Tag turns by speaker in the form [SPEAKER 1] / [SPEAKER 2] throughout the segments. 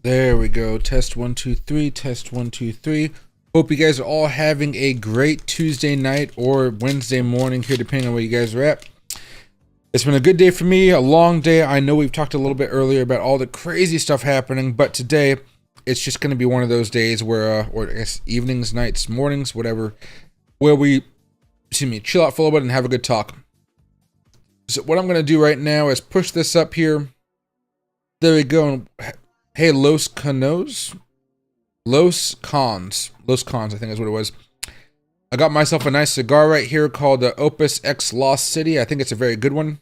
[SPEAKER 1] There we go. Test 1 2 3. Test 1 2 3. Hope you guys are all having a great Tuesday night or Wednesday morning here, depending on where you guys are at. It's been a good day for me, a long day. I know we've talked a little bit earlier about all the crazy stuff happening, but today it's just going to be one of those days where, or I guess evenings, nights, mornings, whatever, where we, chill out for a little bit and have a good talk. So what I'm going to do right now is push this up here. There we go. Hey, Los Cons, I think is what it was. I got myself a nice cigar right here called the Opus X Lost City. I think it's a very good one.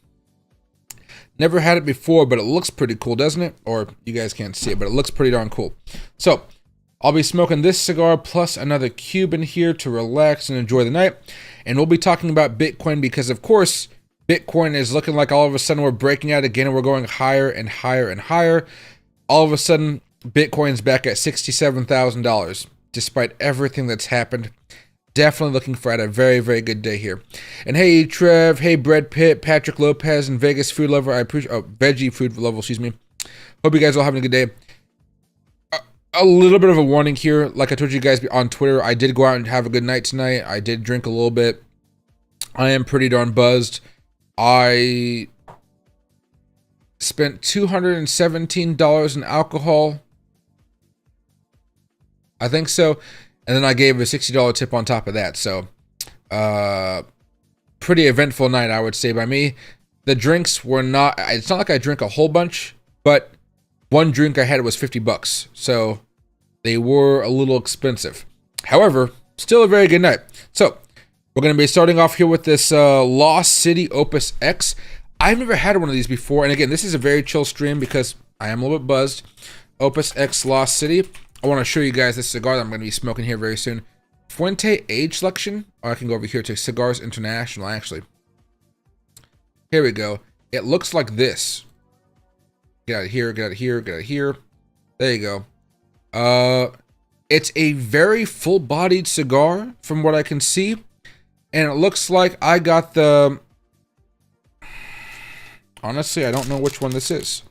[SPEAKER 1] Never had it before, but it looks pretty cool, doesn't it? Or you guys can't see it, but it looks pretty darn cool. So I'll be smoking this cigar plus another Cuban here to relax and enjoy the night. And we'll be talking about Bitcoin because, of course, Bitcoin is looking like all of a sudden we're breaking out again and we're going higher and higher and higher. All of a sudden, Bitcoin's back at $67,000, despite everything that's happened. Definitely looking for a very, very good day here. And hey, Trev, hey, Brad Pitt, Patrick Lopez, and Vegas Food Lover. I appreciate, Veggie Food Lover, excuse me. Hope you guys are all having a good day. A little bit of a warning here. Like I told you guys on Twitter, I did go out and have a good night tonight. I did drink a little bit. I am pretty darn buzzed. I spent $217 in alcohol. I think so. And then I gave a $60 tip on top of that. So, pretty eventful night, I would say, by me. The drinks were not, it's not like I drank a whole bunch, but one drink I had was $50. So, they were a little expensive. However, still a very good night. So, we're going to be starting off here with this Lost City Opus X. I've never had one of these before. And again, this is a very chill stream because I am a little bit buzzed. Opus X Lost City. I want to show you guys this cigar that I'm going to be smoking here very soon. Fuente Age Selection. Or I can go over here to Cigars International, actually. Here we go. It looks like this. Get out of here, get out of here, get out of here. There you go. It's a very full-bodied cigar from what I can see. And it looks like I got the... Honestly, I don't know which one this is.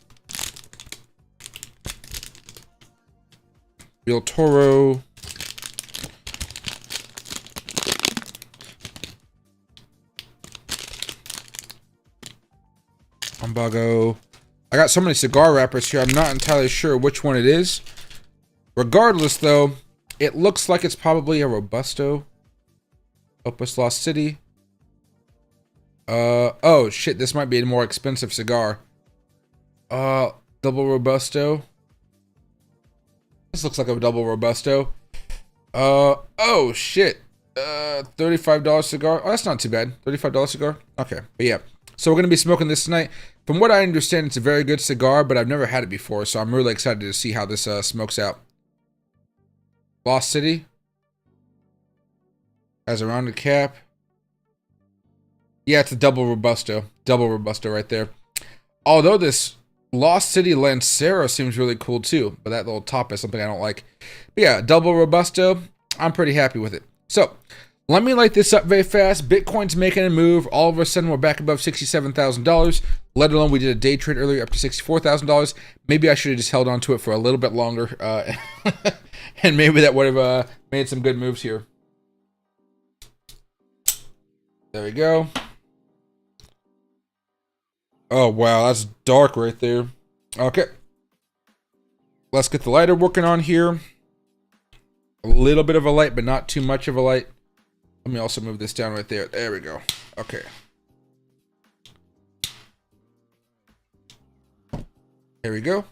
[SPEAKER 1] Real Toro. Umbago. I got so many cigar wrappers here, I'm not entirely sure which one it is. Regardless, though, it looks like it's probably a Robusto. Opus Lost City. Oh shit, this might be a more expensive cigar. Double Robusto. This looks like a double Robusto. Oh shit. $35 cigar. Oh, that's not too bad. $35 cigar. Okay, but yeah. So we're gonna be smoking this tonight. From what I understand, it's a very good cigar, but I've never had it before, so I'm really excited to see how this smokes out. Lost City. Has a rounded cap. Yeah, it's a double Robusto. Double Robusto right there. Although this Lost City Lancero seems really cool too, but that little top is something I don't like. But yeah, double Robusto. I'm pretty happy with it. So, let me light this up very fast. Bitcoin's making a move. All of a sudden, we're back above $67,000. Let alone we did a day trade earlier up to $64,000. Maybe I should have just held on to it for a little bit longer. And maybe that would have made some good moves here. There we go. Oh, wow, that's dark right there. Okay. Let's get the lighter working on here. A little bit of a light, but not too much of a light. Let me also move this down right there. There we go. Okay. Here we go.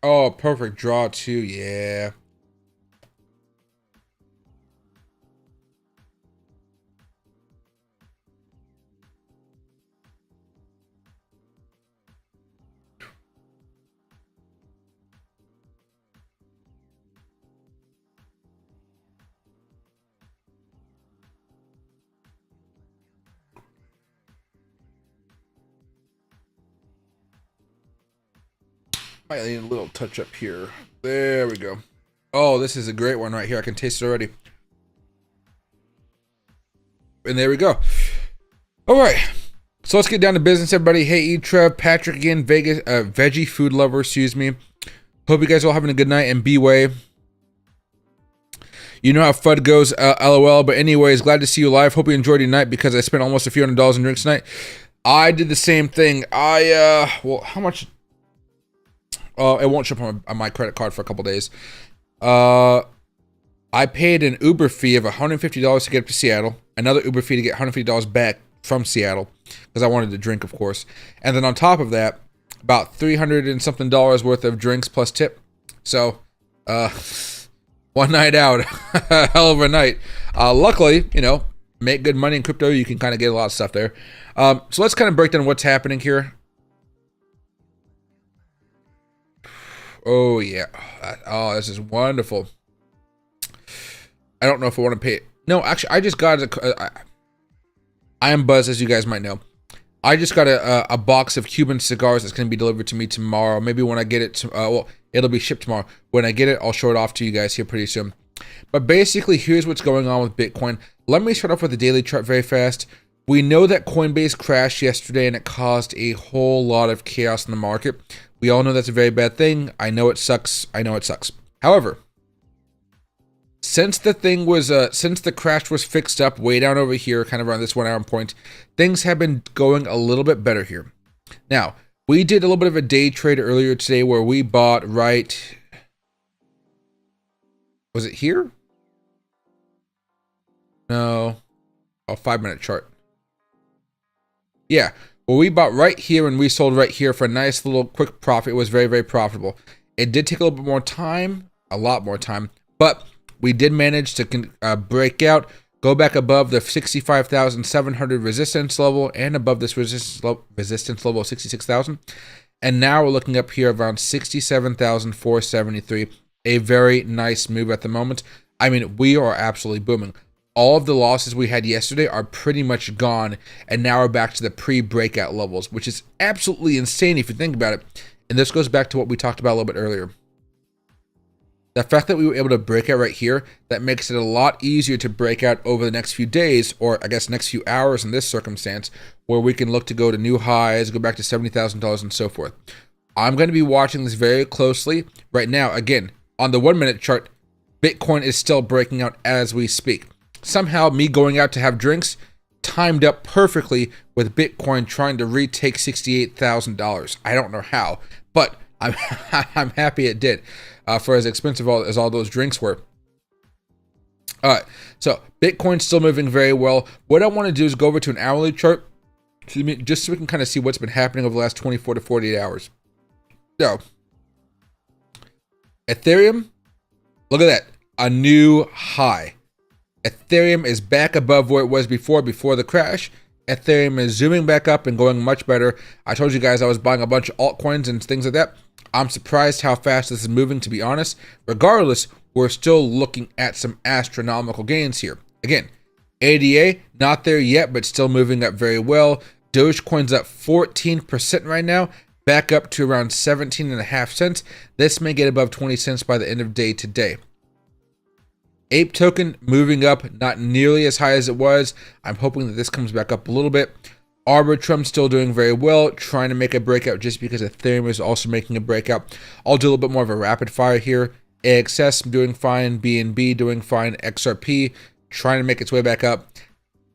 [SPEAKER 1] Oh, perfect draw too. Yeah. Might need a little touch up here. There we go. Oh, this is a great one right here. I can taste it already. And there we go. All right. So let's get down to business, everybody. Hey, Trev, Patrick again, Vegas, Veggie Food Lover, excuse me. Hope you guys are all having a good night and be way. You know how FUD goes, LOL. But anyways, glad to see you live. Hope you enjoyed your night because I spent almost a few $100s in drinks tonight. I did the same thing. Well, how much? It won't show up on my credit card for a couple days. I paid an Uber fee of $150 to get up to Seattle. Another Uber fee to get $150 back from Seattle because I wanted to drink, of course. And then on top of that, about $300 and something worth of drinks plus tip. So, one night out, hell of a night. Luckily, you know, make good money in crypto. You can kind of get a lot of stuff there. So let's kind of break down what's happening here. Oh yeah. Oh, this is wonderful. I don't know if I want to pay. No, actually, I just got I am buzzed, as you guys might know. I just got a box of Cuban cigars that's going to be delivered to me tomorrow. Maybe when I get it, well, it'll be shipped tomorrow. When I get it, I'll show it off to you guys here pretty soon. But basically, here's what's going on with Bitcoin. Let me start off with the daily chart very fast. We know that Coinbase crashed yesterday and it caused a whole lot of chaos in the market. We all know that's a very bad thing. I know it sucks. I know it sucks. However, since the crash was fixed up way down over here, kind of around this 1 hour point, things have been going a little bit better here. Now, we did a little bit of a day trade earlier today where we bought right. Was it here? No. A 5-minute chart. Yeah. Well, we bought right here and we sold right here for a nice little quick profit. It was very, very profitable. It did take a little bit more time, a lot more time, but we did manage to break out, go back above the 65,700 resistance level and above this resistance level of 66,000. And now we're looking up here around 67,473. A very nice move at the moment. I mean, we are absolutely booming. All of the losses we had yesterday are pretty much gone. And now we're back to the pre-breakout levels, which is absolutely insane if you think about it. And this goes back to what we talked about a little bit earlier. The fact that we were able to break out right here, that makes it a lot easier to break out over the next few days, or I guess next few hours in this circumstance, where we can look to go to new highs, go back to $70,000 and so forth. I'm going to be watching this very closely. Right now, again, on the 1 minute chart, Bitcoin is still breaking out as we speak. Somehow, me going out to have drinks timed up perfectly with Bitcoin trying to retake $68,000. I don't know how, but I'm happy it did. For as expensive as all those drinks were. All right, so Bitcoin's still moving very well. What I want to do is go over to an hourly chart, just so we can kind of see what's been happening over the last 24 to 48 hours. So, Ethereum, look at that, a new high. Ethereum is back above where it was before the crash. Ethereum is zooming back up and going much better. I told you guys I was buying a bunch of altcoins and things like that. I'm surprised how fast this is moving, to be honest. Regardless, we're still looking at some astronomical gains here. Again, ADA, not there yet, but still moving up very well. Dogecoin's up 14% right now, back up to around 17.5 cents. This may get above 20 cents by the end of day today. Ape token moving up, not nearly as high as it was. I'm hoping that this comes back up a little bit. Arbitrum still doing very well, trying to make a breakout just because Ethereum is also making a breakout. I'll do a little bit more of a rapid fire here. AXS doing fine, BNB doing fine, XRP trying to make its way back up.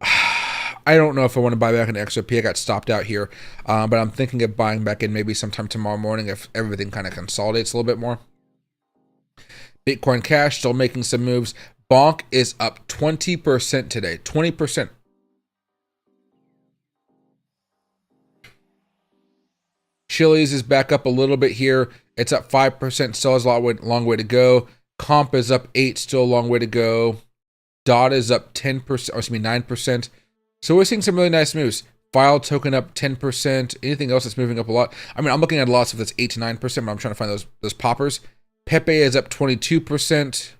[SPEAKER 1] I don't know if I want to buy back an XRP. I got stopped out here, but I'm thinking of buying back in maybe sometime tomorrow morning if everything kind of consolidates a little bit more. Bitcoin Cash still making some moves. Bonk is up 20% today, 20%. Chili's is back up a little bit here. It's up 5%, still has a long way to go. Comp is up 8%, still a long way to go. DOT is up 10%, or excuse me, 9%. So we're seeing some really nice moves. File token up 10%. Anything else that's moving up a lot? I mean, I'm looking at a lot of stuff that's 8 to 9%, but I'm trying to find those poppers. Pepe is up 22%.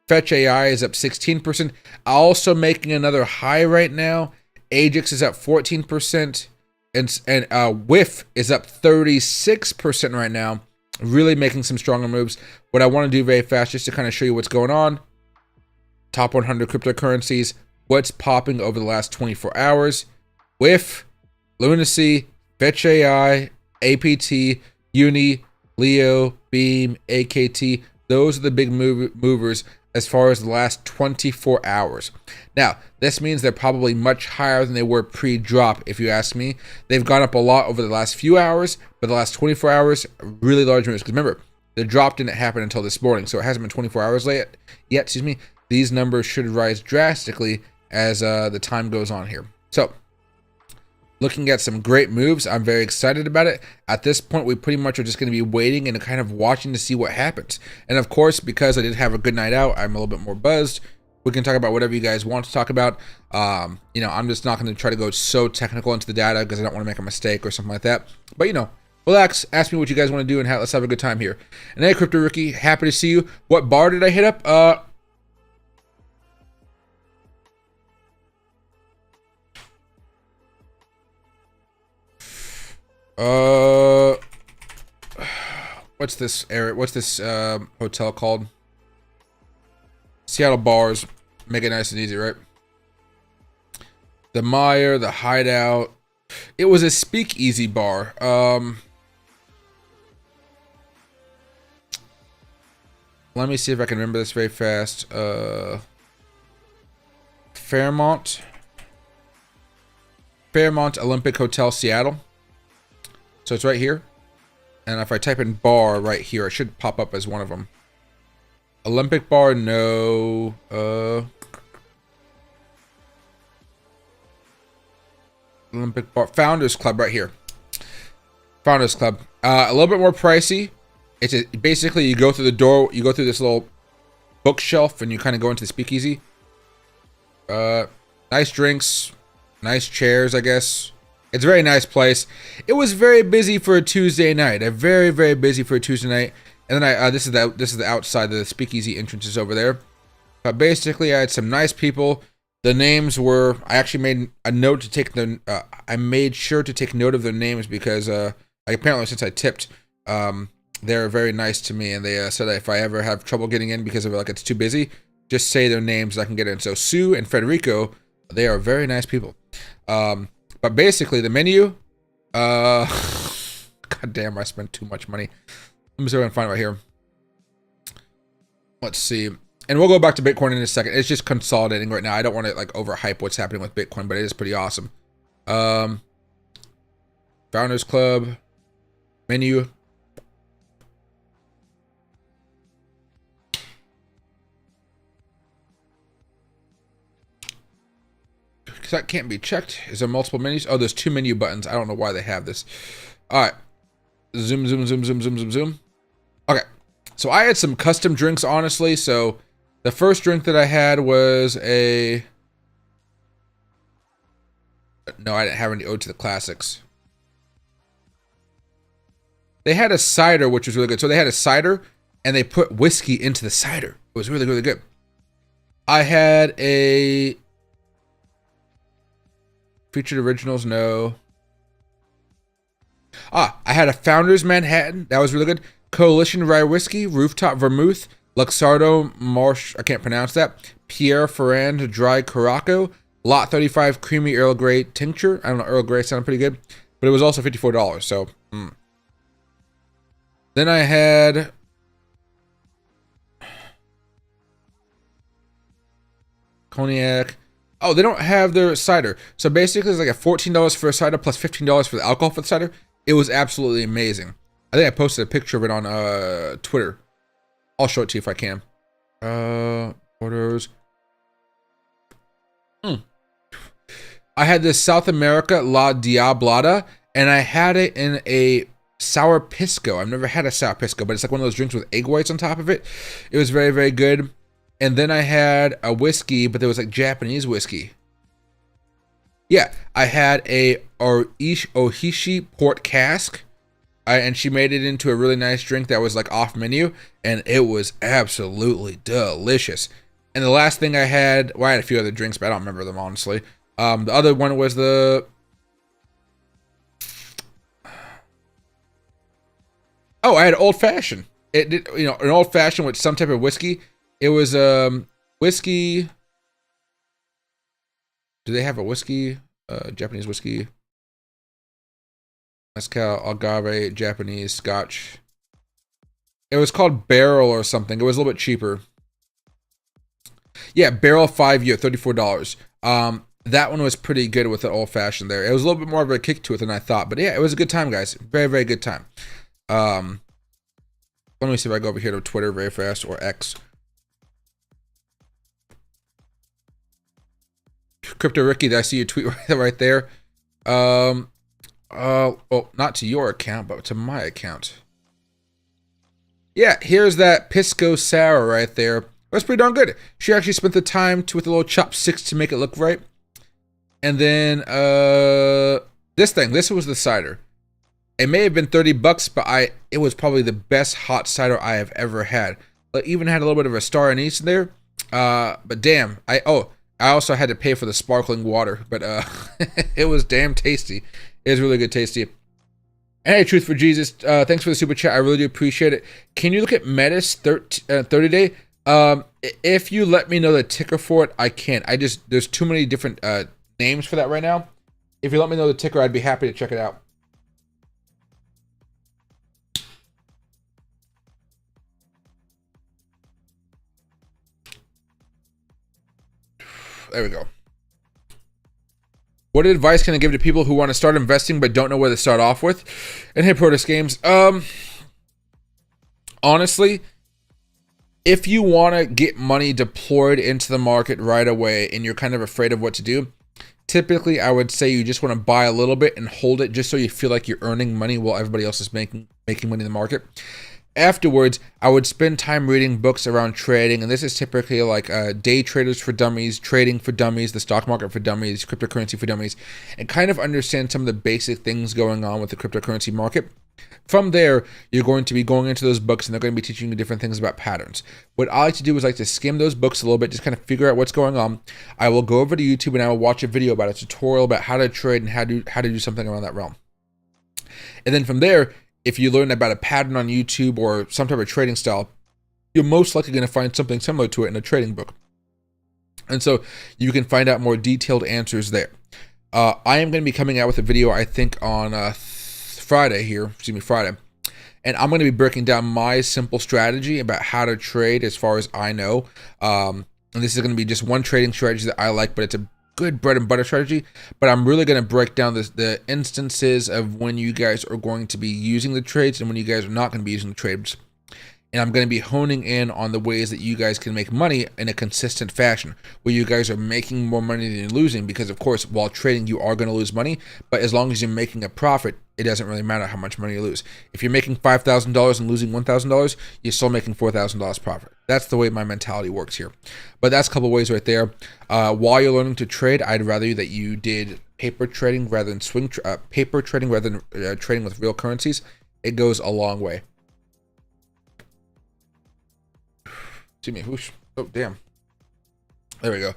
[SPEAKER 1] Fetch AI is up 16%. Also making another high right now. Ajax is up 14%. And Whiff is up 36% right now. Really making some stronger moves. What I want to do very fast, just to kind of show you what's going on. Top 100 cryptocurrencies. What's popping over the last 24 hours. Whiff, Lunacy, Fetch AI, APT, Uni, Leo, Beam, AKT. Those are the big movers as far as the last 24 hours. Now, this means they're probably much higher than they were pre-drop, if you ask me. They've gone up a lot over the last few hours, but the last 24 hours, really large moves. Because remember, the drop didn't happen until this morning, so it hasn't been 24 hours yet. Excuse me. These numbers should rise drastically as the time goes on here. So, looking at some great moves. I'm very excited about it. At this point, we pretty much are just going to be waiting and kind of watching to see what happens. And of course, because I did have a good night out, I'm a little bit more buzzed. We can talk about whatever you guys want to talk about. You know, I'm just not going to try to go so technical into the data because I don't want to make a mistake or something like that. But, you know, relax, ask me what you guys want to do, and let's have a good time here. And hey, Crypto Rookie, happy to see you. What bar did I hit up? What's this area? What's this hotel called? Seattle Bars. Make it nice and easy, right? The Meyer, the Hideout. It was a speakeasy bar. Let me see if I can remember this very fast. Fairmont Olympic Hotel, Seattle. So it's right here. And if I type in bar right here, it should pop up as one of them. Olympic bar, no. Olympic bar, Founders Club right here. Founders Club. A little bit more pricey. It's basically you go through the door, you go through this little bookshelf, and you kind of go into the speakeasy. Nice drinks, nice chairs, I guess. It's a very nice place. It was very busy for a Tuesday night. Very, very busy for a Tuesday night. And then this is the outside. The speakeasy entrance is over there. But basically, I had some nice people. The names were. I actually made a note to take the. I made sure to take note of their names because apparently since I tipped, they're very nice to me, and they said that if I ever have trouble getting in because of it's too busy, just say their names so I can get in. So Sue and Federico, they are very nice people. But basically, the menu, god damn, I spent too much money. Let me see if I can find it right here. Let's see. And we'll go back to Bitcoin in a second. It's just consolidating right now. I don't want to overhype what's happening with Bitcoin, but it is pretty awesome. Founders Club, menu. That can't be checked. Is there multiple menus? Oh, there's 2 menu buttons. I don't know why they have this. All right. Zoom, zoom, zoom, zoom, zoom, zoom, zoom. Okay. So I had some custom drinks, honestly. So the first drink that I had was a... No, I didn't have any Ode to the Classics. They had a cider, which was really good. So they had a cider, and they put whiskey into the cider. It was really, really good. I had a... Featured originals, no. I had a Founders Manhattan. That was really good. Coalition Rye Whiskey, Rooftop Vermouth, Luxardo Marsh, I can't pronounce that. Pierre Ferrand Dry Caraco, Lot 35 Creamy Earl Grey Tincture. I don't know, Earl Grey sounded pretty good. But it was also $54, so. Then I had... Cognac. Oh, they don't have their cider. So basically, it's like a $14 for a cider plus $15 for the alcohol for the cider. It was absolutely amazing. I think I posted a picture of it on Twitter. I'll show it to you if I can. Orders. I had this South America La Diablada, and I had it in a sour pisco. I've never had a sour pisco, but it's like one of those drinks with egg whites on top of it. It was very, very good. And then I had a whiskey, but there was Japanese whiskey. Yeah, I had a Ohishi port cask, and she made it into a really nice drink that was off menu, and it was absolutely delicious. And the last thing I had, well, I had a few other drinks, but I don't remember them honestly. The other one was the... Oh, I had old fashioned. It did, an old fashioned with some type of whiskey. It was whiskey. Do they have a whiskey? Japanese whiskey. Mezcal, agave, Japanese, Scotch. It was called Barrel or something. It was a little bit cheaper. Yeah, Barrel 5-year, $34. That one was pretty good with the old fashioned there. It was a little bit more of a kick to it than I thought, but yeah, it was a good time, guys. Very, very good time. Let me see if I go over here to Twitter very fast, or X. Crypto Ricky, I see your tweet right there. Well, not to your account, but to my account. Yeah, here's that Pisco Sour right there. That's pretty darn good. She actually spent the time with the little chopsticks to make it look right. And then this was the cider. It may have been $30, but it was probably the best hot cider I have ever had. It even had a little bit of a star anise in there. But damn, I also had to pay for the sparkling water, but it was damn tasty. It was really good, tasty. And hey, Truth for Jesus, thanks for the super chat. I really do appreciate it. Can you look at Metis 30 day? If you let me know the ticker for it, I can. There's too many different names for that right now. If you let me know the ticker, I'd be happy to check it out. There we go. What advice can I give to people who want to start investing but don't know where to start off with? And hey, Protus Games. Honestly, if you want to get money deployed into the market right away and you're kind of afraid of what to do, typically I would say you just want to buy a little bit and hold it just so you feel like you're earning money while everybody else is making money in the market. Afterwards, I would spend time reading books around trading, and this is typically like Day Traders for Dummies, Trading for Dummies, the Stock Market for Dummies, Cryptocurrency for Dummies, and kind of understand some of the basic things going on with the cryptocurrency market. From there, you're going to be going into those books, and they're going to be teaching you different things about patterns. What I like to do is like to skim those books a little bit, just kind of figure out what's going on. I will go over to YouTube and I will watch a video about a tutorial about how to trade and how to do something around that realm. And then from there, if you learn about a pattern on YouTube or some type of trading style, you're most likely going to find something similar to it in a trading book. And so you can find out more detailed answers there. I am going to be coming out with a video, I think, on Friday. And I'm going to be breaking down my simple strategy about how to trade as far as I know. And this is going to be just one trading strategy that I like, but it's a good bread and butter strategy. But I'm really going to break down the instances of when you guys are going to be using the trades and when you guys are not going to be using the trades. And I'm going to be honing in on the ways that you guys can make money in a consistent fashion, where you guys are making more money than you're losing, because of course, while trading, you are going to lose money, but as long as you're making a profit, it doesn't really matter how much money you lose. If you're making $5,000 and losing $1,000, you're still making $4,000 profit. That's the way my mentality works here. But that's a couple ways right there. While you're learning to trade, I'd rather that you did paper trading rather than paper trading rather than trading with real currencies. It goes a long way. See me, whoosh. Oh, damn. There we go.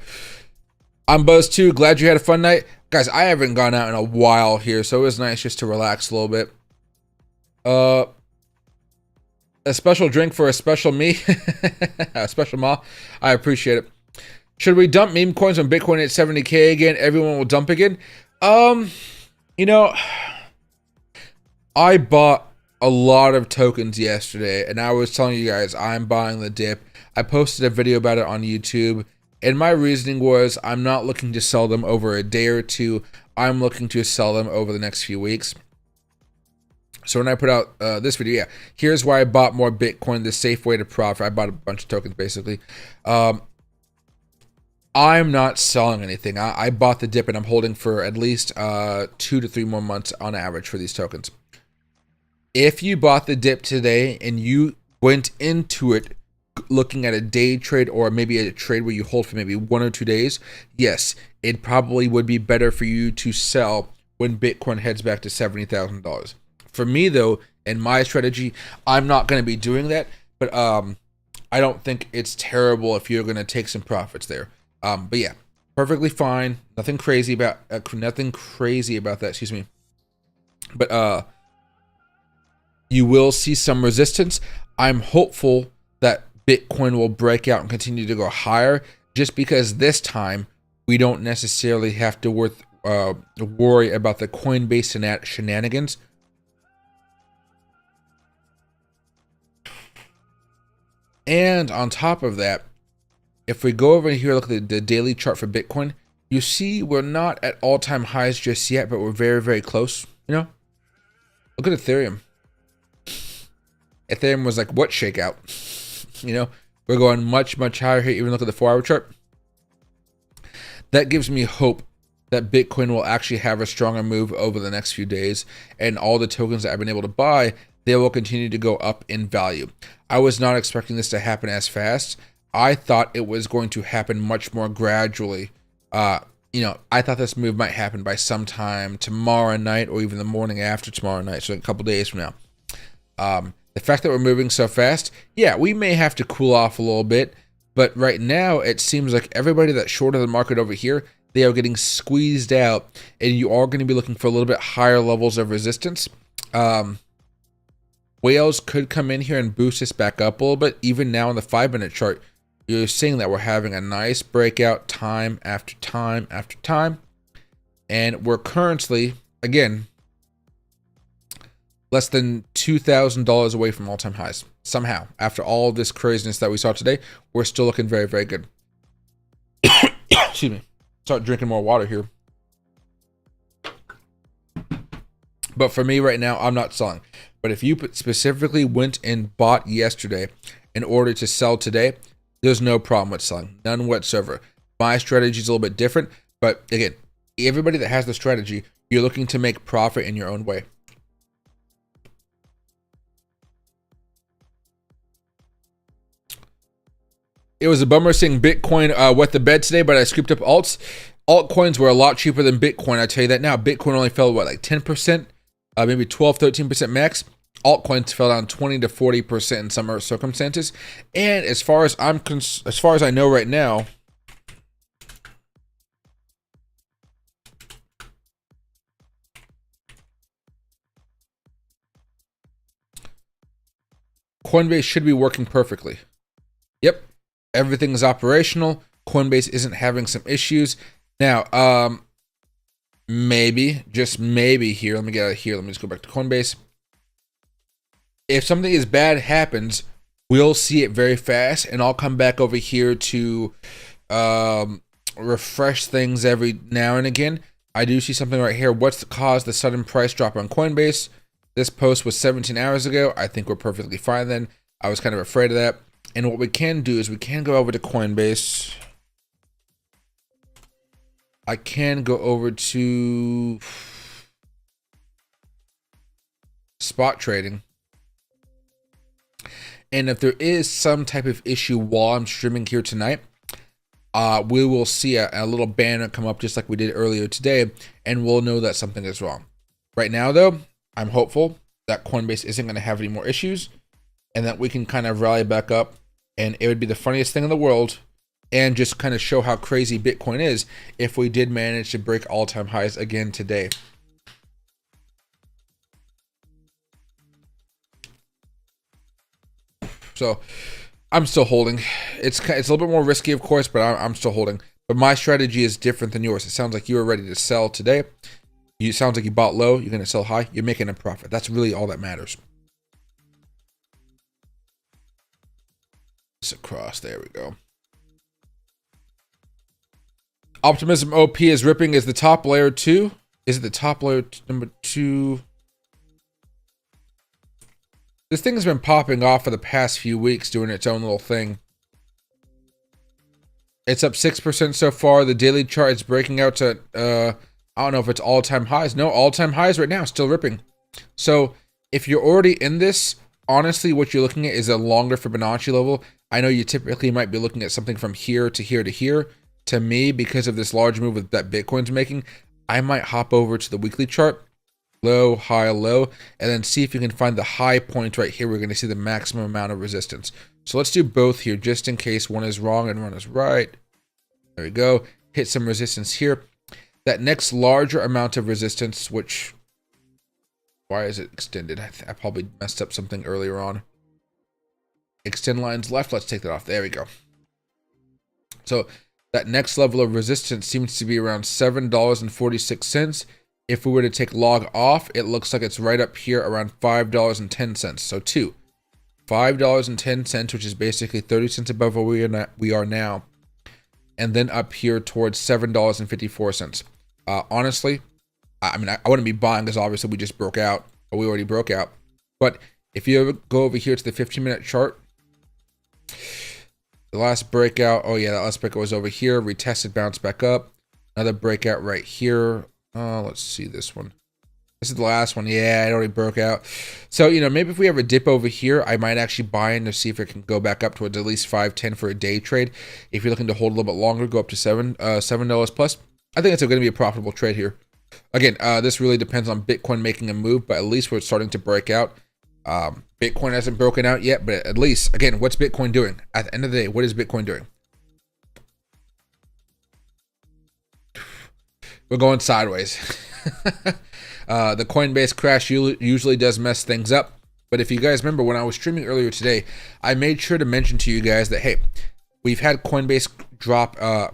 [SPEAKER 1] I'm Buzz too. Glad you had a fun night. Guys, I haven't gone out in a while here, so it was nice just to relax a little bit. A special drink for a special me. A special ma. I appreciate it. Should we dump meme coins when Bitcoin at 70K again? Everyone will dump again. You know, I bought a lot of tokens yesterday, and I was telling you guys I'm buying the dip. I posted a video about it on YouTube, and my reasoning was I'm not looking to sell them over a day or two. I'm looking to sell them over the next few weeks. So when I put out this video, yeah, here's why I bought more Bitcoin, the safe way to profit. I bought a bunch of tokens, basically. I'm not selling anything. I bought the dip, and I'm holding for at least 2 to 3 more months on average for these tokens. If you bought the dip today and you went into it looking at a day trade or maybe a trade where you hold for maybe 1 or 2 days, yes, it probably would be better for you to sell when Bitcoin heads back to $70,000. For me, though, in my strategy, I'm not going to be doing that, but I don't think it's terrible if you're going to take some profits there. But yeah, perfectly fine. Nothing crazy about that. Excuse me. But you will see some resistance. I'm hopeful that Bitcoin will break out and continue to go higher, just because this time we don't necessarily have to worry about the Coinbase shenanigans. And on top of that, if we go over here, look at the daily chart for Bitcoin, you see we're not at all-time highs just yet, but we're very, very close, you know? Look at Ethereum. Ethereum was like, what shakeout? You know, we're going much, much higher here. Even look at the 4-hour chart. That gives me hope that Bitcoin will actually have a stronger move over the next few days, and all the tokens that I've been able to buy, they will continue to go up in value. I was not expecting this to happen as fast. I thought it was going to happen much more gradually. You know, I thought this move might happen by sometime tomorrow night or even the morning after tomorrow night, so a couple days from now. The fact that we're moving so fast, yeah, we may have to cool off a little bit, but right now it seems like everybody that's short of the market over here, they are getting squeezed out, and you are going to be looking for a little bit higher levels of resistance. Whales could come in here and boost this back up a little bit. Even now on the 5-minute chart, you're seeing that we're having a nice breakout time after time after time. And we're currently, again, less than $2,000 away from all-time highs. Somehow, after all of this craziness that we saw today, we're still looking very, very good. Excuse me. Start drinking more water here. But for me right now, I'm not selling. But if you specifically went and bought yesterday in order to sell today, there's no problem with selling. None whatsoever. My strategy is a little bit different. But again, everybody that has the strategy, you're looking to make profit in your own way. It was a bummer seeing Bitcoin wet the bed today, but I scooped up alts. Altcoins were a lot cheaper than Bitcoin. I tell you that now. Bitcoin only fell, what, like 10%? Maybe 12, 13% max. Altcoins fell down 20 to 40% in some circumstances. And as far as I know right now, Coinbase should be working perfectly. Yep. Everything is operational. Coinbase isn't having some issues. Now, maybe, just maybe here, let me get out of here. Let me just go back to Coinbase. If something as bad happens, we'll see it very fast, and I'll come back over here to refresh things every now and again. I do see something right here. What's caused the sudden price drop on Coinbase? This post was 17 hours ago. I think we're perfectly fine then. I was kind of afraid of that. And what we can do is we can go over to Coinbase. I can go over to spot trading. And if there is some type of issue while I'm streaming here tonight, we will see a little banner come up just like we did earlier today, and we'll know that something is wrong. Right now, though, I'm hopeful that Coinbase isn't going to have any more issues and that we can kind of rally back up, and it would be the funniest thing in the world and just kind of show how crazy Bitcoin is if we did manage to break all-time highs again today. So I'm still holding. It's a little bit more risky, of course, but I'm still holding. But my strategy is different than yours. It sounds like you were ready to sell today. It sounds like you bought low. You're going to sell high. You're making a profit. That's really all that matters. It's across. There we go. Optimism OP is ripping. Is the top layer 2? Is it the top layer number 2? This thing has been popping off for the past few weeks, doing its own little thing. It's up 6% so far. The daily chart is breaking out to, I don't know if it's all-time highs. No, all-time highs right now, still ripping. So if you're already in this, honestly, what you're looking at is a longer Fibonacci level. I know you typically might be looking at something from here to here to here. To me, because of this large move that Bitcoin's making, I might hop over to the weekly chart. Low, high, low, and then see if you can find the high point right here. We're going to see the maximum amount of resistance. So let's do both here just in case one is wrong and one is right. There we go. Hit some resistance here. That next larger amount of resistance, which, why is it extended? I probably messed up something earlier on. Extend lines left. Let's take that off. There we go. So that next level of resistance seems to be around $7.46. If we were to take log off, it looks like it's right up here around $5.10. So 2. $5.10, which is basically 30 cents above where we are now, and then up here towards $7.54. Honestly, I mean, I wouldn't be buying because obviously we just broke out, or we already broke out. But if you ever go over here to the 15-minute chart, the last breakout, oh yeah, that last breakout was over here, retested, bounced back up. Another breakout right here. Let's see this one. This is the last one. Yeah, it already broke out. So, you know, maybe if we have a dip over here, I might actually buy in to see if it can go back up towards at least 5.10 for a day trade. If you're looking to hold a little bit longer, go up to $7 plus. I think it's going to be a profitable trade here. Again, this really depends on Bitcoin making a move, but at least we're starting to break out. Bitcoin hasn't broken out yet, but at least, again, what's Bitcoin doing? At the end of the day, what is Bitcoin doing? We're going sideways. The Coinbase crash usually does mess things up. But if you guys remember when I was streaming earlier today, I made sure to mention to you guys that, hey, we've had Coinbase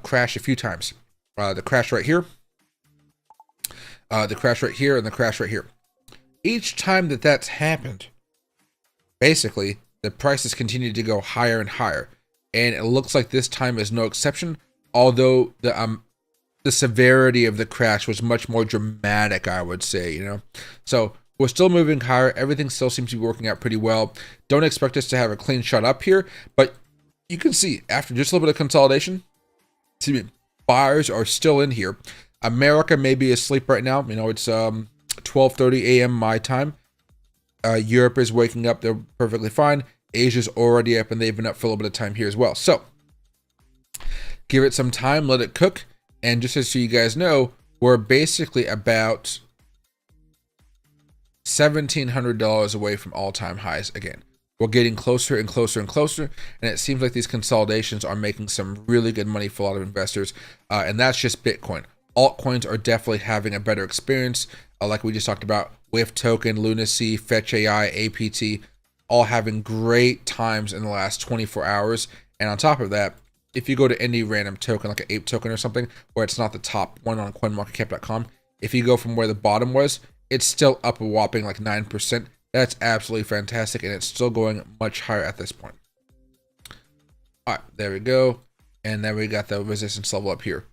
[SPEAKER 1] crash a few times. The crash right here, the crash right here, and the crash right here. Each time that that's happened, basically, the prices continue to go higher and higher. And it looks like this time is no exception, although the severity of the crash was much more dramatic, I would say, you know. So we're still moving higher. Everything still seems to be working out pretty well. Don't expect us to have a clean shot up here, but you can see after just a little bit of consolidation, buyers are still in here. America may be asleep right now. You know, it's 12:30 a.m. my time. Europe is waking up. They're perfectly fine. Asia's already up, and they've been up for a little bit of time here as well. So give it some time, let it cook. And just so you guys know, we're basically about $1,700 away from all-time highs again. We're getting closer and closer and closer, and it seems like these consolidations are making some really good money for a lot of investors, and that's just Bitcoin. Altcoins are definitely having a better experience, like we just talked about. With Token, Lunacy, Fetch AI, APT, all having great times in the last 24 hours. And on top of that, if you go to any random token, like an ape token or something, where it's not the top one on coinmarketcap.com, if you go from where the bottom was, it's still up a whopping like 9%. That's absolutely fantastic, and it's still going much higher at this point. All right, there we go. And then we got the resistance level up here.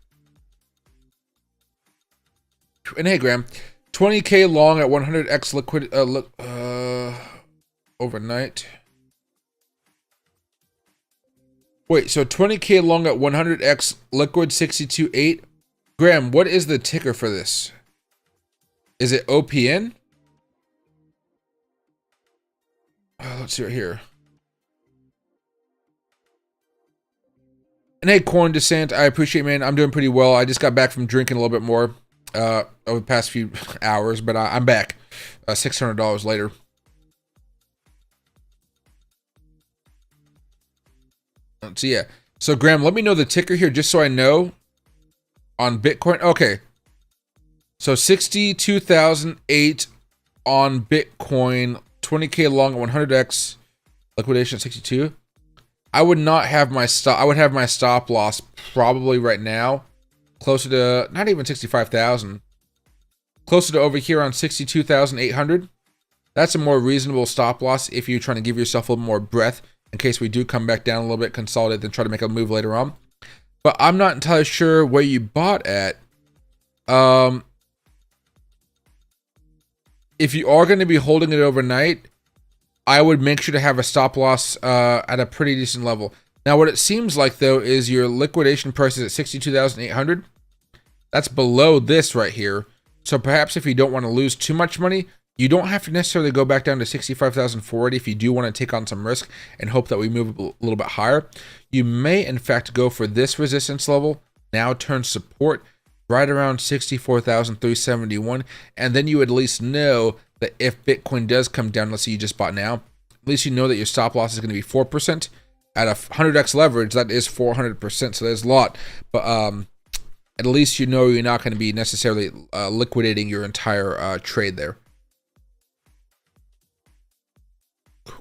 [SPEAKER 1] And hey, Graham, 20K long at 100x liquid overnight. Wait, so 20K long at 100x liquid 62.8. Graham, what is the ticker for this? Is it OPN? Let's see right here. And hey, Corn Descent, I appreciate, man. I'm doing pretty well. I just got back from drinking a little bit more over the past few hours, but I'm back. $600 later. So yeah. So Graham, let me know the ticker here just so I know on Bitcoin. Okay. So 62,008 on Bitcoin, 20K long at 100x, liquidation at 62. I would not have my stop. I would have my stop loss probably right now closer to not even 65,000. Closer to over here on 62,800. That's a more reasonable stop loss if you're trying to give yourself a little more breath in case we do come back down a little bit, consolidate, then try to make a move later on. But I'm not entirely sure where you bought at. If you are going to be holding it overnight, I would make sure to have a stop loss at a pretty decent level. Now, what it seems like, though, is your liquidation price is at 62,800. That's below this right here. So perhaps if you don't want to lose too much money, you don't have to necessarily go back down to 65,480 if you do want to take on some risk and hope that we move a little bit higher. You may, in fact, go for this resistance level, now turn support, right around 64,371, and then you at least know that if Bitcoin does come down, let's say you just bought now, at least you know that your stop loss is going to be 4%. At a 100x leverage, that is 400%, so there's a lot. But at least you know you're not going to be necessarily liquidating your entire trade there.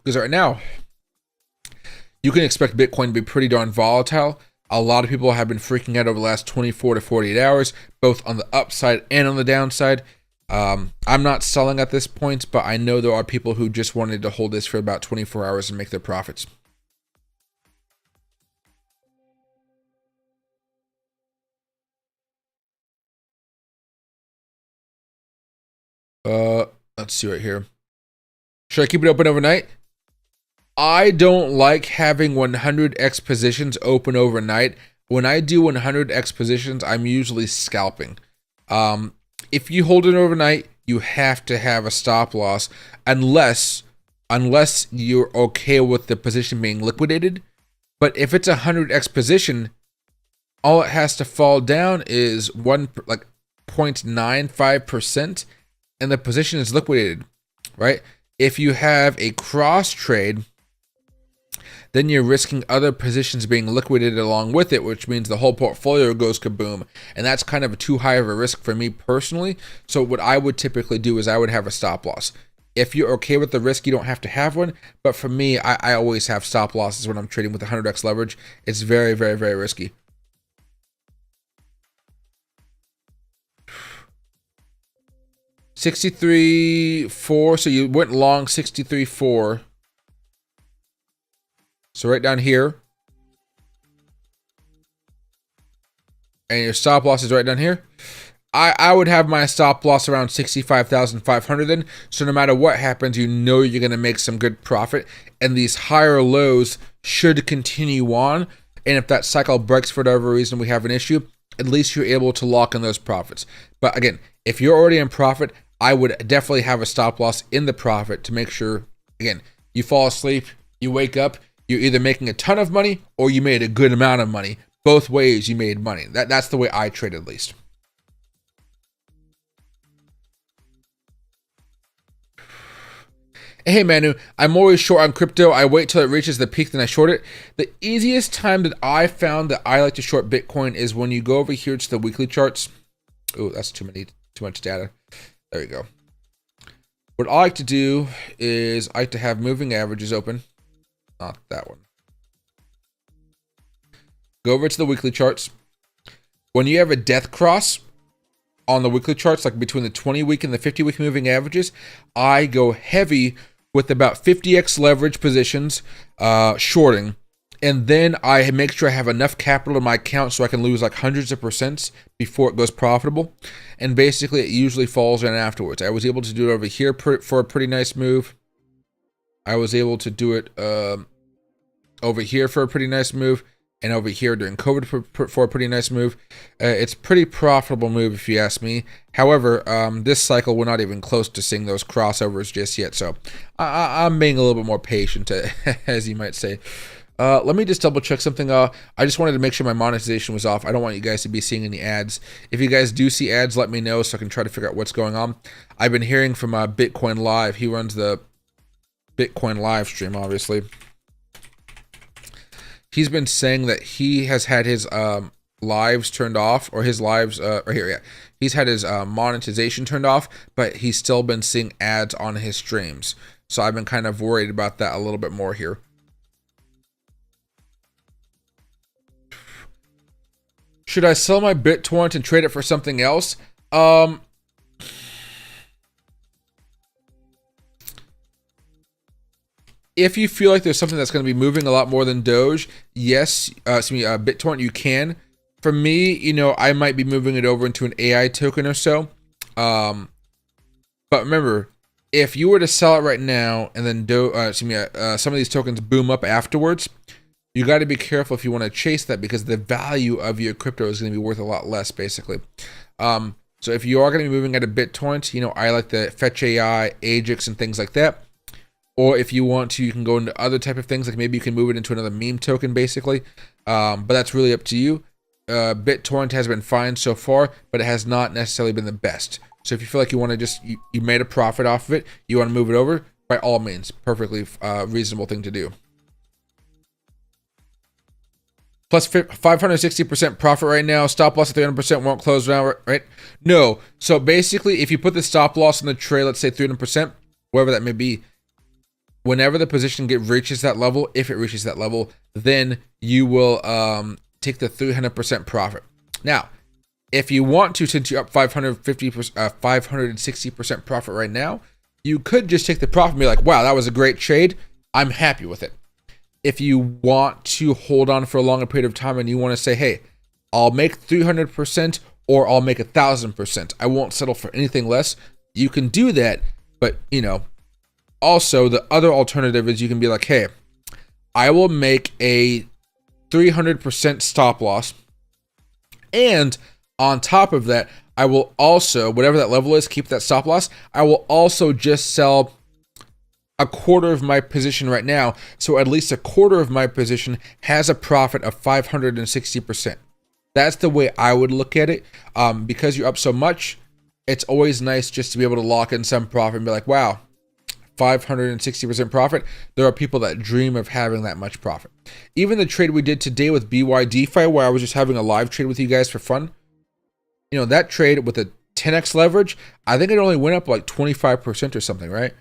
[SPEAKER 1] Because right now, you can expect Bitcoin to be pretty darn volatile. A lot of people have been freaking out over the last 24 to 48 hours, both on the upside and on the downside. I'm not selling at this point, but I know there are people who just wanted to hold this for about 24 hours and make their profits. Let's see right here. Should I keep it open overnight? I don't like having 100x positions open overnight. When I do 100x positions, I'm usually scalping. If you hold it overnight, you have to have a stop loss unless you're okay with the position being liquidated. But if it's a 100x position, all it has to fall down is 0.95%, and the position is liquidated, right? If you have a cross trade, then you're risking other positions being liquidated along with it, which means the whole portfolio goes kaboom. And that's kind of too high of a risk for me personally. So what I would typically do is I would have a stop loss. If you're okay with the risk, you don't have to have one. But for me, I always have stop losses when I'm trading with 100x leverage. It's very, very, very risky. $63.4, so you went long 63.4. So right down here. And your stop loss is right down here. I would have my stop loss around 65,500 then. So no matter what happens, you know you're going to make some good profit. And these higher lows should continue on. And if that cycle breaks for whatever reason we have an issue, at least you're able to lock in those profits. But again, if you're already in profit, I would definitely have a stop loss in the profit to make sure, again, you fall asleep, you wake up, you're either making a ton of money or you made a good amount of money. Both ways you made money. That's the way I trade, at least. Hey Manu, I'm always short on crypto. I wait till it reaches the peak, then I short it. The easiest time that I found that I like to short Bitcoin is when you go over here to the weekly charts. Oh, that's too much data. There you go. What I like to do is I like to have moving averages open. Not that one. Go over to the weekly charts. When you have a death cross on the weekly charts, like between the 20-week and the 50-week moving averages, I go heavy with about 50x leverage positions, shorting. And then I make sure I have enough capital in my account so I can lose like hundreds of percents before it goes profitable. And basically it usually falls in afterwards. I was able to do it over here for a pretty nice move. I was able to do it over here for a pretty nice move. And over here during COVID for a pretty nice move. It's a pretty profitable move if you ask me. However, this cycle we're not even close to seeing those crossovers just yet. So I'm being a little bit more patient, as you might say. Let me just double check something. I just wanted to make sure my monetization was off. I don't want you guys to be seeing any ads. If you guys do see ads, let me know so I can try to figure out what's going on. I've been hearing from Bitcoin Live. He runs the Bitcoin live stream, obviously. He's been saying that he has had his lives turned off, or his lives, or here, yeah. He's had his monetization turned off, but he's still been seeing ads on his streams. So I've been kind of worried about that a little bit more here. Should I sell my BitTorrent and trade it for something else? If you feel like there's something that's going to be moving a lot more than Doge, yes, BitTorrent, you can. For me, you know, I might be moving it over into an AI token or so. But remember, if you were to sell it right now and then some of these tokens boom up afterwards, you got to be careful if you want to chase that, because the value of your crypto is going to be worth a lot less, basically. So if you are going to be moving out of BitTorrent, you know, I like the Fetch AI, Ajax, and things like that. Or if you want to, you can go into other type of things, like maybe you can move it into another meme token, basically. But that's really up to you. BitTorrent has been fine so far, but it has not necessarily been the best. So if you feel like you want to just, you made a profit off of it, you want to move it over, by all means, perfectly reasonable thing to do. Plus 560% profit right now. Stop loss at 300% won't close now, right? No. So basically, if you put the stop loss in the trade, let's say 300%, wherever that may be, whenever the position reaches that level, if it reaches that level, then you will take the 300% profit. Now, If you want to, since you're up 560% profit right now, you could just take the profit and be like, wow, that was a great trade. I'm happy with it. If you want to hold on for a longer period of time and you want to say, hey, I'll make 300% or I'll make 1,000%. I won't settle for anything less. You can do that. But, you know, also the other alternative is you can be like, hey, I will make a 300% stop loss. And on top of that, I will also, whatever that level is, keep that stop loss. I will also just sell a quarter of my position right now. So at least a quarter of my position has a profit of 560%. That's the way I would look at it. Because you're up so much, it's always nice just to be able to lock in some profit and be like, wow, 560% profit. There are people that dream of having that much profit. Even the trade we did today with BYDFi, where I was just having a live trade with you guys for fun, you know, that trade with a 10x leverage, I think it only went up like 25% or something, right?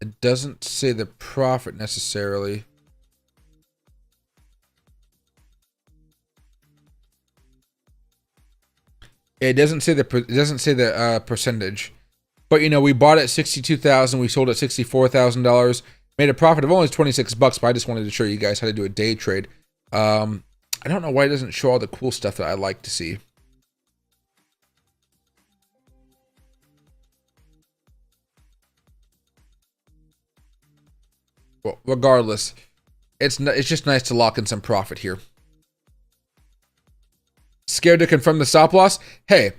[SPEAKER 1] It doesn't say the profit necessarily. It doesn't say the percentage. But you know, we bought at 62,000, we sold at $64,000, made a profit of only 26 bucks, but I just wanted to show you guys how to do a day trade. I don't know why it doesn't show all the cool stuff that I like to see. Well, regardless, it's just nice to lock in some profit here. Scared to confirm the stop loss? Hey,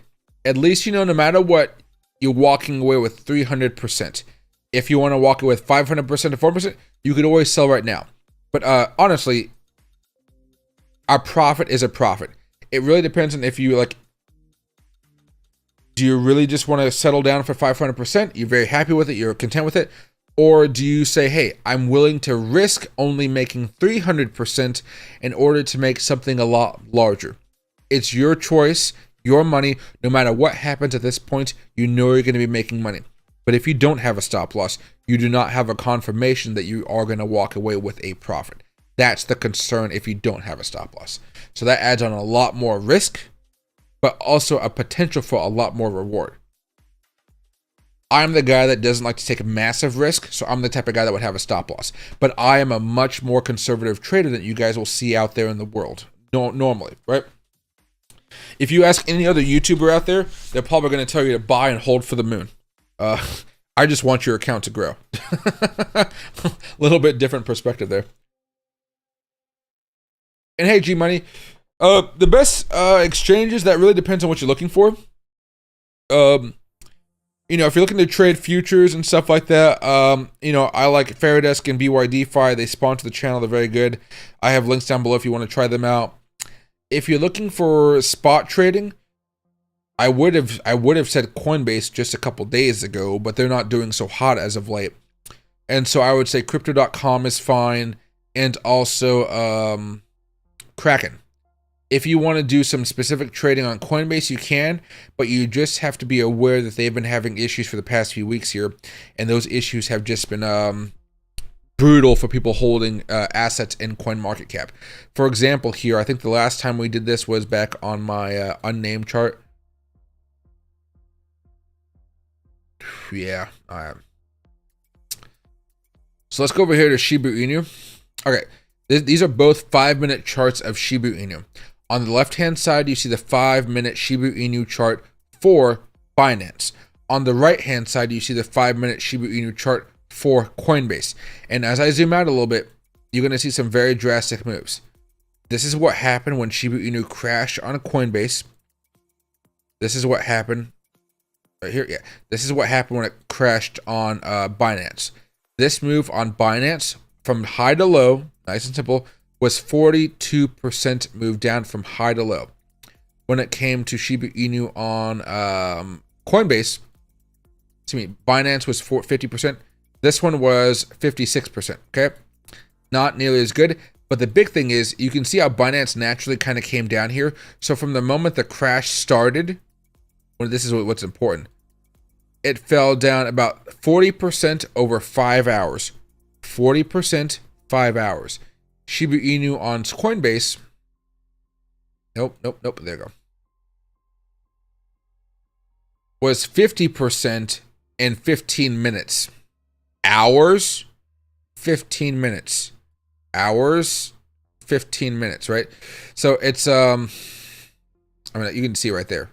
[SPEAKER 1] at least you know no matter what, you're walking away with 300%. If you want to walk away with 500% or 4%, you could always sell right now. But honestly, a profit is a profit. It really depends on if you like. Do you really just want to settle down for 500%? You're very happy with it. You're content with it. Or do you say, hey, I'm willing to risk only making 300% in order to make something a lot larger? It's your choice, your money. No matter what happens at this point, you know you're going to be making money. But if you don't have a stop loss, you do not have a confirmation that you are going to walk away with a profit. That's the concern if you don't have a stop loss. So that adds on a lot more risk, but also a potential for a lot more reward. I'm the guy that doesn't like to take a massive risk, so I'm the type of guy that would have a stop loss. But I am a much more conservative trader than you guys will see out there in the world, normally, right? If you ask any other YouTuber out there, they're probably going to tell you to buy and hold for the moon. I just want your account to grow. A little bit different perspective there. And hey, G-Money, the best exchanges, that really depends on what you're looking for. You know, if you're looking to trade futures and stuff like that, you know, I like Faradesk and BYDFi. They sponsor the channel. They're very good. I have links down below if you want to try them out. If you're looking for spot trading, I would have said Coinbase just a couple days ago, but they're not doing so hot as of late. And so I would say crypto.com is fine, and also Kraken. If you want to do some specific trading on Coinbase, you can, but you just have to be aware that they've been having issues for the past few weeks here, and those issues have just been brutal for people holding assets in CoinMarketCap. For example, here, I think the last time we did this was back on my unnamed chart. Yeah. So let's go over here to Shiba Inu. Okay, these are both 5-minute charts of Shiba Inu. On the left-hand side, you see the 5-minute Shiba Inu chart for Binance. On the right-hand side, you see the 5-minute Shiba Inu chart for Coinbase. And as I zoom out a little bit, you're going to see some very drastic moves. This is what happened when Shiba Inu crashed on Coinbase. This is what happened right here. Yeah, this is what happened when it crashed on Binance. This move on Binance from high to low, nice and simple, was 42% move down from high to low. When it came to Shiba Inu on Coinbase, Binance was 50%. This one was 56%, okay? Not nearly as good, but the big thing is you can see how Binance naturally kind of came down here. So from the moment the crash started, Well, this is what's important. It fell down about 40% over 5 hours. 40%, 5 hours. Shiba Inu on Coinbase. Nope. There you go. Was 50% in 15 minutes. Hours, 15 minutes. Hours, 15 minutes, right? So it's, I mean, you can see right there.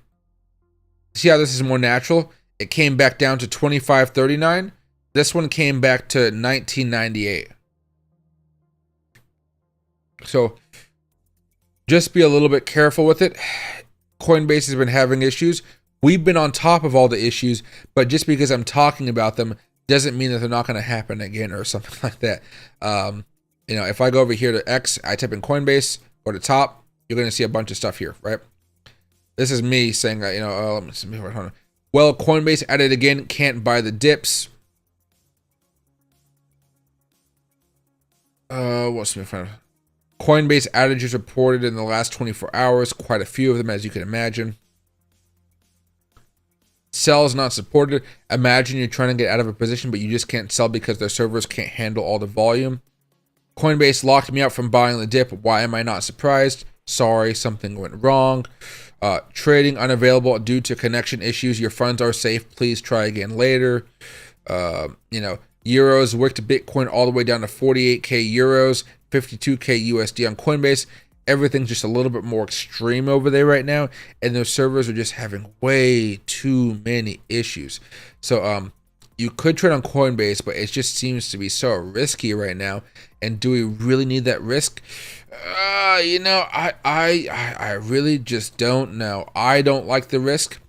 [SPEAKER 1] See how this is more natural? It came back down to 25.39. This one came back to 1998. So just be a little bit careful with it. Coinbase has been having issues. We've been on top of all the issues, but just because I'm talking about them doesn't mean that they're not going to happen again or something like that. You know, if I go over here to X, I type in Coinbase, go to top, you're going to see a bunch of stuff here, right? This is me saying that, you know, let me see, hold on. Well, Coinbase added again, can't buy the dips. What's my friend? Coinbase outages reported in the last 24 hours, quite a few of them, as you can imagine. Sell is not supported. Imagine you're trying to get out of a position, but you just can't sell because their servers can't handle all the volume. Coinbase locked me out from buying the dip. Why am I not surprised? Sorry, something went wrong. Trading unavailable due to connection issues. Your funds are safe. Please try again later. You know, euros worked Bitcoin all the way down to 48k euros, 52k USD on Coinbase. Everything's just a little bit more extreme over there right now, and their servers are just having way too many issues. So you could trade on Coinbase, but it just seems to be so risky right now. And do we really need that risk? You know, I really just don't know. I don't like the risk.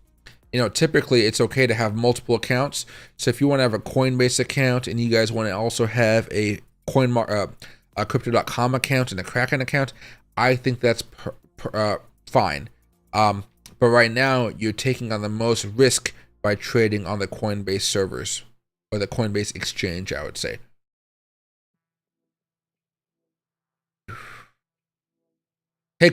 [SPEAKER 1] You know, typically it's okay to have multiple accounts. So if you want to have a Coinbase account and you guys want to also have a crypto.com account and a Kraken account, I think that's fine. But right now you're taking on the most risk by trading on the Coinbase servers or the Coinbase exchange, I would say. Hey,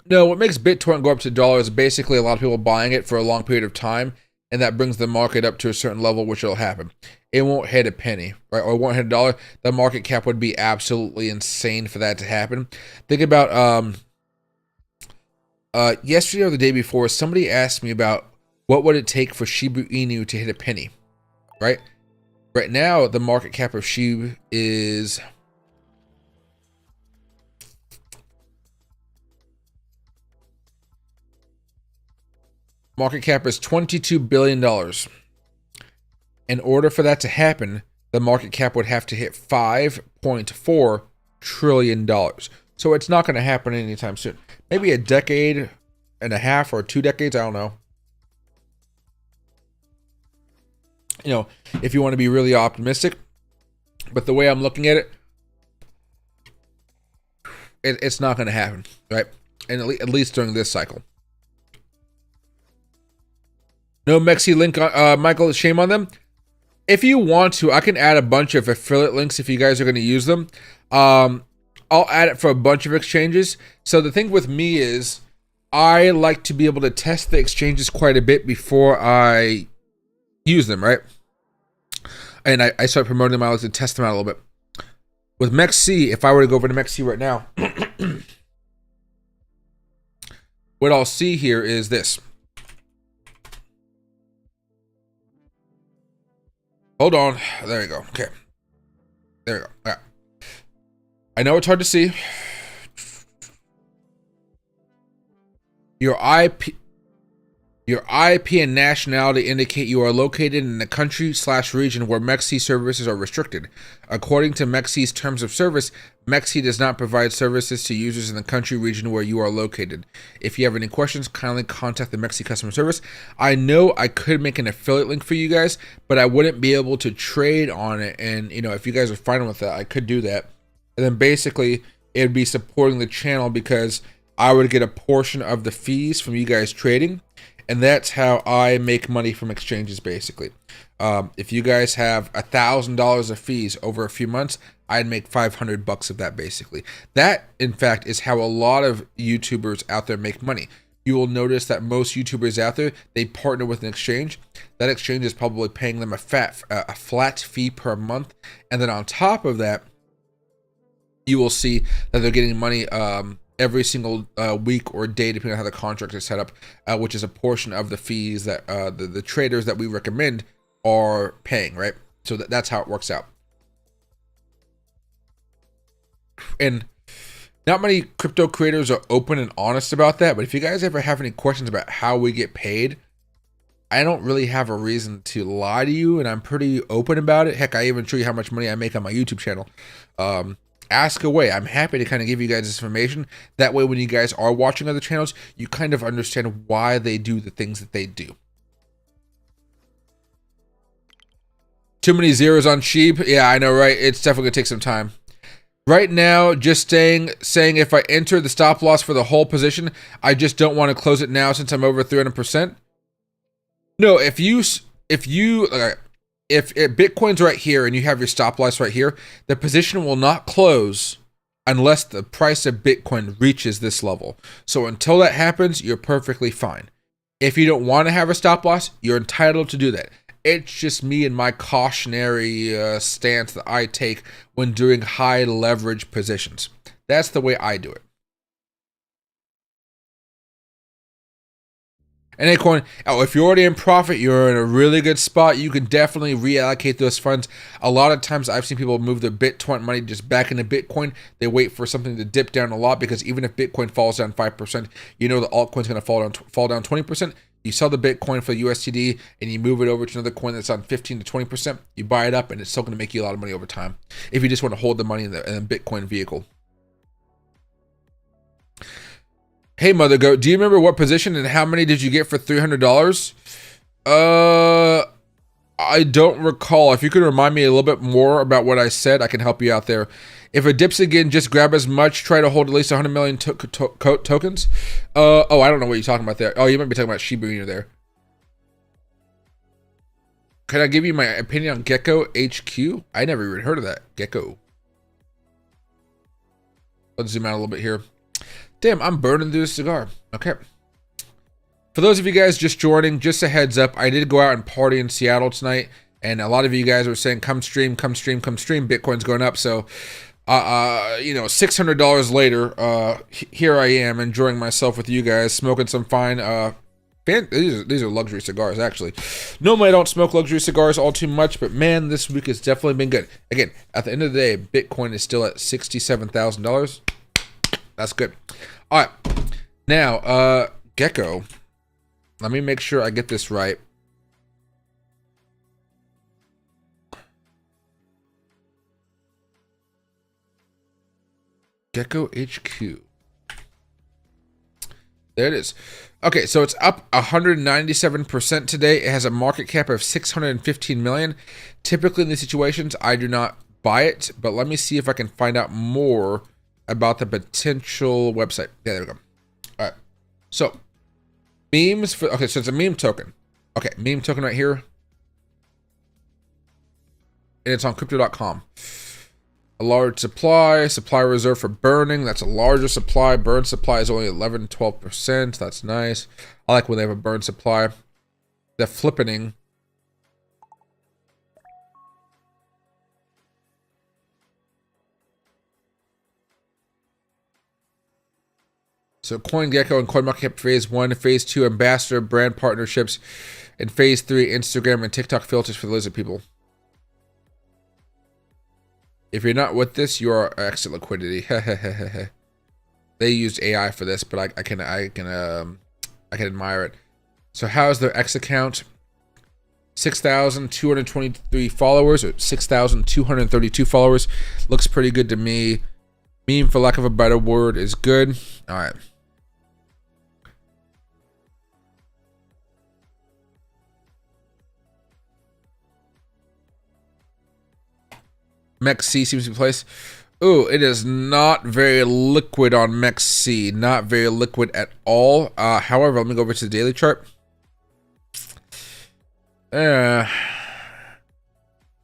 [SPEAKER 1] no, what makes BitTorrent go up to $1 is basically a lot of people buying it for a long period of time, and that brings the market up to a certain level, which will happen. It won't hit a penny, right? Or it won't hit $1. The market cap would be absolutely insane for that to happen. Think about yesterday or the day before, somebody asked me about what would it take for Shiba Inu to hit a penny, right? Right now, the market cap of Shib is... Market cap is $22 billion. In order for that to happen, the market cap would have to hit $5.4 trillion. So it's not going to happen anytime soon. Maybe a decade and a half or 2 decades, I don't know. You know, if you want to be really optimistic. But the way I'm looking at it, it's not going to happen, right? And at least during this cycle. No Mexi link on Michael, shame on them. If you want to, I can add a bunch of affiliate links if you guys are going to use them. I'll add it for a bunch of exchanges. So the thing with me is I like to be able to test the exchanges quite a bit before I use them, right? And I start promoting them. I like to test them out a little bit. With Mexi, if I were to go over to Mexi right now, what I'll see here is this. Hold on. There you go. Okay. There you go. All right. I know it's hard to see. Your IP and nationality indicate you are located in the country/region where Mexi services are restricted. According to Mexi's terms of service, Mexi does not provide services to users in the country region where you are located. If you have any questions, kindly contact the Mexi customer service. I know I could make an affiliate link for you guys, but I wouldn't be able to trade on it. And, you know, if you guys are fine with that, I could do that. And then basically, it would be supporting the channel because I would get a portion of the fees from you guys trading. And that's how I make money from exchanges, basically. If you guys have $1,000 of fees over a few months, I'd make $500 of that, basically. That, in fact, is how a lot of YouTubers out there make money. you will notice that most YouTubers out there, they partner with an exchange. That exchange is probably paying them a flat fee per month. And then on top of that, you will see that they're getting money every single week or day, depending on how the contract is set up, which is a portion of the fees that the traders that we recommend are paying, right? So that's how it works out. And not many crypto creators are open and honest about that, but if you guys ever have any questions about how we get paid, I don't really have a reason to lie to you, and I'm pretty open about it. Heck, I even show you how much money I make on my YouTube channel. Ask away. I'm happy to kind of give you guys this information. That way, when you guys are watching other channels, you kind of understand why they do the things that they do. Too many zeros on Shib. Yeah, I know, right? It's definitely going to take some time. Right now, just saying if I enter the stop loss for the whole position, I just don't want to close it now since I'm over 300%. No, if Bitcoin's right here and you have your stop loss right here, the position will not close unless the price of Bitcoin reaches this level. So until that happens, you're perfectly fine. If you don't want to have a stop loss, you're entitled to do that. It's just me and my cautionary stance that I take when doing high leverage positions. That's the way I do it. And Altcoin, if you're already in profit, you're in a really good spot. You can definitely reallocate those funds. A lot of times I've seen people move their Bitcoin money just back into Bitcoin. They wait for something to dip down a lot, because even if Bitcoin falls down 5%, you know the altcoin's going to fall down 20%. You sell the Bitcoin for USDT and you move it over to another coin that's on 15 to 20%. You buy it up and it's still going to make you a lot of money over time if you just want to hold the money in the Bitcoin vehicle. Hey, Mother Goat, do you remember what position and how many did you get for $300? I don't recall. If you could remind me a little bit more about what I said, I can help you out there. If it dips again, just grab as much. Try to hold at least 100 million tokens. Oh, I don't know what you're talking about there. Oh, you might be talking about Shiba Inu there. Can I give you my opinion on Gecko HQ? I never even heard of that. Gecko. Let's zoom out a little bit here. Damn, I'm burning through this cigar. Okay. For those of you guys just joining, just a heads up, I did go out and party in Seattle tonight, and a lot of you guys were saying, come stream, come stream, come stream. Bitcoin's going up, so you know, $600 later, here I am enjoying myself with you guys, smoking some fine these are luxury cigars, actually. Normally I don't smoke luxury cigars all too much, but man, this week has definitely been good. Again, at the end of the day, Bitcoin is still at $67,000. That's good. All right, now Gecko, let me make sure I get this right. Gecko HQ. There it is. Okay, so it's up 197% today. It has a market cap of 615 million. Typically in these situations, I do not buy it, but let me see if I can find out more about the potential website. Yeah, there we go. All right. So, memes for, okay, so it's a meme token. Okay, meme token right here. And it's on crypto.com. A large supply reserved for burning. That's a larger supply. Burn supply is only 11-12%. That's nice. I like when they have a burn supply. The flippening. So CoinGecko and CoinMarketCap Phase 1, Phase 2 ambassador brand partnerships, and Phase 3 Instagram and TikTok filters for the lizard people. If you're not with this, you are exit liquidity. They used AI for this, but I can admire it. So how's their X account? 6,223 followers, or 6,232 followers. Looks pretty good to me. Meme, for lack of a better word, is good. All right. MEXC seems to be placed. Ooh, it is not very liquid on MEXC. Not very liquid at all. However, let me go over to the daily chart. On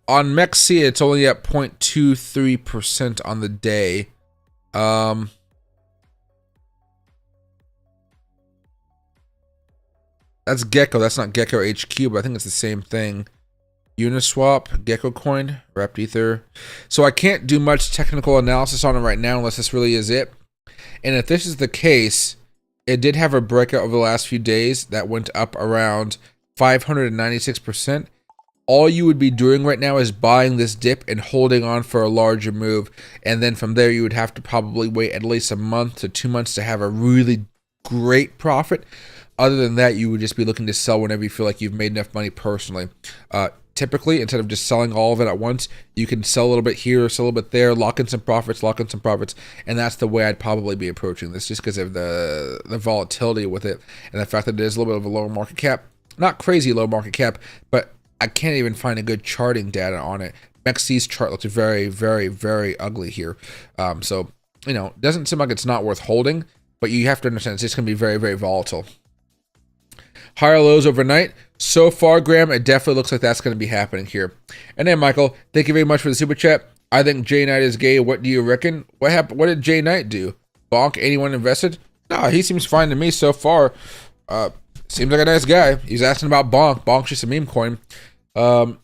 [SPEAKER 1] MEXC, it's only at 0.23% on the day. That's Gecko. That's not Gecko HQ, but I think it's the same thing. Uniswap, Gecko coin, wrapped ether. So I can't do much technical analysis on it right now unless this really is it. And if this is the case, it did have a breakout over the last few days that went up around 596%. All you would be doing right now is buying this dip and holding on for a larger move. And then from there, you would have to probably wait at least a month to 2 months to have a really great profit. Other than that, you would just be looking to sell whenever you feel like you've made enough money personally. Typically, instead of just selling all of it at once, you can sell a little bit here, sell a little bit there, lock in some profits, and that's the way I'd probably be approaching this, just because of the volatility with it and the fact that it is a little bit of a lower market cap. Not crazy low market cap, but I can't even find a good charting data on it. MEXC's chart looks very, very, very ugly here. So, you know, it doesn't seem like it's not worth holding, but you have to understand it's just going to be very, very volatile. Higher lows overnight. So far, Graham, it definitely looks like that's going to be happening here. And then, Michael, thank you very much for the super chat. I think Jay Knight is gay. What do you reckon? What happened? What did Jay Knight do? Bonk anyone invested? No, he seems fine to me so far. Seems like a nice guy. He's asking about Bonk. Bonk's just a meme coin. Can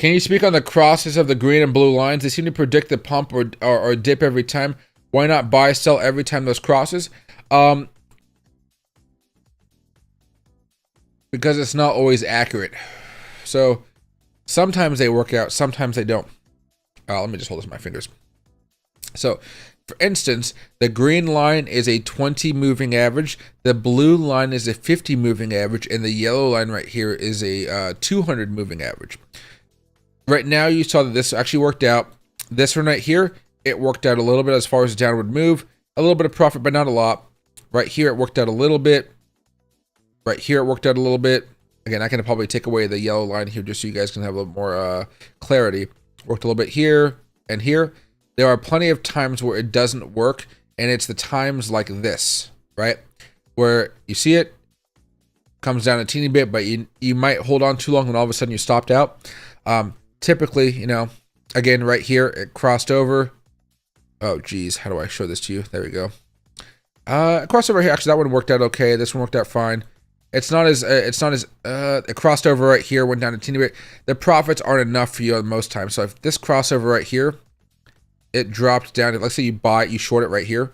[SPEAKER 1] you speak on the crosses of the green and blue lines? They seem to predict the pump or dip every time. Why not buy, sell every time those crosses? Because it's not always accurate. So sometimes they work out, sometimes they don't. Let me just hold this in my fingers. So, for instance, the green line is a 20 moving average, the blue line is a 50 moving average, and the yellow line right here is a 200 moving average. Right now, you saw that this actually worked out. This one right here, it worked out a little bit as far as the downward move. A little bit of profit, but not a lot. Right here, it worked out a little bit. Right here, it worked out a little bit. Again, I can probably take away the yellow line here just so you guys can have a little more clarity. Worked a little bit here and here. There are plenty of times where it doesn't work, and it's the times like this, right? Where you see it, comes down a teeny bit, but you might hold on too long and all of a sudden you stopped out. Typically, you know, again, right here, it crossed over. Oh, geez, how do I show this to you? There we go. It crossed over here. Actually, that one worked out okay. This one worked out fine. It crossed over right here, went down a teeny bit. The profits aren't enough for you on most times. So if this crossover right here, it dropped down. Let's say you buy it, you short it right here.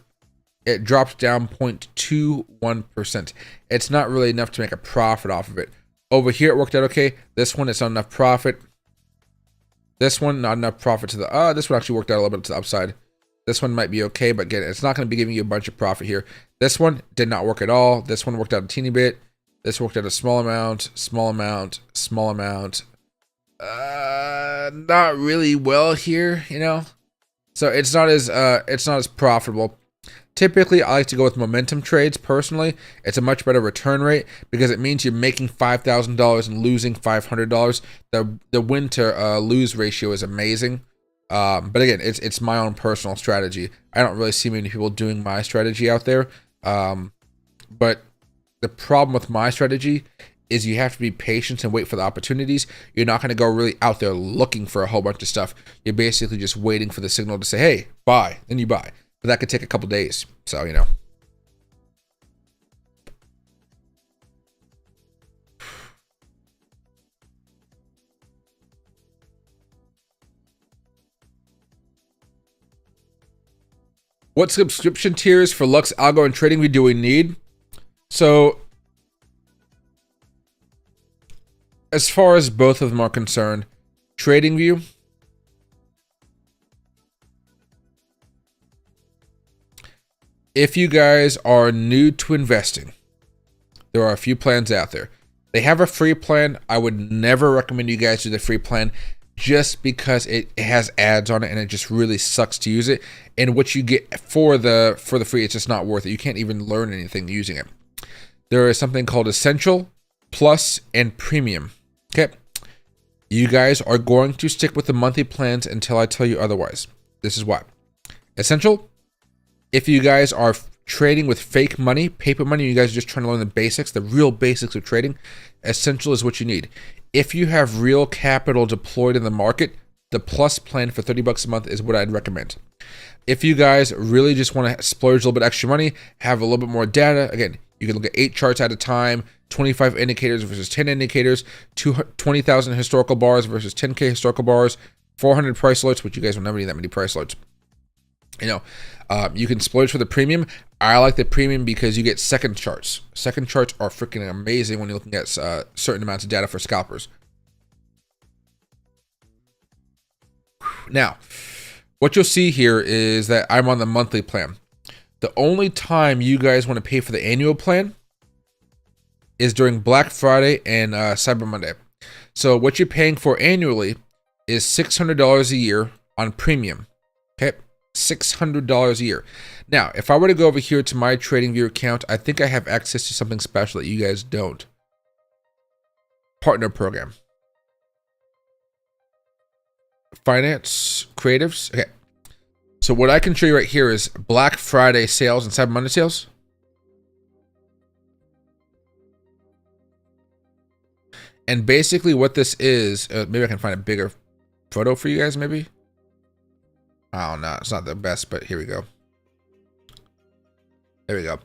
[SPEAKER 1] It dropped down 0.21%. It's not really enough to make a profit off of it. Over here, it worked out okay. This one, it's not enough profit. This one, not enough profit to the, this one actually worked out a little bit to the upside. This one might be okay, but again, it's not going to be giving you a bunch of profit here. This one did not work at all. This one worked out a teeny bit. This worked out a small amount, small amount, small amount. Not really well here, you know. So it's not as profitable. Typically, I like to go with momentum trades personally. It's a much better return rate because it means you're making $5,000 and losing $500. The win to lose ratio is amazing. But again, it's my own personal strategy. I don't really see many people doing my strategy out there. But the problem with my strategy is you have to be patient and wait for the opportunities. You're not going to go really out there looking for a whole bunch of stuff. You're basically just waiting for the signal to say, hey, buy, then you buy. But that could take a couple days. So, you know. What subscription tiers for Lux, Algo, and TradingView do we need? So, as far as both of them are concerned, TradingView, if you guys are new to investing, there are a few plans out there. They have a free plan. I would never recommend you guys do the free plan just because it has ads on it and it just really sucks to use it. And what you get for the free, it's just not worth it. You can't even learn anything using it. There is something called Essential, Plus, and Premium. Okay. You guys are going to stick with the monthly plans until I tell you otherwise. This is why. Essential, if you guys are trading with fake money, paper money, you guys are just trying to learn the basics, the real basics of trading, Essential is what you need. If you have real capital deployed in the market, the Plus plan for $30 a month is what I'd recommend. If you guys really just want to splurge a little bit extra money, have a little bit more data, again, you can look at 8 charts at a time, 25 indicators versus 10 indicators, 20,000 historical bars versus 10K historical bars, 400 price alerts, which you guys will never need that many price alerts. You know, you can splurge for the premium. I like the premium because you get second charts. Second charts are freaking amazing when you're looking at certain amounts of data for scalpers. Now, what you'll see here is that I'm on the monthly plan. The only time you guys want to pay for the annual plan is during Black Friday and Cyber Monday. So what you're paying for annually is $600 a year on premium. Okay, $600 a year. Now, if I were to go over here to my TradingView account, I think I have access to something special that you guys don't. Partner program. Finance, creatives. Okay. So what I can show you right here is Black Friday sales and Cyber Monday sales. And basically what this is, maybe I can find a bigger photo for you guys, maybe. Oh, no, it's not the best, but here we go. There we go.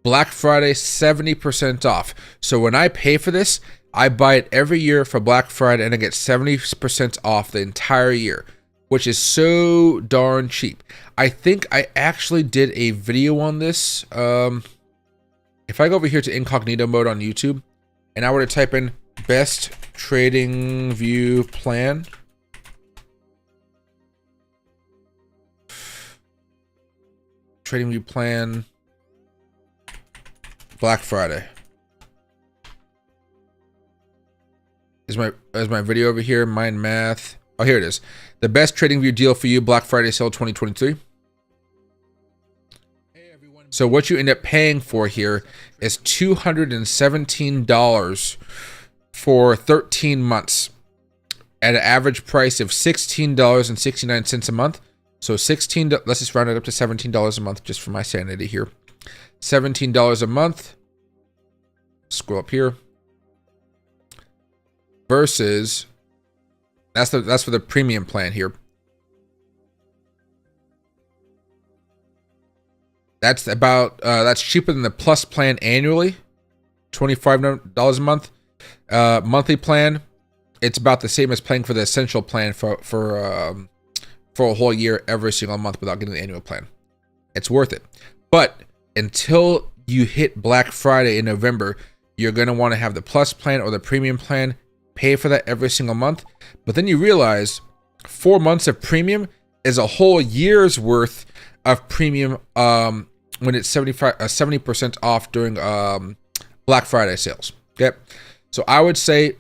[SPEAKER 1] Black Friday, 70% off. So when I pay for this, I buy it every year for Black Friday and I get 70% off the entire year, which is so darn cheap. I think I actually did a video on this. If I go over here to incognito mode on YouTube and I were to type in best trading view plan, trading view plan, Black Friday. Is my video over here? Mind math. Oh, here it is. The best trading view deal for you, Black Friday sale 2023. Hey everyone. So what you end up paying for here is $217 for 13 months at an average price of $16.69 a month. So let's just round it up to $17 a month just for my sanity here. $17 a month. Scroll up here. Versus, that's for the premium plan here. That's about that's cheaper than the plus plan annually, $25 a month. Monthly plan, it's about the same as paying for the essential plan for a whole year every single month without getting the annual plan. It's worth it. But until you hit Black Friday in November, you're gonna want to have the plus plan or the premium plan. Pay for that every single month, but then you realize 4 months of premium is a whole year's worth of premium when it's 70% off during Black Friday sales. Okay, so I would say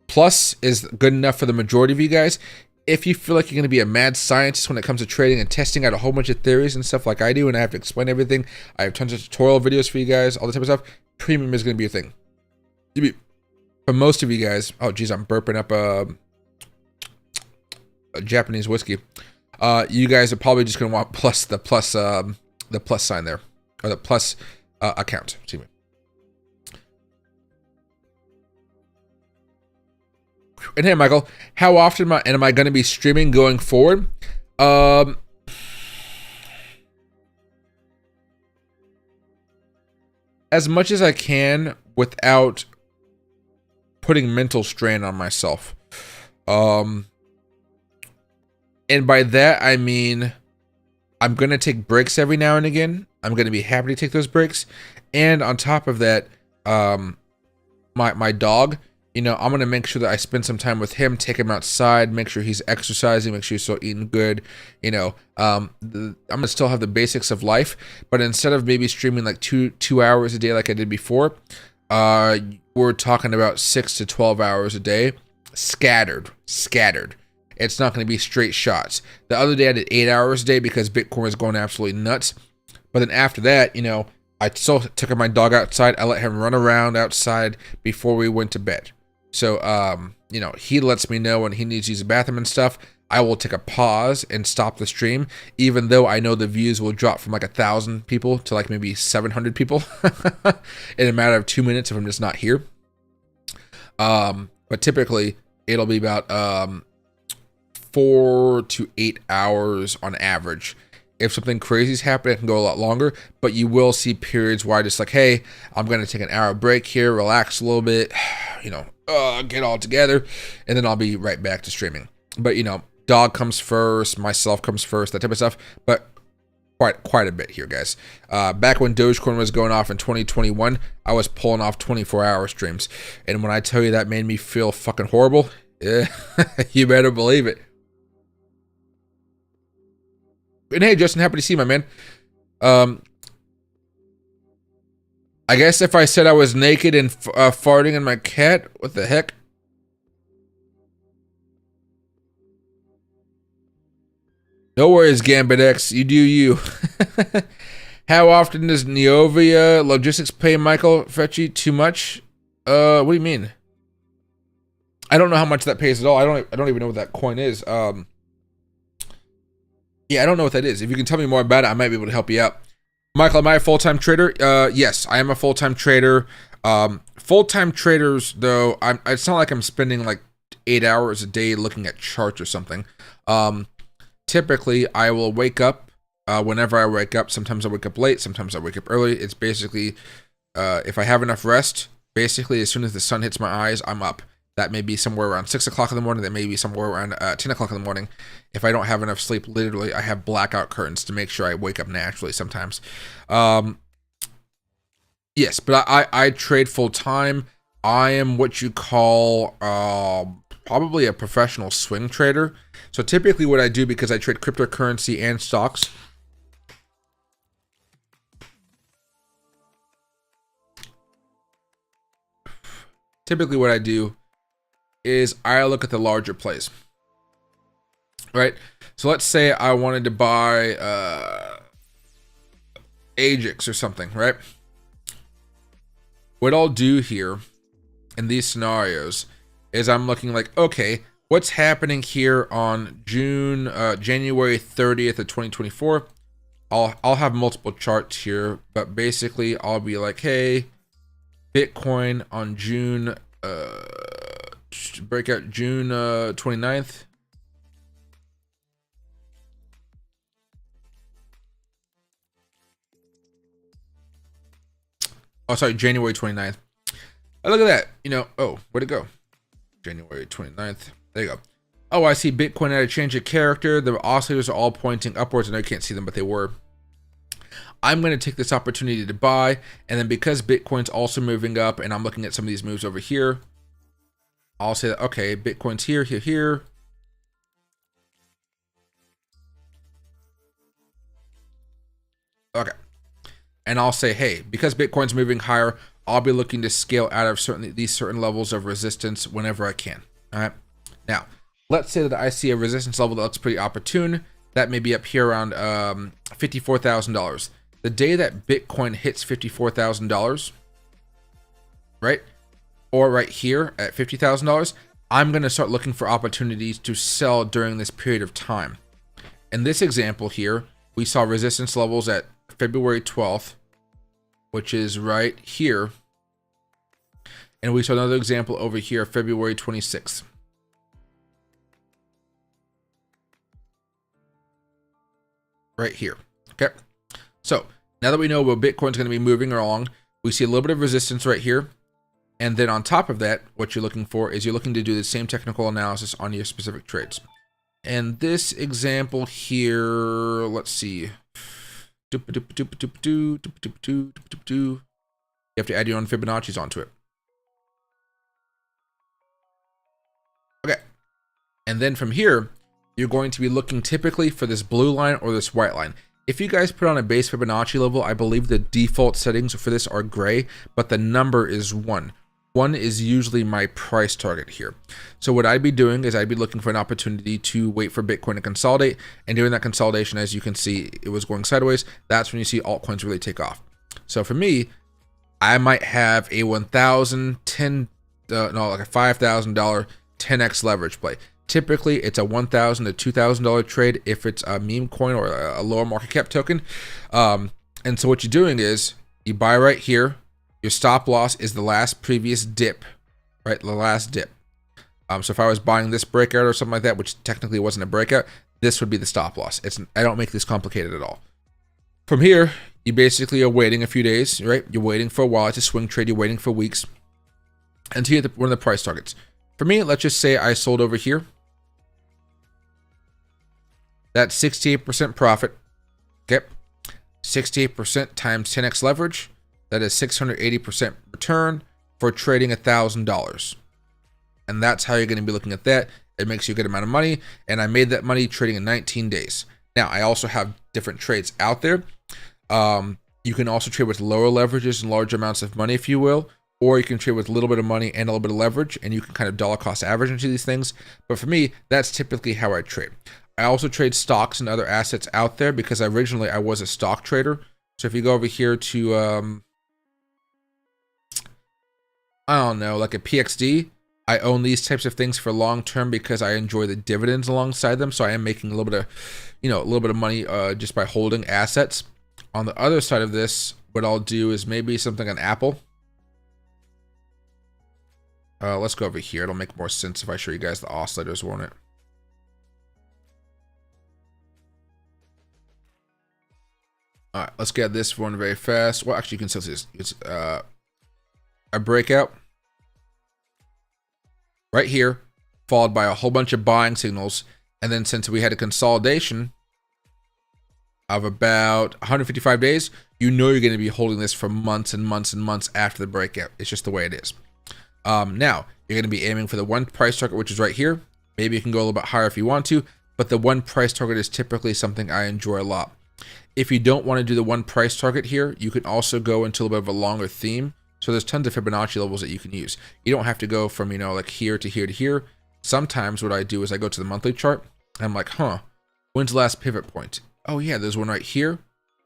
[SPEAKER 1] plus is good enough for the majority of you guys. If you feel like you're going to be a mad scientist when it comes to trading and testing out a whole bunch of theories and stuff like I do, and I have to explain everything, I have tons of tutorial videos for you guys, all the type of stuff. Premium is going to be a thing. For most of you guys, oh geez, I'm burping up a Japanese whiskey. You guys are probably just gonna want the plus sign there, or the plus account. Excuse me. And hey, Michael, how often am I going to be streaming going forward? As much as I can without putting mental strain on myself. And by that, I mean, I'm going to take breaks every now and again. I'm going to be happy to take those breaks. And on top of that, my dog, you know, I'm going to make sure that I spend some time with him, take him outside, make sure he's exercising, make sure he's still eating good. You know, I'm going to still have the basics of life, but instead of maybe streaming like two hours a day like I did before, we're talking about 6 to 12 hours a day, scattered. It's not going to be straight shots. The other day I did 8 hours a day because Bitcoin was going absolutely nuts. But then after that, you know, I still took my dog outside. I let him run around outside before we went to bed. So, you know, he lets me know when he needs to use the bathroom and stuff. I will take a pause and stop the stream, even though I know the views will drop from like 1,000 people to like maybe 700 people in a matter of 2 minutes if I'm just not here. But typically it'll be about 4 to 8 hours on average. If something crazy is happening, it can go a lot longer, but you will see periods where I just like, hey, I'm going to take an hour break here, relax a little bit, get all together, and then I'll be right back to streaming. But, dog comes first, myself comes first, that type of stuff. But quite a bit here, guys. Back when Dogecoin was going off in 2021, I was pulling off 24-hour streams. And when I tell you that made me feel fucking horrible, yeah, you better believe it. And hey, Justin, happy to see you, my man. I guess if I said I was naked and farting in my cat, what the heck? No worries, Gambit X. You do you. How often does Neovia Logistics pay Michael Fetchy? Too much? What do you mean? I don't know how much that pays at all. I don't even know what that coin is. Yeah, I don't know what that is. If you can tell me more about it, I might be able to help you out. Michael, am I a full-time trader? Yes, I am a full-time trader. Full-time traders, though, it's not like I'm spending like 8 hours a day looking at charts or something. Typically, I will wake up whenever I wake up. Sometimes I wake up late. Sometimes I wake up early. It's basically, if I have enough rest, basically as soon as the sun hits my eyes, I'm up. That may be somewhere around 6 o'clock in the morning. That may be somewhere around 10 o'clock in the morning. If I don't have enough sleep, literally, I have blackout curtains to make sure I wake up naturally sometimes. Yes, but I trade full time. I am what you call probably a professional swing trader. So typically what I do, because I trade cryptocurrency and stocks, typically what I do is I look at the larger plays, right? So let's say I wanted to buy Ajax or something, right? What I'll do here in these scenarios is I'm looking like, okay, what's happening here on January 30th of 2024? I'll have multiple charts here, but basically I'll be like, hey, Bitcoin on June breakout June 29th. Oh, sorry, January 29th. Oh, look at that. Oh, where'd it go? January 29th. There you go. Oh, I see Bitcoin had a change of character. The oscillators are all pointing upwards, and I can't see them, but they were. I'm going to take this opportunity to buy, and then because Bitcoin's also moving up, and I'm looking at some of these moves over here, I'll say that, okay, Bitcoin's here, here, here. Okay. And I'll say, hey, because Bitcoin's moving higher, I'll be looking to scale out of these certain levels of resistance whenever I can. All right. Now, let's say that I see a resistance level that looks pretty opportune. That may be up here around $54,000. The day that Bitcoin hits $54,000, right? Or right here at $50,000, I'm going to start looking for opportunities to sell during this period of time. In this example here, we saw resistance levels at February 12th, which is right here. And we saw another example over here, February 26th. Right here. Okay. So now that we know where Bitcoin's going to be moving along, we see a little bit of resistance right here. And then on top of that, what you're looking for is you're looking to do the same technical analysis on your specific trades. And this example here, let's see. You have to add your own Fibonacci's onto it. Okay. And then from here, you're going to be looking typically for this blue line or this white line. If you guys put on a base Fibonacci level, I believe the default settings for this are gray, but the number is 1. 1 is usually my price target here. So what I'd be doing is I'd be looking for an opportunity to wait for Bitcoin to consolidate. And during that consolidation, as you can see, it was going sideways. That's when you see altcoins really take off. So for me, I might have a like a $5,000 10x leverage play. Typically, it's a $1,000 to $2,000 trade if it's a meme coin or a lower market cap token. And so what you're doing is you buy right here. Your stop loss is the last previous dip, right? The last dip. So if I was buying this breakout or something like that, which technically wasn't a breakout, this would be the stop loss. I don't make this complicated at all. From here, you basically are waiting a few days, right? You're waiting for a while. It's a swing trade. You're waiting for weeks until you hit one of the price targets. For me, let's just say I sold over here. That's 68% profit. Okay. 68% times 10x leverage. That is 680% return for trading $1,000. And that's how you're going to be looking at that. It makes you a good amount of money. And I made that money trading in 19 days. Now, I also have different trades out there. You can also trade with lower leverages and large amounts of money, if you will. Or you can trade with a little bit of money and a little bit of leverage. And you can kind of dollar cost average into these things. But for me, that's typically how I trade. I also trade stocks and other assets out there because originally I was a stock trader. So if you go over here to, I don't know, like a PXD, I own these types of things for long term because I enjoy the dividends alongside them. So I am making a little bit of money just by holding assets. On the other side of this, what I'll do is maybe something on Apple. Let's go over here. It'll make more sense if I show you guys the oscillators, won't it? All right, let's get this one very fast. Well, actually, you can still see this. It's a breakout right here, followed by a whole bunch of buying signals. And then since we had a consolidation of about 155 days, you know you're going to be holding this for months and months and months after the breakout. It's just the way it is. Now, you're going to be aiming for the one price target, which is right here. Maybe you can go a little bit higher if you want to, but the one price target is typically something I enjoy a lot. If you don't want to do the one price target here, you can also go into a little bit of a longer theme. So there's tons of Fibonacci levels that you can use. You don't have to go from, like here to here to here. Sometimes what I do is I go to the monthly chart. And I'm like, when's the last pivot point? Oh yeah, there's one right here.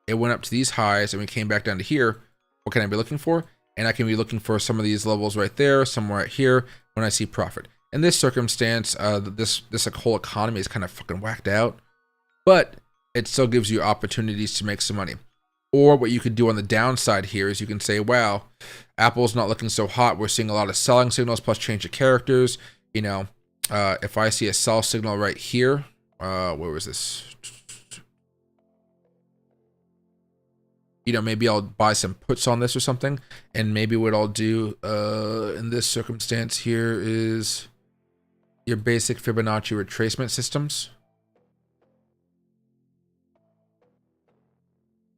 [SPEAKER 1] It went up to these highs and we came back down to here. What can I be looking for? And I can be looking for some of these levels right there, somewhere right here when I see profit. In this circumstance, this whole economy is kind of fucking whacked out, but it still gives you opportunities to make some money. Or what you could do on the downside here is you can say, wow, Apple's not looking so hot. We're seeing a lot of selling signals plus change of characters. If I see a sell signal right here, where was this? Maybe I'll buy some puts on this or something. And maybe what I'll do in this circumstance here is your basic Fibonacci retracement systems.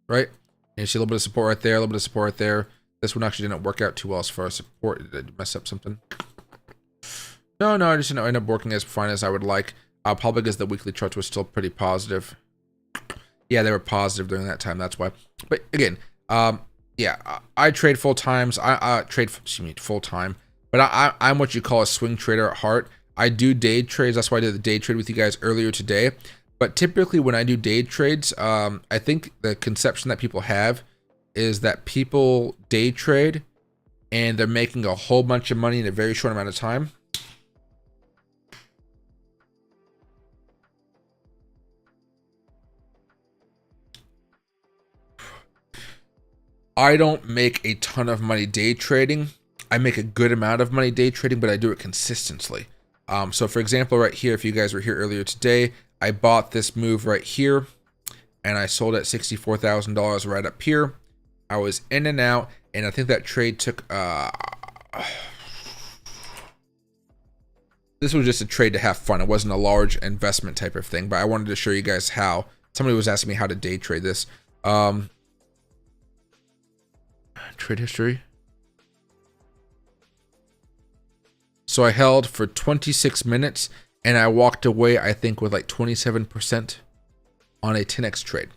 [SPEAKER 1] Right? And you see a little bit of support right there, a little bit of support right there. This one actually didn't work out too well as far as support. Did I mess up something? No, I just didn't end up working as fine as I would like. Probably because the weekly charts were still pretty positive. Yeah, they were positive during that time. That's why. But again, yeah, I trade full times. I trade full time. But I'm what you call a swing trader at heart. I do day trades. That's why I did the day trade with you guys earlier today. But typically when I do day trades, I think the conception that people have is that people day trade and they're making a whole bunch of money in a very short amount of time. I don't make a ton of money day trading. I make a good amount of money day trading, but I do it consistently. So for example, right here, if you guys were here earlier today, I bought this move right here and I sold at $64,000 right up here. I was in and out, and I think that trade took, this was just a trade to have fun. It wasn't a large investment type of thing, but I wanted to show you guys how. Somebody was asking me how to day trade this. Trade history. So I held for 26 minutes and I walked away, I think, with like 27% on a 10x trade.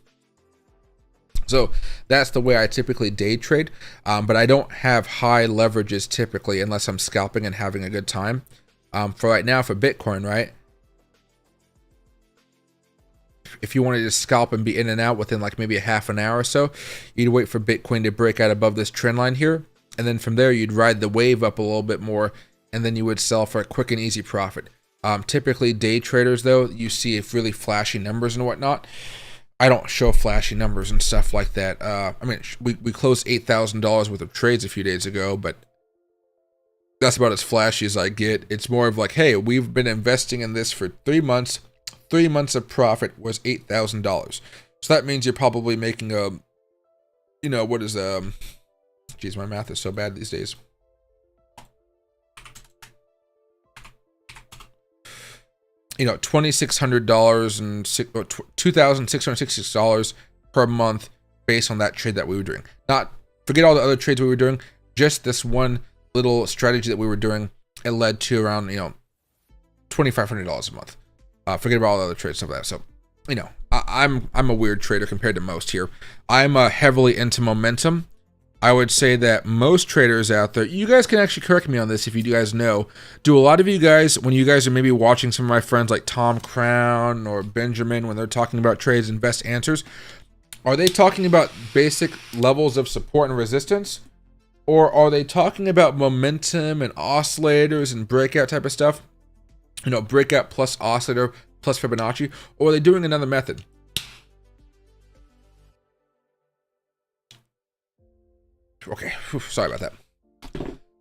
[SPEAKER 1] So that's the way I typically day trade. But I don't have high leverages typically unless I'm scalping and having a good time. For right now, for Bitcoin, right? If you wanted to scalp and be in and out within like maybe a half an hour or so, you'd wait for Bitcoin to break out above this trend line here. And then from there, you'd ride the wave up a little bit more. And then you would sell for a quick and easy profit. Typically day traders though, you see really flashy numbers and whatnot. I don't show flashy numbers and stuff like that. I mean, we closed $8,000 worth of trades a few days ago, but that's about as flashy as I get. It's more of like, hey, we've been investing in this for 3 months, 3 months of profit was $8,000. So that means you're probably making what is geez, my math is so bad these days. $2,600 and $2,666 per month based on that trade that we were doing. Not forget all the other trades we were doing, just this one little strategy that we were doing. It led to around $2,500 a month. Forget about all the other trades, stuff like that. So I'm a weird trader compared to most here. I'm heavily into momentum. I would say that most traders out there, you guys can actually correct me on this if you guys know, do a lot of you guys, when you guys are maybe watching some of my friends like Tom Crown or Benjamin, when they're talking about trades and best answers, are they talking about basic levels of support and resistance? Or are they talking about momentum and oscillators and breakout type of stuff? Breakout plus oscillator plus Fibonacci? Or are they doing another method? Okay, sorry about that.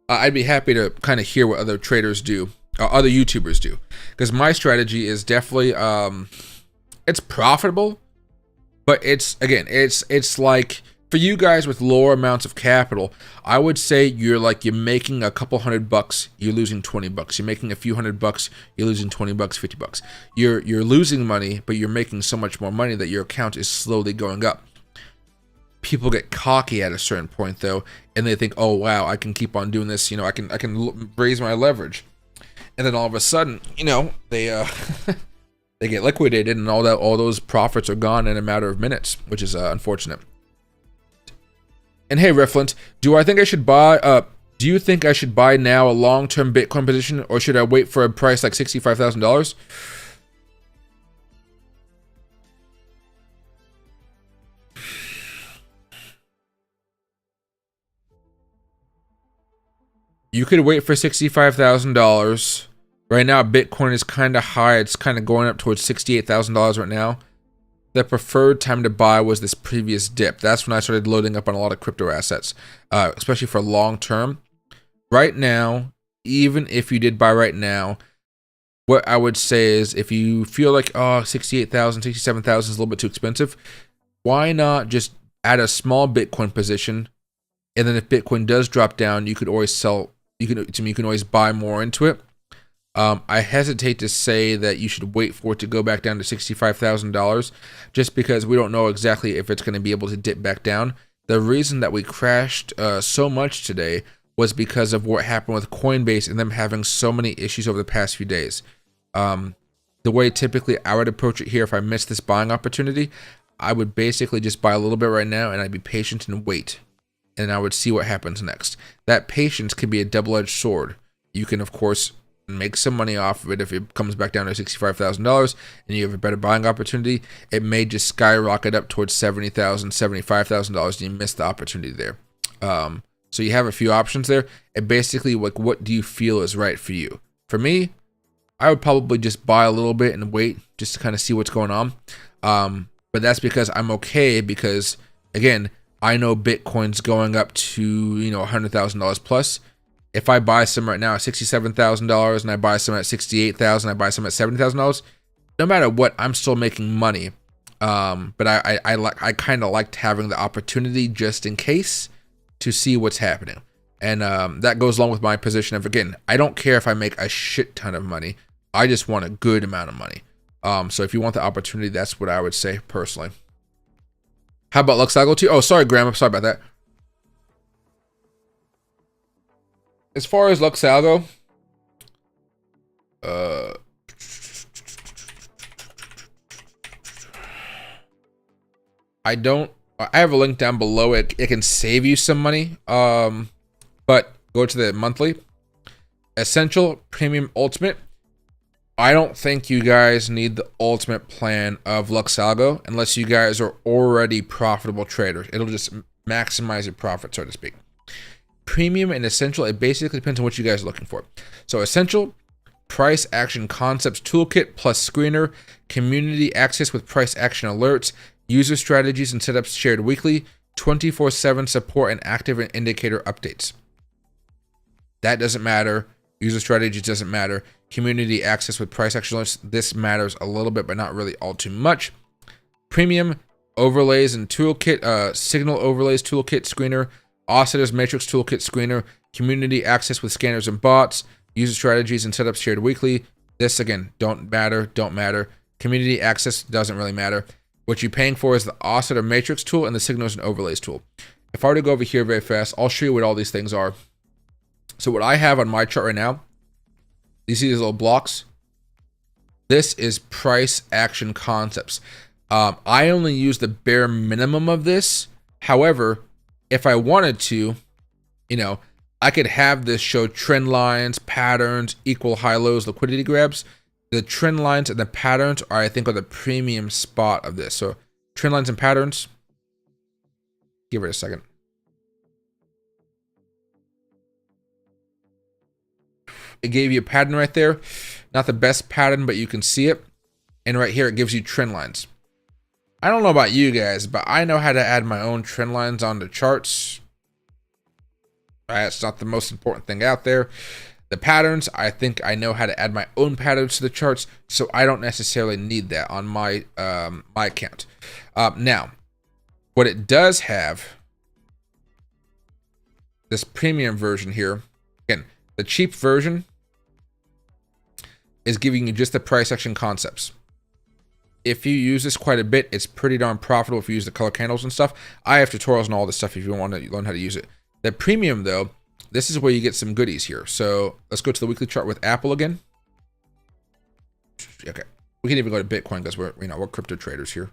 [SPEAKER 1] I'd be happy to kind of hear what other traders do, other YouTubers do, because my strategy is definitely it's profitable, but it's like for you guys with lower amounts of capital, I would say you're making a couple $100, you're losing $20. You're making a few $100, you're losing $20, $50. You're losing money, but you're making so much more money that your account is slowly going up. People get cocky at a certain point though, and they think, oh wow, I can keep on doing this, I can raise my leverage, and then all of a sudden they they get liquidated, and all those profits are gone in a matter of minutes, which is unfortunate. And hey Rifflant, do you think I should buy now a long-term Bitcoin position, or should I wait for a price like $65,000? You could wait for $65,000. Right now, Bitcoin is kind of high. It's kind of going up towards $68,000 right now. The preferred time to buy was this previous dip. That's when I started loading up on a lot of crypto assets, especially for long term. Right now, even if you did buy right now, what I would say is if you feel like, $68,000, $67,000 is a little bit too expensive, why not just add a small Bitcoin position? And then if Bitcoin does drop down, you could always sell. You can always buy more into it. I hesitate to say that you should wait for it to go back down to $65,000, just because we don't know exactly if it's going to be able to dip back down. The reason that we crashed so much today was because of what happened with Coinbase and them having so many issues over the past few days. The way typically I would approach it here, if I missed this buying opportunity, I would basically just buy a little bit right now, and I'd be patient and wait. And I would see what happens next. That patience can be a double-edged sword. You can, of course, make some money off of it if it comes back down to $65,000 and you have a better buying opportunity. It may just skyrocket up towards $70,000, $75,000 and you miss the opportunity there. So you have a few options there. And basically, what do you feel is right for you? For me, I would probably just buy a little bit and wait just to kind of see what's going on. But that's because I'm okay, because, again, I know Bitcoin's going up to, $100,000 plus. If I buy some right now at $67,000 and I buy some at $68,000, I buy some at $70,000, no matter what, I'm still making money. But I kind of liked having the opportunity just in case to see what's happening. And that goes along with my position of, again, I don't care if I make a shit ton of money. I just want a good amount of money. So if you want the opportunity, that's what I would say personally. How about Luxago too? Oh, sorry, Graham. I'm sorry about that. As far as Luxago, I have a link down below. It can save you some money. But go to the monthly. Essential, Premium, Ultimate. I don't think you guys need the ultimate plan of Luxago unless you guys are already profitable traders. It'll just maximize your profit, so to speak. Premium and Essential, it basically depends on what you guys are looking for. So Essential, Price Action Concepts Toolkit plus Screener, Community Access with Price Action Alerts, User Strategies and Setups shared weekly, 24/7 support and active and indicator updates. That doesn't matter. User strategies doesn't matter. Community access with price action alerts. This matters a little bit, but not really all too much. Premium overlays and toolkit, signal overlays toolkit screener, oscillators matrix toolkit screener, community access with scanners and bots, user strategies and setups shared weekly. This again, don't matter. Community access doesn't really matter. What you're paying for is the oscillator matrix tool and the signals and overlays tool. If I were to go over here very fast, I'll show you what all these things are. So what I have on my chart right now, you see these little blocks? This is price action concepts. I only use the bare minimum of this. However, if I wanted to, you know, I could have this show trend lines, patterns, equal high lows, liquidity grabs. The trend lines and the patterns are, I think, are the premium spot of this. So trend lines and patterns. Give it a second. It gave you a pattern right there. Not the best pattern, but you can see it. And right here, it gives you trend lines. I don't know about you guys, but I know how to add my own trend lines on the charts. That's not the most important thing out there. The patterns, I think I know how to add my own patterns to the charts, so I don't necessarily need that on my my account. Now, what it does have, this premium version here, again, the cheap version is giving you just the price action concepts. If you use this quite a bit, it's pretty darn profitable if you use the color candles and stuff. I have tutorials and all this stuff if you want to learn how to use it. The premium, though, this is where you get some goodies here. So let's go to the weekly chart with Apple again. Okay, we can even go to Bitcoin because we're crypto traders here.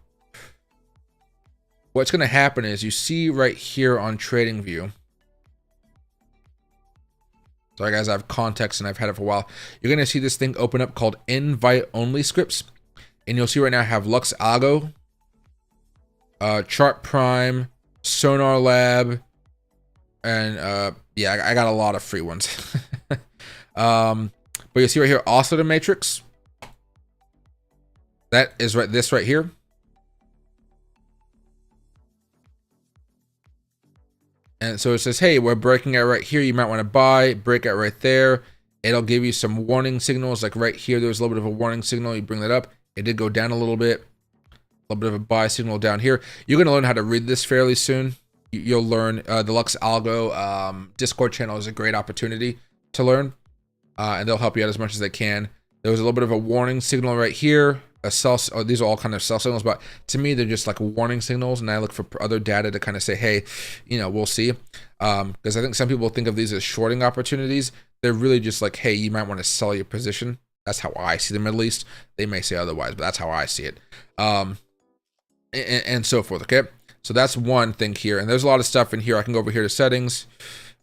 [SPEAKER 1] What's going to happen is you see right here on TradingView. Sorry guys, I have context and I've had it for a while. You're going to see this thing open up called invite only scripts. And you'll see right now I have Lux Algo, Chart Prime, Sonar Lab, and yeah, I got a lot of free ones. But you see right here, Oscillator Matrix. That is this right here. And so it says, hey, we're breaking out right here. You might want to buy, break out right there. It'll give you some warning signals. Like right here, there's a little bit of a warning signal. You bring that up. It did go down a little bit. A little bit of a buy signal down here. You're going to learn how to read this fairly soon. You'll learn the Lux Algo Discord channel is a great opportunity to learn. And they'll help you out as much as they can. There was a little bit of a warning signal right here. These are all kind of sell signals, but to me, they're just like warning signals. And I look for other data to kind of say, hey, we'll see. Because I think some people think of these as shorting opportunities. They're really just like, hey, you might want to sell your position. That's how I see them, at least. They may say otherwise, but that's how I see it. And so forth, okay? So that's one thing here. And there's a lot of stuff in here. I can go over here to settings.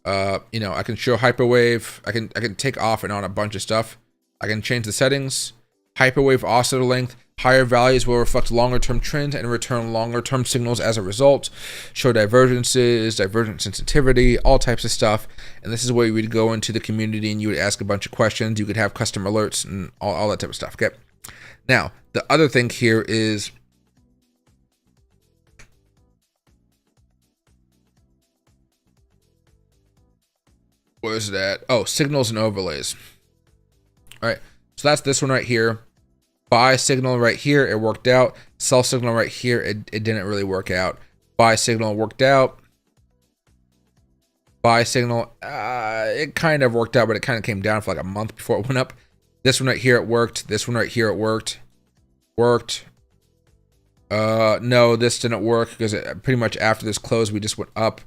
[SPEAKER 1] I can show hyperwave. I can take off and on a bunch of stuff. I can change the settings. Hyperwave oscillator length. Higher values will reflect longer-term trends and return longer-term signals as a result. Show divergences, divergent sensitivity, all types of stuff. And this is where you would go into the community and you would ask a bunch of questions. You could have custom alerts and all that type of stuff. Okay. Now, the other thing here is what is that? Oh, signals and overlays. All right. So that's this one right here. Buy signal right here, it worked out. Sell signal right here, it didn't really work out. Buy signal worked out. Buy signal, it kind of worked out, but it kind of came down for like a month before it went up. This one right here, it worked. This one right here, it worked. No, this didn't work because pretty much after this close, we just went up.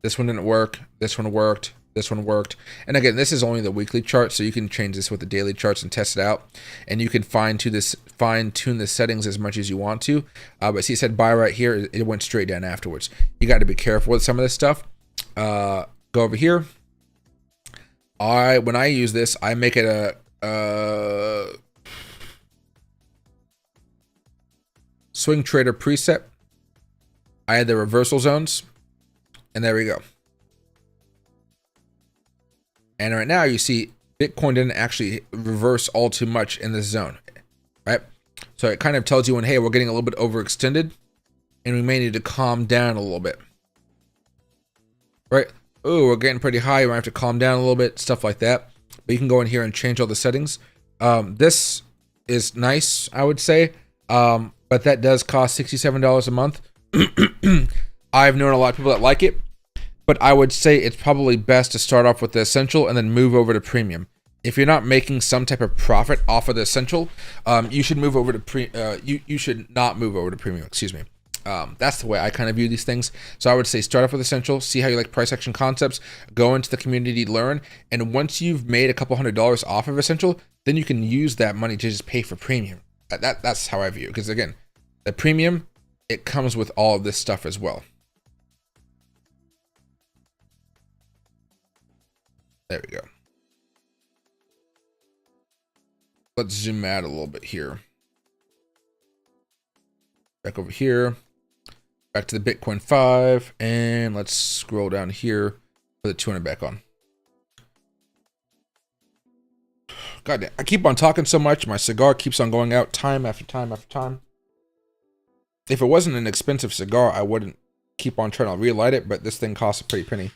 [SPEAKER 1] This one didn't work. This one worked. This one worked. And again, this is only the weekly chart, so you can change this with the daily charts and test it out. And you can fine tune the settings as much as you want to. But see, it said buy right here. It went straight down afterwards. You got to be careful with some of this stuff. Go over here. When I use this, I make it a swing trader preset. I had the reversal zones, and there we go. And right now you see Bitcoin didn't actually reverse all too much in this zone, right? So it kind of tells you when, hey, we're getting a little bit overextended and we may need to calm down a little bit, right? Oh, we're getting pretty high. We might have to calm down a little bit, stuff like that. but you can go in here and change all the settings. This is nice, I would say, but that does cost $67 a month. I've known a lot of people that like it, but I would say it's probably best to start off with the essential and then move over to premium. If you're not making some type of profit off of the essential, you should move over to you should not move over to premium. Excuse me. That's the way I kind of view these things. So I would say start off with essential, see how you like price action concepts, go into the community, learn, and once you've made a couple $100s off of essential, then you can use that money to just pay for premium. That's how I view it. Because again, the premium, it comes with all of this stuff as well. There we go. Let's zoom out a little bit here. Back over here. Back to the Bitcoin 5. And let's scroll down here. Put the 200 back on. God damn, I keep on talking so much. My cigar keeps on going out time after time after time. If it wasn't an expensive cigar, I wouldn't keep on trying to relight it. But this thing costs a pretty penny.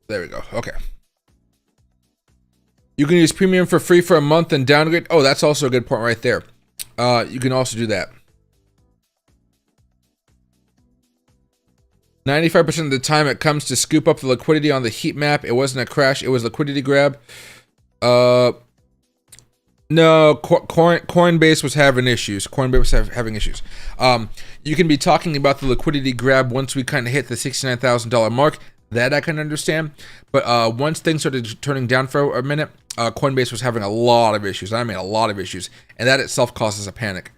[SPEAKER 1] There we go. Okay. You can use premium for free for a month and downgrade. Oh, that's also a good point right there. You can also do that. 95% of the time it comes to scoop up the liquidity on the heat map. It wasn't a crash. It was liquidity grab. No, Coinbase was having issues. Coinbase was having issues. You can be talking about the liquidity grab once we kind of hit the $69,000 mark. That I can understand, but once things started turning down for a minute, Coinbase was having a lot of issues. I mean, a lot of issues, and that itself causes a panic.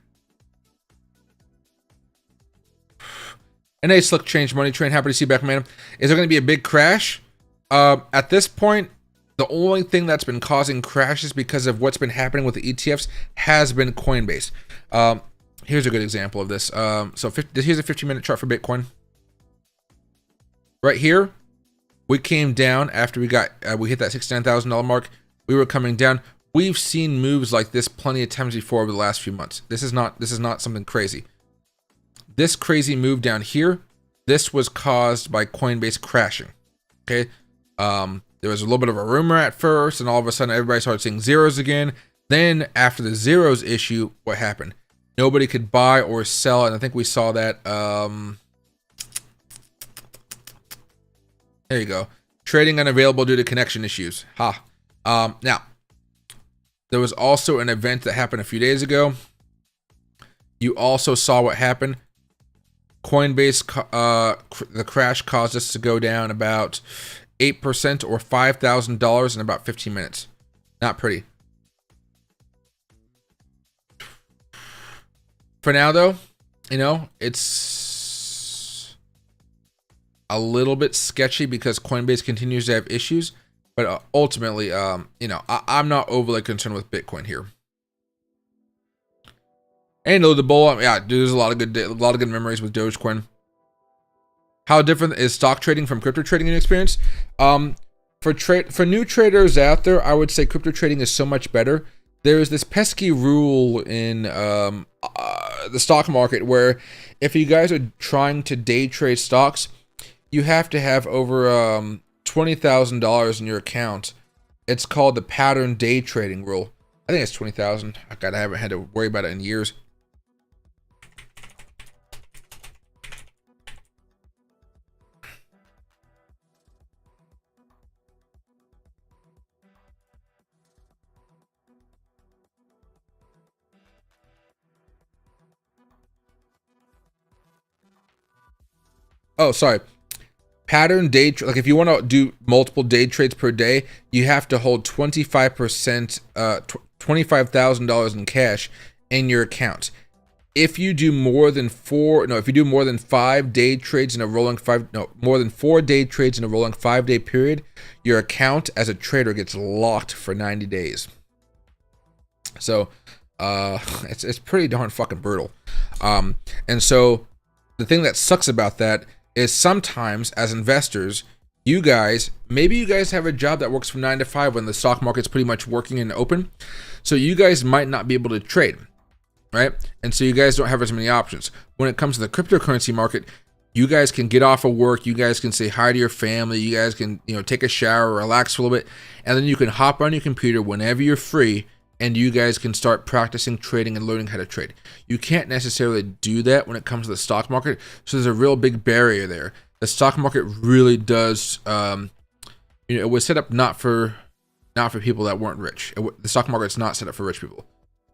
[SPEAKER 1] And a Slick Change Money Train, happy to see you back, man. Is there going to be a big crash? At this point, the only thing that's been causing crashes because of what's been happening with the ETFs has been Coinbase. Here's a good example of this. Here's a 15-minute chart for Bitcoin. Right here. We came down after we hit that $69,000 mark. We were coming down. We've seen moves like this plenty of times before over the last few months. This is not something crazy. This crazy move down here, this was caused by Coinbase crashing. Okay, there was a little bit of a rumor at first, and all of a sudden everybody started seeing zeros again. Then after the zeros issue, what happened? Nobody could buy or sell, and I think we saw that. There you go. Trading unavailable due to connection issues. Now, there was also an event that happened a few days ago. You also saw what happened. Coinbase, the crash caused us to go down about 8% or $5,000 in about 15 minutes. Not pretty. For now, though, it's a little bit sketchy because Coinbase continues to have issues, but ultimately, I'm not overly concerned with Bitcoin here. And the bull, yeah, dude, there's a lot of good memories with Dogecoin. How different is stock trading from crypto trading in experience? For new traders out there, I would say crypto trading is so much better. There's this pesky rule in the stock market where if you guys are trying to day trade stocks, you have to have over $20,000 in your account. It's called the pattern day trading rule. I think it's 20,000. I haven't had to worry about it in years. Oh, sorry. Pattern day, like if you want to do multiple day trades per day, you have to hold 25%, $25,000 in cash in your account. If you do more than 4 day trades in a rolling 5-day period, your account as a trader gets locked for 90 days. So, it's pretty darn fucking brutal. And so the thing that sucks about that is sometimes as investors, maybe you guys have a job that works from 9 to 5 when the stock market's pretty much working and open. So you guys might not be able to trade. right? And so you guys don't have as many options. When it comes to the cryptocurrency market, you guys can get off of work, you guys can say hi to your family, you guys can, take a shower, relax for a little bit, and then you can hop on your computer whenever you're free, and you guys can start practicing trading and learning how to trade. You can't necessarily do that when it comes to the stock market, so there's a real big barrier there. The stock market really does, it was set up not for people that weren't rich. The stock market's not set up for rich people,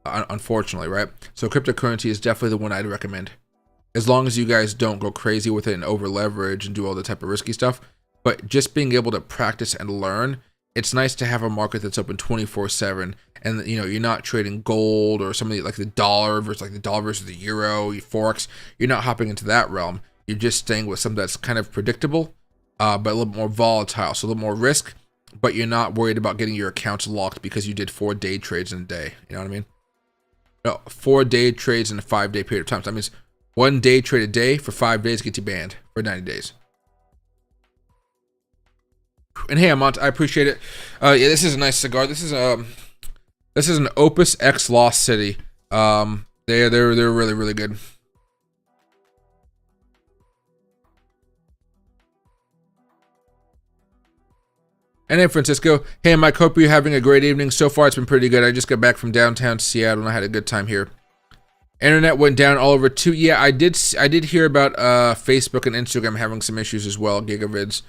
[SPEAKER 1] unfortunately, right? So cryptocurrency is definitely the one I'd recommend. As long as you guys don't go crazy with it and over leverage and do all the type of risky stuff. But just being able to practice and learn, it's nice to have a market that's open 24/7. And you're not trading gold or something like the dollar versus the euro, forex. You're not hopping into that realm. You're just staying with something that's kind of predictable, but a little more volatile, so a little more risk. But you're not worried about getting your accounts locked because you did 4 day trades in a day. You know what I mean? No, 4 day trades in a 5 day period of time. So that means 1 day trade a day for 5 days gets you banned for 90 days. And hey, Amont, I appreciate it. Yeah, this is a nice cigar. This is an Opus X Lost City. They're really, really good. And hey, Francisco. Hey, Mike, hope you're having a great evening. So far, it's been pretty good. I just got back from downtown Seattle and I had a good time here. Internet went down all over too. Yeah, I did hear about Facebook and Instagram having some issues as well. Gigavids.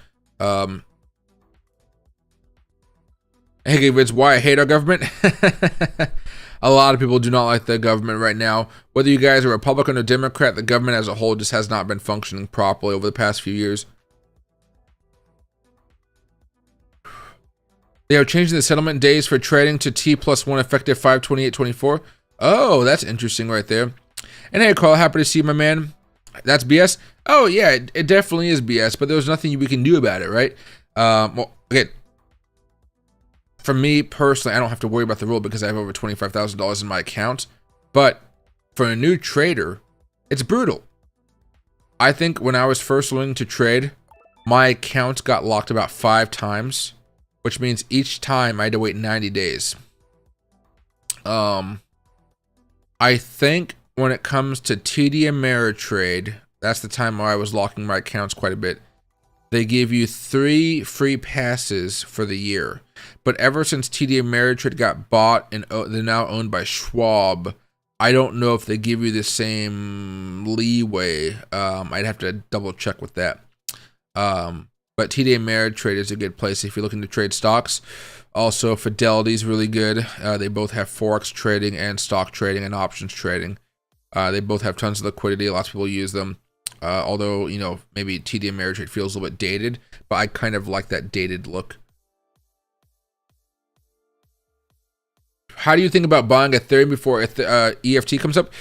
[SPEAKER 1] Hey, Gigavids, why I hate our government? A lot of people do not like the government right now. Whether you guys are Republican or Democrat, the government as a whole just has not been functioning properly over the past few years. They are changing the settlement days for trading to T+1 effective 5/28/24. Oh, that's interesting right there. And hey, Carl, happy to see you, my man. That's BS? Oh, yeah, it definitely is BS, but there's nothing we can do about it, right? Well, okay. For me, personally, I don't have to worry about the rule because I have over $25,000 in my account. But for a new trader, it's brutal. I think when I was first learning to trade, my account got locked about 5 times, which means each time I had to wait 90 days. I think when it comes to TD Ameritrade, that's the time where I was locking my accounts quite a bit. They give you 3 free passes for the year. But ever since TD Ameritrade got bought and they're now owned by Schwab, I don't know if they give you the same leeway. I'd have to double check with that. But TD Ameritrade is a good place if you're looking to trade stocks. Also, Fidelity's really good. They both have forex trading and stock trading and options trading. They both have tons of liquidity. Lots of people use them. Although, maybe TD Ameritrade feels a little bit dated, but I kind of like that dated look. How do you think about buying Ethereum before EFT comes up?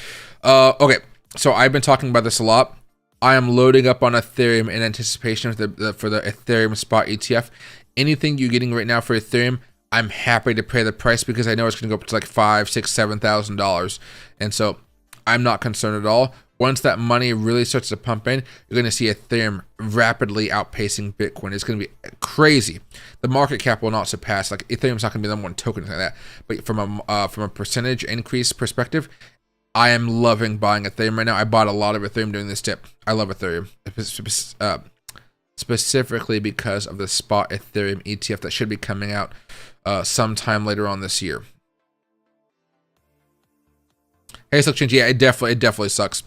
[SPEAKER 1] Okay, so I've been talking about this a lot. I am loading up on Ethereum in anticipation of for the Ethereum spot ETF. Anything you're getting right now for Ethereum, I'm happy to pay the price because I know it's going to go up to like $5,000, $6,000, $7,000, and so I'm not concerned at all. Once that money really starts to pump in, you're going to see Ethereum rapidly outpacing Bitcoin. It's going to be crazy. The market cap will not surpass. Like Ethereum's not going to be the number one token like that. But from a percentage increase perspective, I am loving buying Ethereum right now. I bought a lot of Ethereum during this dip. I love Ethereum, specifically because of the spot Ethereum ETF that should be coming out sometime later on this year. Hey, Silk Change, yeah, it definitely sucks.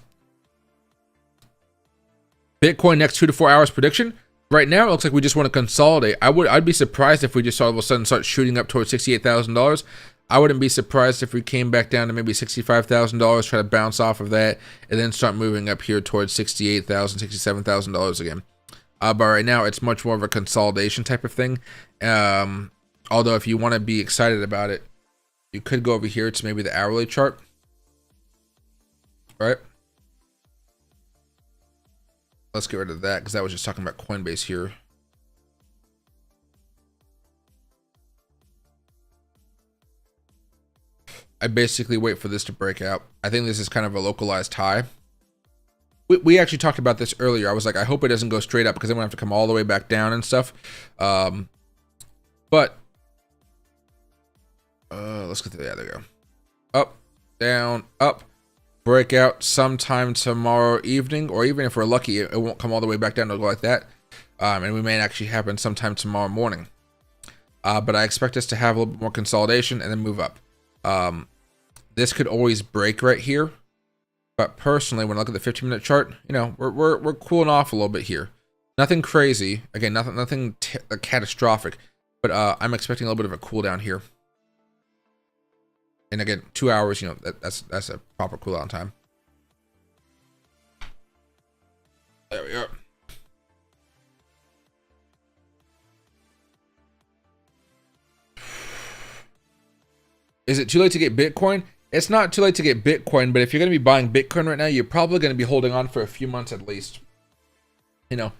[SPEAKER 1] Bitcoin next 2 to 4 hours prediction. Right now, it looks like we just want to consolidate. I'd be surprised if we just all of a sudden start shooting up towards $68,000. I wouldn't be surprised if we came back down to maybe $65,000, try to bounce off of that, and then start moving up here towards $68,000, $67,000 again. But right now, it's much more of a consolidation type of thing. Although, if you want to be excited about it, you could go over here to maybe the hourly chart. Right? Let's get rid of that because that was just talking about Coinbase here. I basically wait for this to break out. I think this is kind of a localized high. We actually talked about this earlier. I was like, I hope it doesn't go straight up because I'm going to have to come all the way back down and stuff. But let's get to that. There we go. Up, down, up. breakout sometime tomorrow evening, or even if we're lucky, it won't come all the way back down to go like that. And we may actually happen sometime tomorrow morning. But I expect us to have a little bit more consolidation and then move up. This could always break right here. But personally, when I look at the 15-minute chart, you know, we're cooling off a little bit here. Nothing crazy. Again, nothing catastrophic. But I'm expecting a little bit of a cool down here. And again, 2 hours, you know, that's a proper cooldown time. There we are. Is it too late to get Bitcoin? It's not too late to get Bitcoin, but if you're going to be buying Bitcoin right now, you're probably going to be holding on for a few months at least. You know,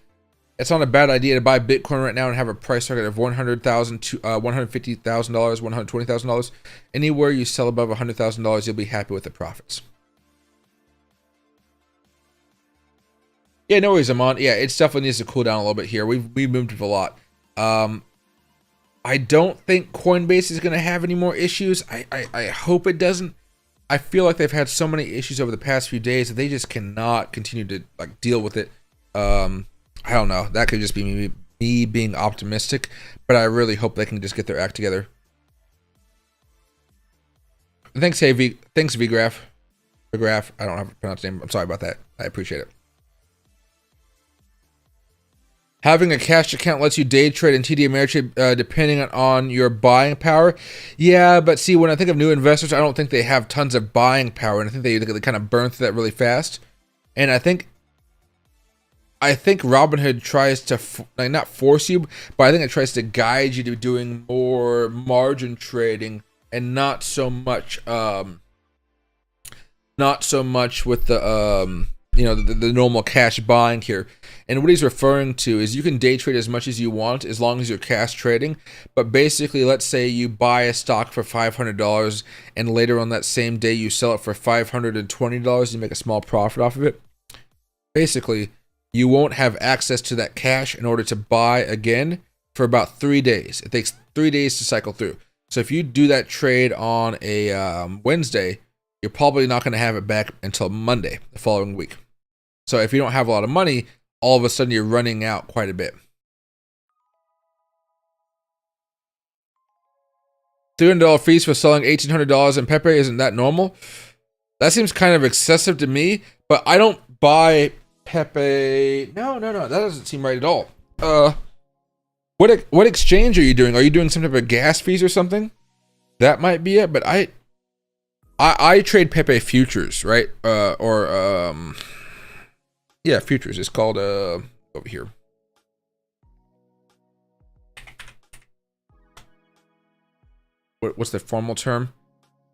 [SPEAKER 1] it's not a bad idea to buy Bitcoin right now and have a price target of $100,000 to $150,000, $120,000. Anywhere you sell above $100,000, you'll be happy with the profits. Yeah, no worries, Amon. Yeah, it definitely needs to cool down a little bit here. We've moved it a lot. I don't think Coinbase is going to have any more issues. I hope it doesn't. I feel like they've had so many issues over the past few days that they just cannot continue to like deal with it. I don't know. That could just be me being optimistic, but I really hope they can just get their act together. Thanks, hey, thanks, VGraph. VGraph. I don't have a pronounced name. I'm sorry about that. I appreciate it. Having a cash account lets you day trade and TD Ameritrade depending on your buying power. Yeah, but see, when I think of new investors, I don't think they have tons of buying power, and I think they kind of burn through that really fast. And I think Robinhood tries to like not force you, but I think it tries to guide you to doing more margin trading and not so much with the you know, the normal cash buying here. And what he's referring to is you can day trade as much as you want as long as you're cash trading. But basically, let's say you buy a stock for $500 and later on that same day you sell it for $520, you make a small profit off of it. Basically, you won't have access to that cash in order to buy again for about 3 days. It takes 3 days to cycle through. So if you do that trade on a Wednesday, you're probably not going to have it back until Monday, the following week. So if you don't have a lot of money, all of a sudden you're running out quite a bit. $300 fees for selling $1,800 in Pepe, isn't that normal? That seems kind of excessive to me, but I don't buy Pepe. No, that doesn't seem right at all. What exchange are you doing? Are you doing some type of gas fees or something? That might be it, but I trade Pepe futures, right? Yeah, futures. It's called over here. What's the formal term?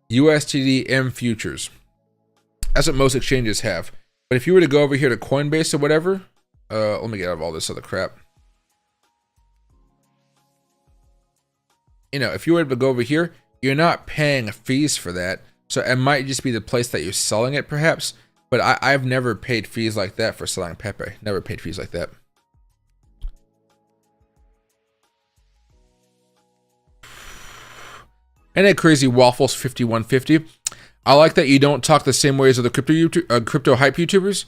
[SPEAKER 1] USTDM futures. That's what most exchanges have. But if you were to go over here to Coinbase or whatever, let me get out of all this other crap. You know, if you were to go over here, you're not paying fees for that. So it might just be the place that you're selling it, perhaps. But I've never paid fees like that for selling Pepe. Never paid fees like that. And that crazy waffles 5150. I like that you don't talk the same way as other crypto hype YouTubers.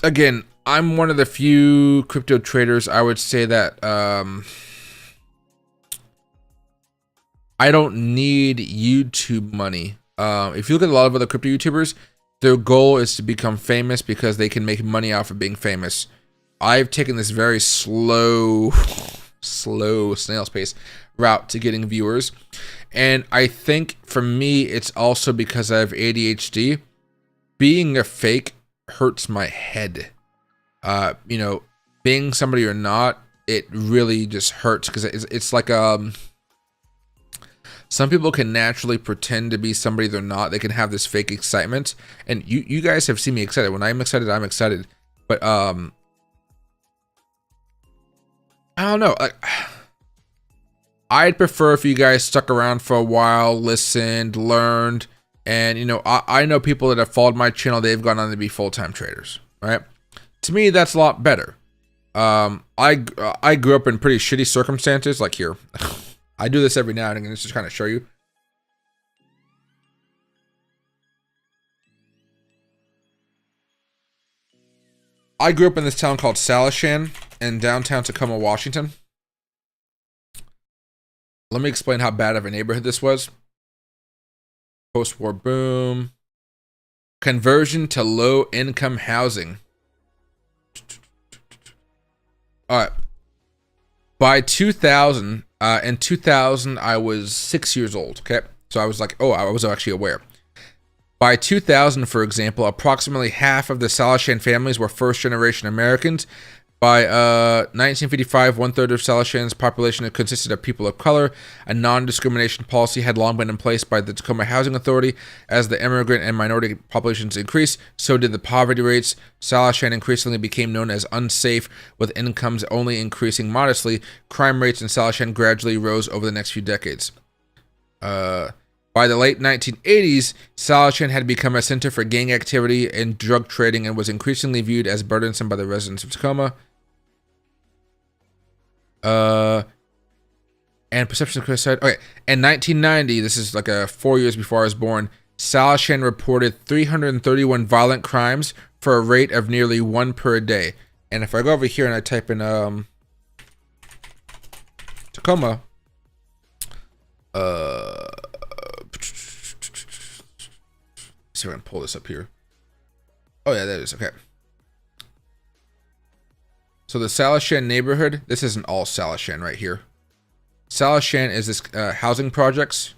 [SPEAKER 1] Again, I'm one of the few crypto traders I would say that I don't need YouTube money. If you look at a lot of other crypto YouTubers, their goal is to become famous because they can make money off of being famous. I've taken this very slow snail's pace route to getting viewers. And I think for me, it's also because I have ADHD. Being a fake hurts my head. You know, being somebody or not, it really just hurts because it's like some people can naturally pretend to be somebody they're not. They can have this fake excitement. And you guys have seen me excited. When I'm excited, I'm excited. But I don't know. I'd prefer if you guys stuck around for a while, listened, learned. And, you know, I know people that have followed my channel. They've gone on to be full-time traders, right? To me, that's a lot better. I grew up in pretty shitty circumstances. Like here. I do this every now and again just to kind of show you. I grew up in this town called Salishan in downtown Tacoma, Washington. Let me explain how bad of a neighborhood this was. Post-war boom. Conversion to low-income housing. All right. By 2000, in 2000, I was 6 years old, okay? So I was like, oh, I was actually aware. By 2000, for example, approximately half of the Salishan families were first-generation Americans. By 1955, one-third of Salishan's population consisted of people of color. A non-discrimination policy had long been in place by the Tacoma Housing Authority. As the immigrant and minority populations increased, so did the poverty rates. Salishan increasingly became known as unsafe, with incomes only increasing modestly. Crime rates in Salishan gradually rose over the next few decades. By the late 1980s, Salishan had become a center for gang activity and drug trading and was increasingly viewed as burdensome by the residents of Tacoma. And perception of suicide. Okay, in 1990, this is like 4 years before I was born, Salishan reported 331 violent crimes for a rate of nearly 1 per day. And if I go over here and I type in Tacoma, see if I can pull this up here. Oh yeah, that is okay. So the Salishan neighborhood, this isn't all Salishan right here. Salishan is this housing projects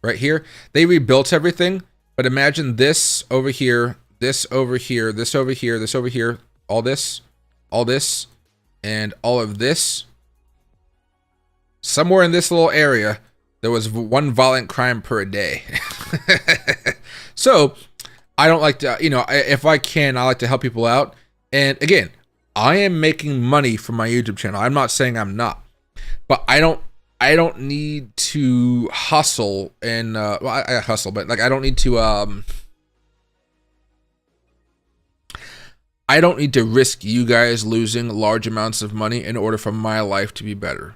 [SPEAKER 1] right here. They rebuilt everything, but imagine this over here, this over here, this over here, this over here, all this, and all of this. Somewhere in this little area, there was 1 violent crime per day. So I don't like to, if I can, I like to help people out. And again, I am making money from my YouTube channel. I'm not saying I'm not, but I don't need to hustle and well, I hustle, but like I don't need to risk you guys losing large amounts of money in order for my life to be better.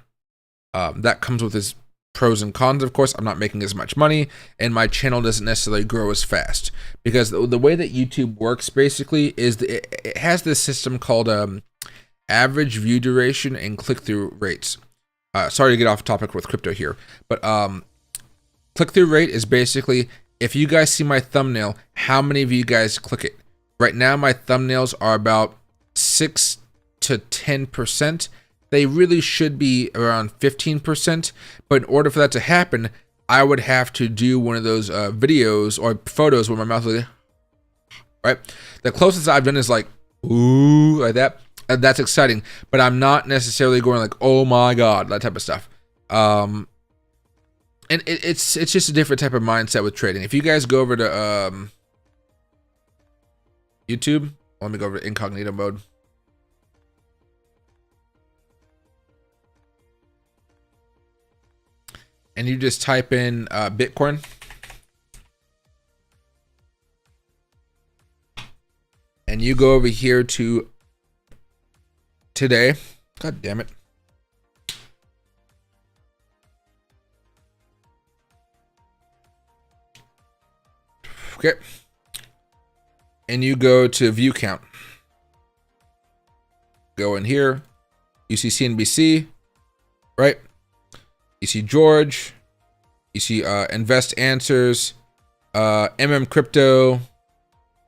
[SPEAKER 1] That comes with its pros and cons, of course. I'm not making as much money, and my channel doesn't necessarily grow as fast because the way that YouTube works basically is it has this system called average view duration and click-through rates. Sorry to get off topic with crypto here, but click-through rate is basically if you guys see my thumbnail, how many of you guys click it? Right now, my thumbnails are about 6 to 10%. They really should be around 15%, but in order for that to happen, I would have to do one of those videos or photos where my mouth is like, right? The closest I've done is like, ooh, like that. That's exciting, but I'm not necessarily going like, oh my God, that type of stuff. And it's just a different type of mindset with trading. If you guys go over to YouTube, let me go over to incognito mode. And you just type in Bitcoin. And you go over here to today. God damn it. Okay. And you go to view count. Go in here. You see CNBC, right? You see George, you see Invest Answers, Crypto,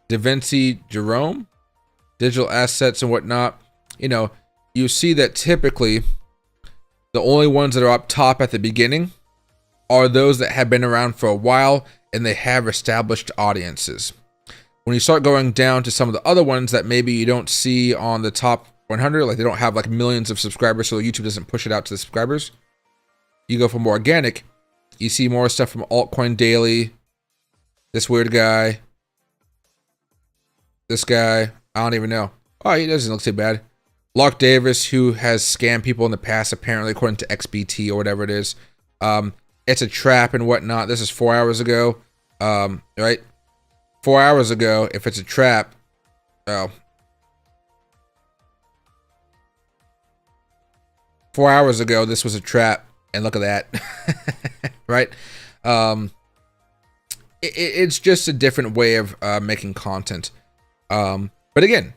[SPEAKER 1] Da Vinci Jerome, digital assets and whatnot. You see that typically the only ones that are up top at the beginning are those that have been around for a while and they have established audiences. When you start going down to some of the other ones that maybe you don't see on the top 100, like they don't have like millions of subscribers, so YouTube doesn't push it out to the subscribers. You go for more organic, you see more stuff from Altcoin Daily, this weird guy, this guy, I don't even know. Oh, he doesn't look too bad. Lark Davis, who has scammed people in the past, apparently, according to XBT or whatever it is. It's a trap and whatnot. This is 4 hours ago, right? 4 hours ago, if it's a trap, oh. 4 hours ago, this was a trap. And look at that, right? It's just a different way of making content. But again,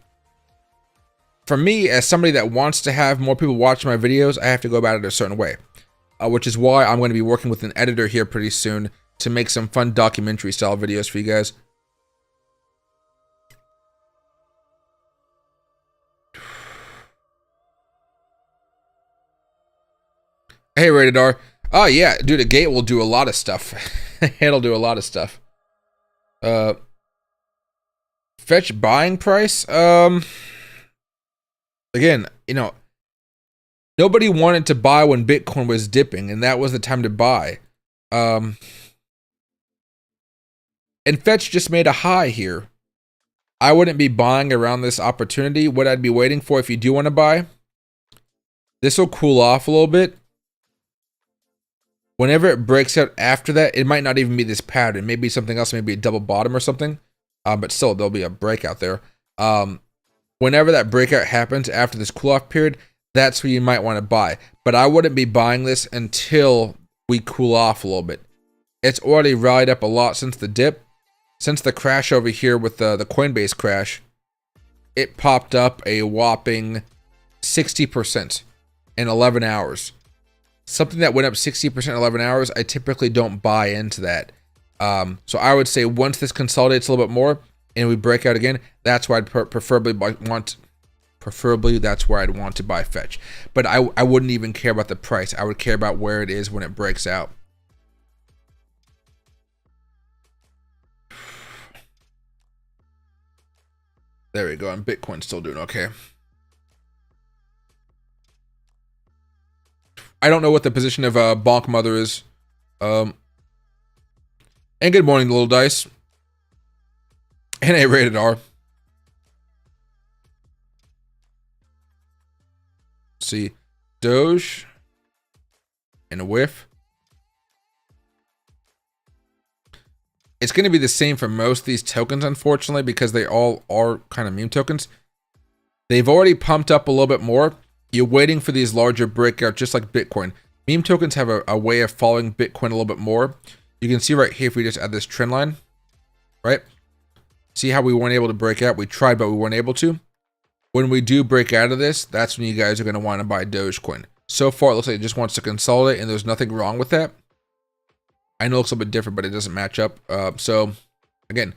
[SPEAKER 1] for me, as somebody that wants to have more people watch my videos, I have to go about it a certain way, which is why I'm going to be working with an editor here pretty soon to make some fun documentary style videos for you guys. Hey, Rated R. Oh, yeah, dude, a gate will do a lot of stuff. It'll do a lot of stuff. Fetch buying price? Again, you know, nobody wanted to buy when Bitcoin was dipping, and that was the time to buy. And Fetch just made a high here. I wouldn't be buying around this opportunity. What I'd be waiting for if you do want to buy, this will cool off a little bit. Whenever it breaks out after that, it might not even be this pattern. Maybe something else, maybe a double bottom or something. But still, there'll be a breakout there. Whenever that breakout happens after this cool off period, that's where you might want to buy. But I wouldn't be buying this until we cool off a little bit. It's already rallied up a lot since the dip. Since the crash over here with the Coinbase crash, it popped up a whopping 60% in 11 hours. Something that went up 60% in 11 hours, I typically don't buy into that. So I would say once this consolidates a little bit more and we break out again, that's where I'd preferably that's where I'd want to buy Fetch. But I wouldn't even care about the price. I would care about where it is when it breaks out. There we go, and Bitcoin's still doing okay. I don't know what the position of Bonk Mother is. And good morning, Little Dice. And a Rated R. See, Doge and a whiff. It's going to be the same for most of these tokens, unfortunately, because they all are kind of meme tokens. They've already pumped up a little bit more. You're waiting for these larger breakouts, just like Bitcoin. Meme tokens have a way of following Bitcoin a little bit more. You can see right here, if we just add this trend line, right? See how we weren't able to break out? We tried, but we weren't able to. When we do break out of this, that's when you guys are going to want to buy Dogecoin. So far, it looks like it just wants to consolidate, and there's nothing wrong with that. I know it looks a bit different, but it doesn't match up. So, again,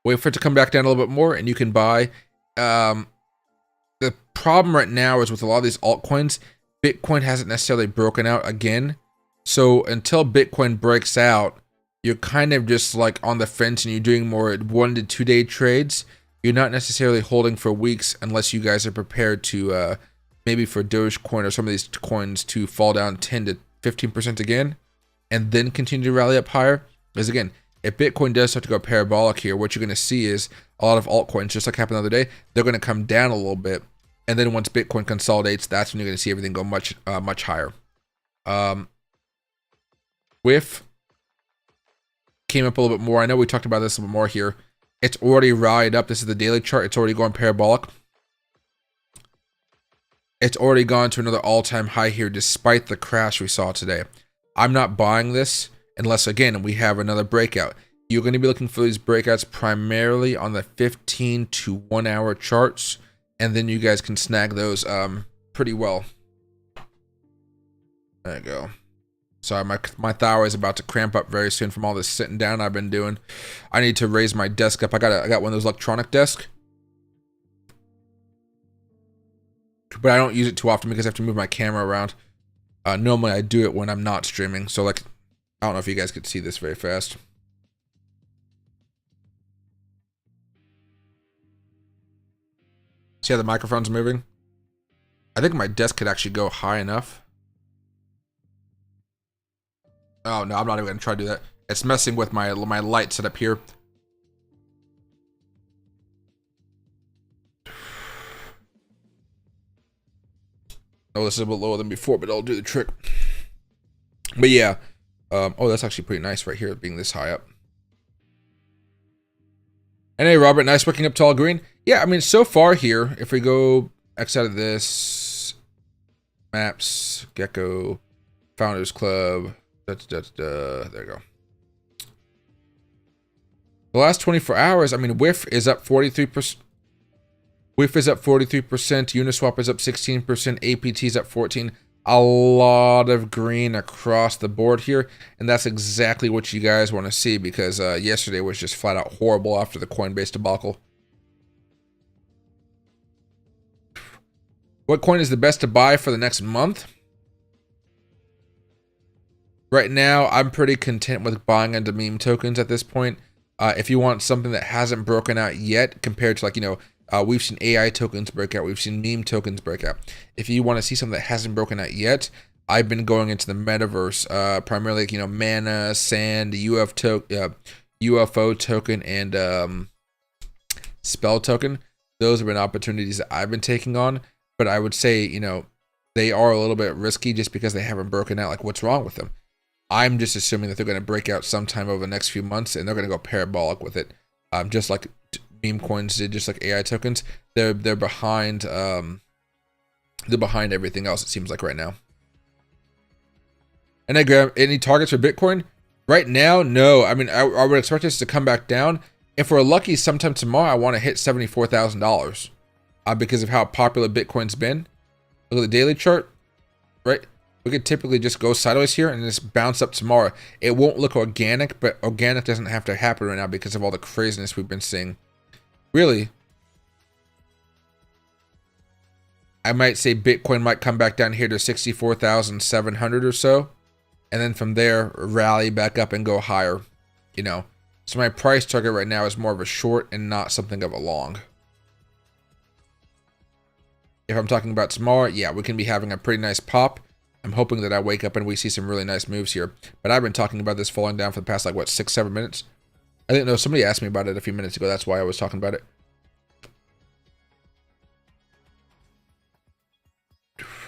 [SPEAKER 1] wait for it to come back down a little bit more, and you can buy. The problem right now is with a lot of these altcoins, Bitcoin hasn't necessarily broken out again. So until Bitcoin breaks out, you're kind of just like on the fence and you're doing more 1 to 2 day trades. You're not necessarily holding for weeks unless you guys are prepared to maybe for Dogecoin or some of these coins to fall down 10 to 15% again and then continue to rally up higher. Because again, if Bitcoin does start to go parabolic here, what you're going to see is a lot of altcoins, just like happened the other day, they're going to come down a little bit. And then once Bitcoin consolidates, that's when you're going to see everything go much higher. WIF came up a little bit more. I know we talked about this a little bit more here. It's already rallied up. This is the daily chart. It's already going parabolic. It's already gone to another all-time high here despite the crash we saw today. I'm not buying this unless, again, we have another breakout. You're going to be looking for these breakouts primarily on the 15 to 1 hour charts. And then you guys can snag those pretty well. There you go. Sorry, my thigh is about to cramp up very soon from all this sitting down I've been doing. I need to raise my desk up. I got one of those electronic desks. But I don't use it too often because I have to move my camera around. Normally I do it when I'm not streaming. So like, I don't know if you guys could see this very fast. See how the microphone's moving? I think my desk could actually go high enough. Oh no, I'm not even gonna try to do that. It's messing with my light setup here. Oh, this is a bit lower than before, but it'll do the trick. But yeah, oh, that's actually pretty nice right here, being this high up. And hey, Robert, nice waking up tall green. Yeah, I mean, so far here, if we go X out of this, maps, Gecko, Founders Club, there you go. The last 24 hours, I mean, WIF is up 43%. WIF is up 43%, Uniswap is up 16%, APT is up 14%. A lot of green across the board here, and that's exactly what you guys want to see, because yesterday was just flat out horrible after the Coinbase debacle. What coin is the best to buy for the next month? Right now, I'm pretty content with buying into meme tokens at this point. If you want something that hasn't broken out yet, compared to, like, you know, we've seen AI tokens break out, we've seen meme tokens break out. If you want to see something that hasn't broken out yet, I've been going into the metaverse, primarily, like, you know, Mana, Sand, UFO token, and Spell token. Those have been opportunities that I've been taking on, but I would say, you know, they are a little bit risky just because they haven't broken out. Like, what's wrong with them? I'm just assuming that they're going to break out sometime over the next few months, and they're going to go parabolic with it, just like meme coins did, just like AI tokens. They're behind everything else, it seems like, right now. And I grab any targets for Bitcoin right now? No. I mean, I would expect this to come back down. If we're lucky, sometime tomorrow, I want to hit $74,000 because of how popular Bitcoin's been. Look at the daily chart, right? We could typically just go sideways here and just bounce up tomorrow. It won't look organic, but organic doesn't have to happen right now because of all the craziness we've been seeing. Really, I might say Bitcoin might come back down here to 64,700 or so, and then from there rally back up and go higher, you know. So my price target right now is more of a short and not something of a long. If I'm talking about tomorrow, yeah, we can be having a pretty nice pop. I'm hoping that I wake up and we see some really nice moves here. But I've been talking about this falling down for the past, like, what, 6-7 minutes? I think, no, somebody asked me about it a few minutes ago. That's why I was talking about it.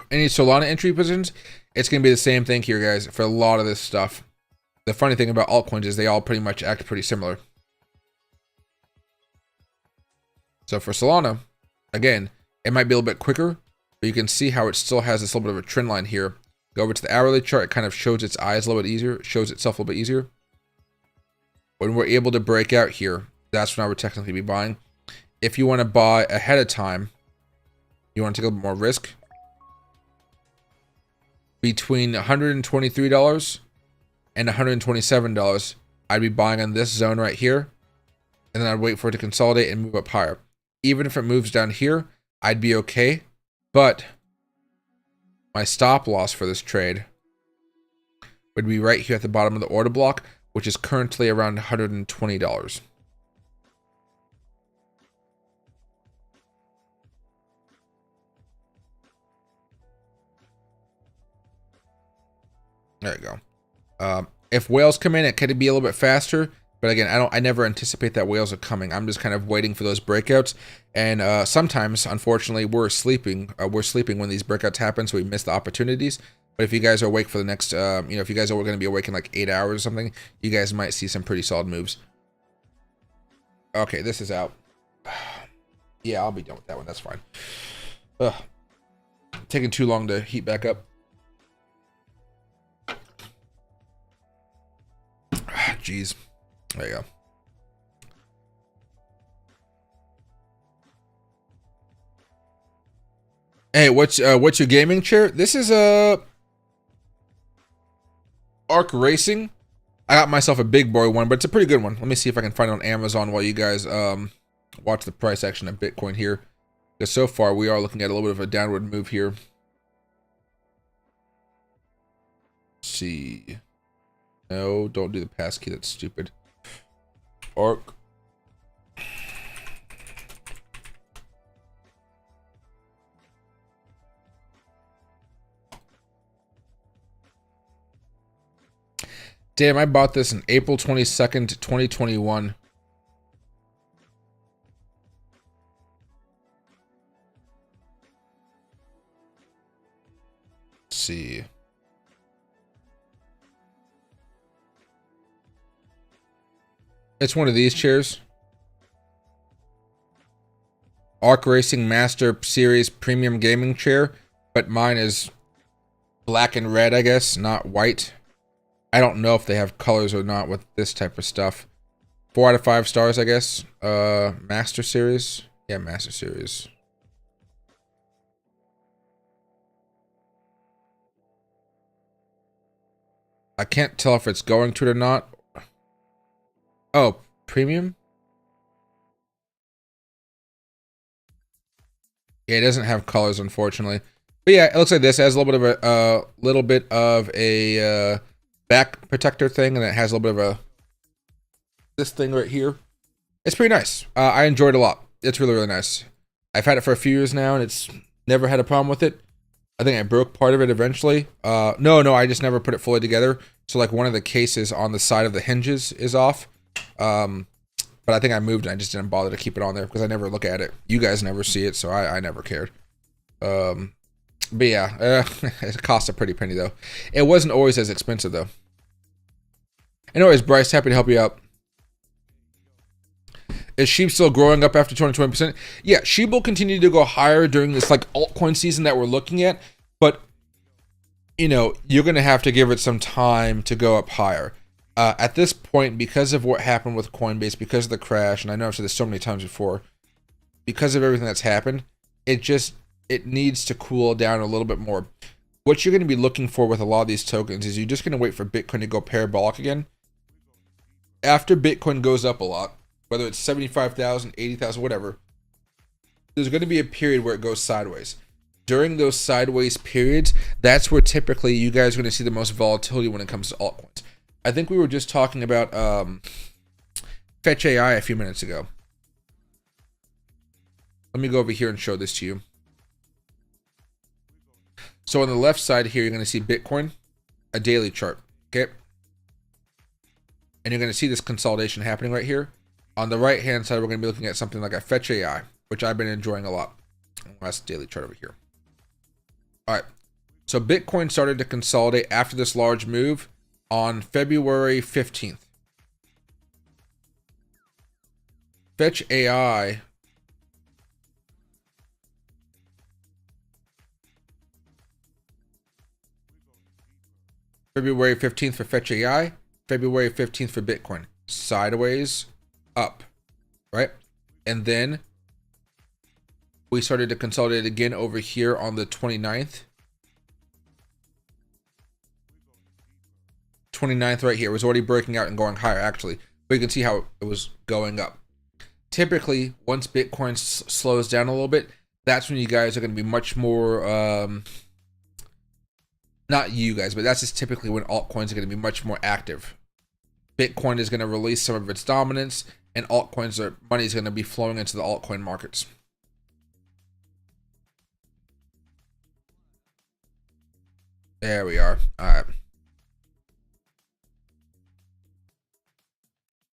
[SPEAKER 1] Any Solana entry positions? It's going to be the same thing here, guys, for a lot of this stuff. The funny thing about altcoins is they all pretty much act pretty similar. So for Solana, again, it might be a little bit quicker, but you can see how it still has this little bit of a trend line here. Go over to the hourly chart, it kind of shows its eyes a little bit easier. It shows itself a little bit easier. When we're able to break out here, that's when I would technically be buying. If you want to buy ahead of time, you want to take a little bit more risk. Between $123 and $127, I'd be buying on this zone right here. And then I'd wait for it to consolidate and move up higher. Even if it moves down here, I'd be okay. But my stop loss for this trade would be right here at the bottom of the order block, which is currently around $120. There you go. If whales come in, it could be a little bit faster. But again, I never anticipate that whales are coming. I'm just kind of waiting for those breakouts. And sometimes, unfortunately, we're sleeping. We're sleeping when these breakouts happen, so we miss the opportunities. But if you guys are awake for the next, you know, if you guys are going to be awake in like 8 hours or something, you guys might see some pretty solid moves. Okay, this is out. Yeah, I'll be done with that one. That's fine. Ugh. Taking too long to heat back up. Jeez. There you go. Hey, what's your gaming chair? This is a Arc Racing. I got myself a big boy one, but it's a pretty good one. Let me see if I can find it on Amazon while you guys watch the price action of Bitcoin here. Because so far we are looking at a little bit of a downward move here. Let's see. No, don't do the passkey. That's stupid. Arc. Damn, I bought this on April 22nd, 2021. Let's see. It's one of these chairs. Arc Racing Master Series Premium Gaming Chair, but mine is black and red, I guess, not white. I don't know if they have colors or not with this type of stuff. 4 out of 5 stars, I guess. Master Series. Yeah, Master Series. I can't tell if it's going to it or not. Oh, premium? Yeah, it doesn't have colors, unfortunately. But yeah, it looks like this. It has a little bit of a back protector thing, and it has a little bit of a this thing right here. It's pretty nice. I enjoyed it a lot. It's really, really nice. I've had it for a few years now, and it's never had a problem with it. I think I broke part of it eventually. No, I just never put it fully together. So like one of the cases on the side of the hinges is off. But I think I moved and I just didn't bother to keep it on there because I never look at it. You guys never see it, so I never cared. But yeah, it cost a pretty penny though. It wasn't always as expensive though. Anyways, Bryce, happy to help you out. Is Shib still growing up after 220%? Yeah, Shib will continue to go higher during this like altcoin season that we're looking at, but you know, you're gonna have to give it some time to go up higher. At this point, because of what happened with Coinbase, because of the crash, and I know I've said this so many times before, because of everything that's happened, it needs to cool down a little bit more. What you're going to be looking for with a lot of these tokens is you're just going to wait for Bitcoin to go parabolic again. After Bitcoin goes up a lot, whether it's 75,000, 80,000, whatever, there's going to be a period where it goes sideways. During those sideways periods, that's where typically you guys are going to see the most volatility when it comes to altcoins. I think we were just talking about Fetch AI a few minutes ago. Let me go over here and show this to you. So on the left side here, you're going to see Bitcoin, a daily chart, okay? And you're going to see this consolidation happening right here. On the right-hand side, we're going to be looking at something like a Fetch AI, which I've been enjoying a lot. That's the daily chart over here. All right. So Bitcoin started to consolidate after this large move on February 15th. Fetch AI February 15th for Fetch AI, February 15th for Bitcoin. Sideways, up, right? And then we started to consolidate again over here on the 29th. 29th right here. It was already breaking out and going higher actually, but you can see how it was going up. Typically, once Bitcoin slows down a little bit, that's when you guys are going to be much more, not you guys, but that's just typically when altcoins are going to be much more active. Bitcoin is going to release some of its dominance, and money is going to be flowing into the altcoin markets. There we are. All right.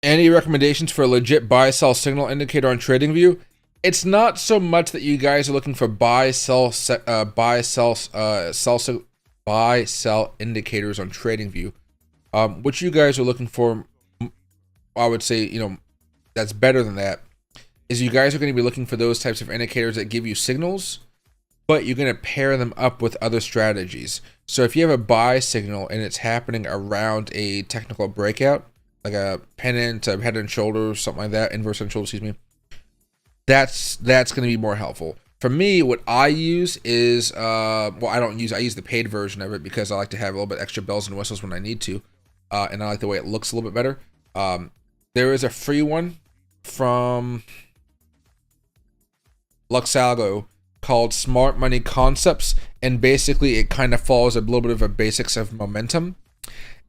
[SPEAKER 1] Any recommendations for a legit buy-sell signal indicator on TradingView? It's not so much that you guys are looking for buy-sell indicators on TradingView. What you guys are looking for, I would say, you know, that's better than that, is you guys are going to be looking for those types of indicators that give you signals, but you're going to pair them up with other strategies. So if you have a buy signal and it's happening around a technical breakout, like a pennant, a head and shoulders, something like that, inverse head and shoulders, excuse me, that's going to be more helpful. For me, what I use is, well, I use the paid version of it because I like to have a little bit extra bells and whistles when I need to, and I like the way it looks a little bit better. There is a free one from Luxalgo called Smart Money Concepts, and basically it kind of follows a little bit of a basics of momentum.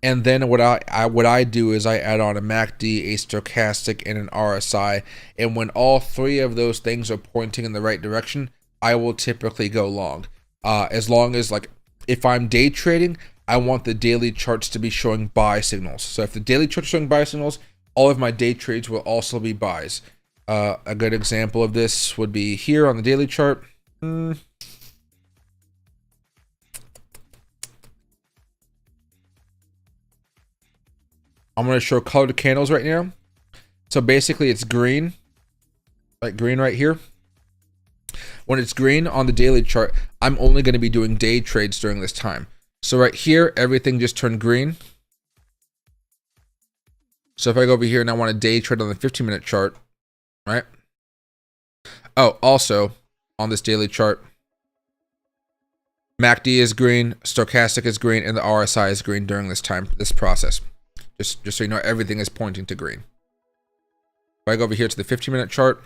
[SPEAKER 1] And then what I do is I add on a MACD, a stochastic, and an RSI. And when all three of those things are pointing in the right direction, I will typically go long. As long as, like, if I'm day trading, I want the daily charts to be showing buy signals. So if the daily charts are showing buy signals, all of my day trades will also be buys. A good example of this would be here on the daily chart. I'm going to show colored candles right now. So basically it's green, like green right here. When it's green on the daily chart, I'm only going to be doing day trades during this time. So right here, everything just turned green. So if I go over here and I want a day trade on the 15-minute chart, right? Oh, also on this daily chart, MACD is green, stochastic is green, and the RSI is green during this process. Just so you know, everything is pointing to green. If I go over here to the 15-minute chart,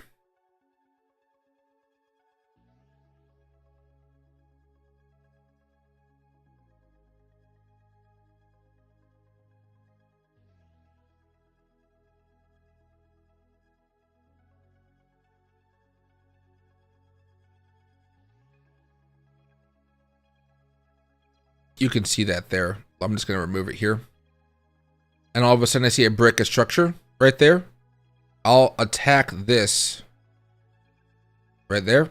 [SPEAKER 1] you can see that there. I'm just going to remove it here. And all of a sudden I see a break of structure right there. I'll attack this right there.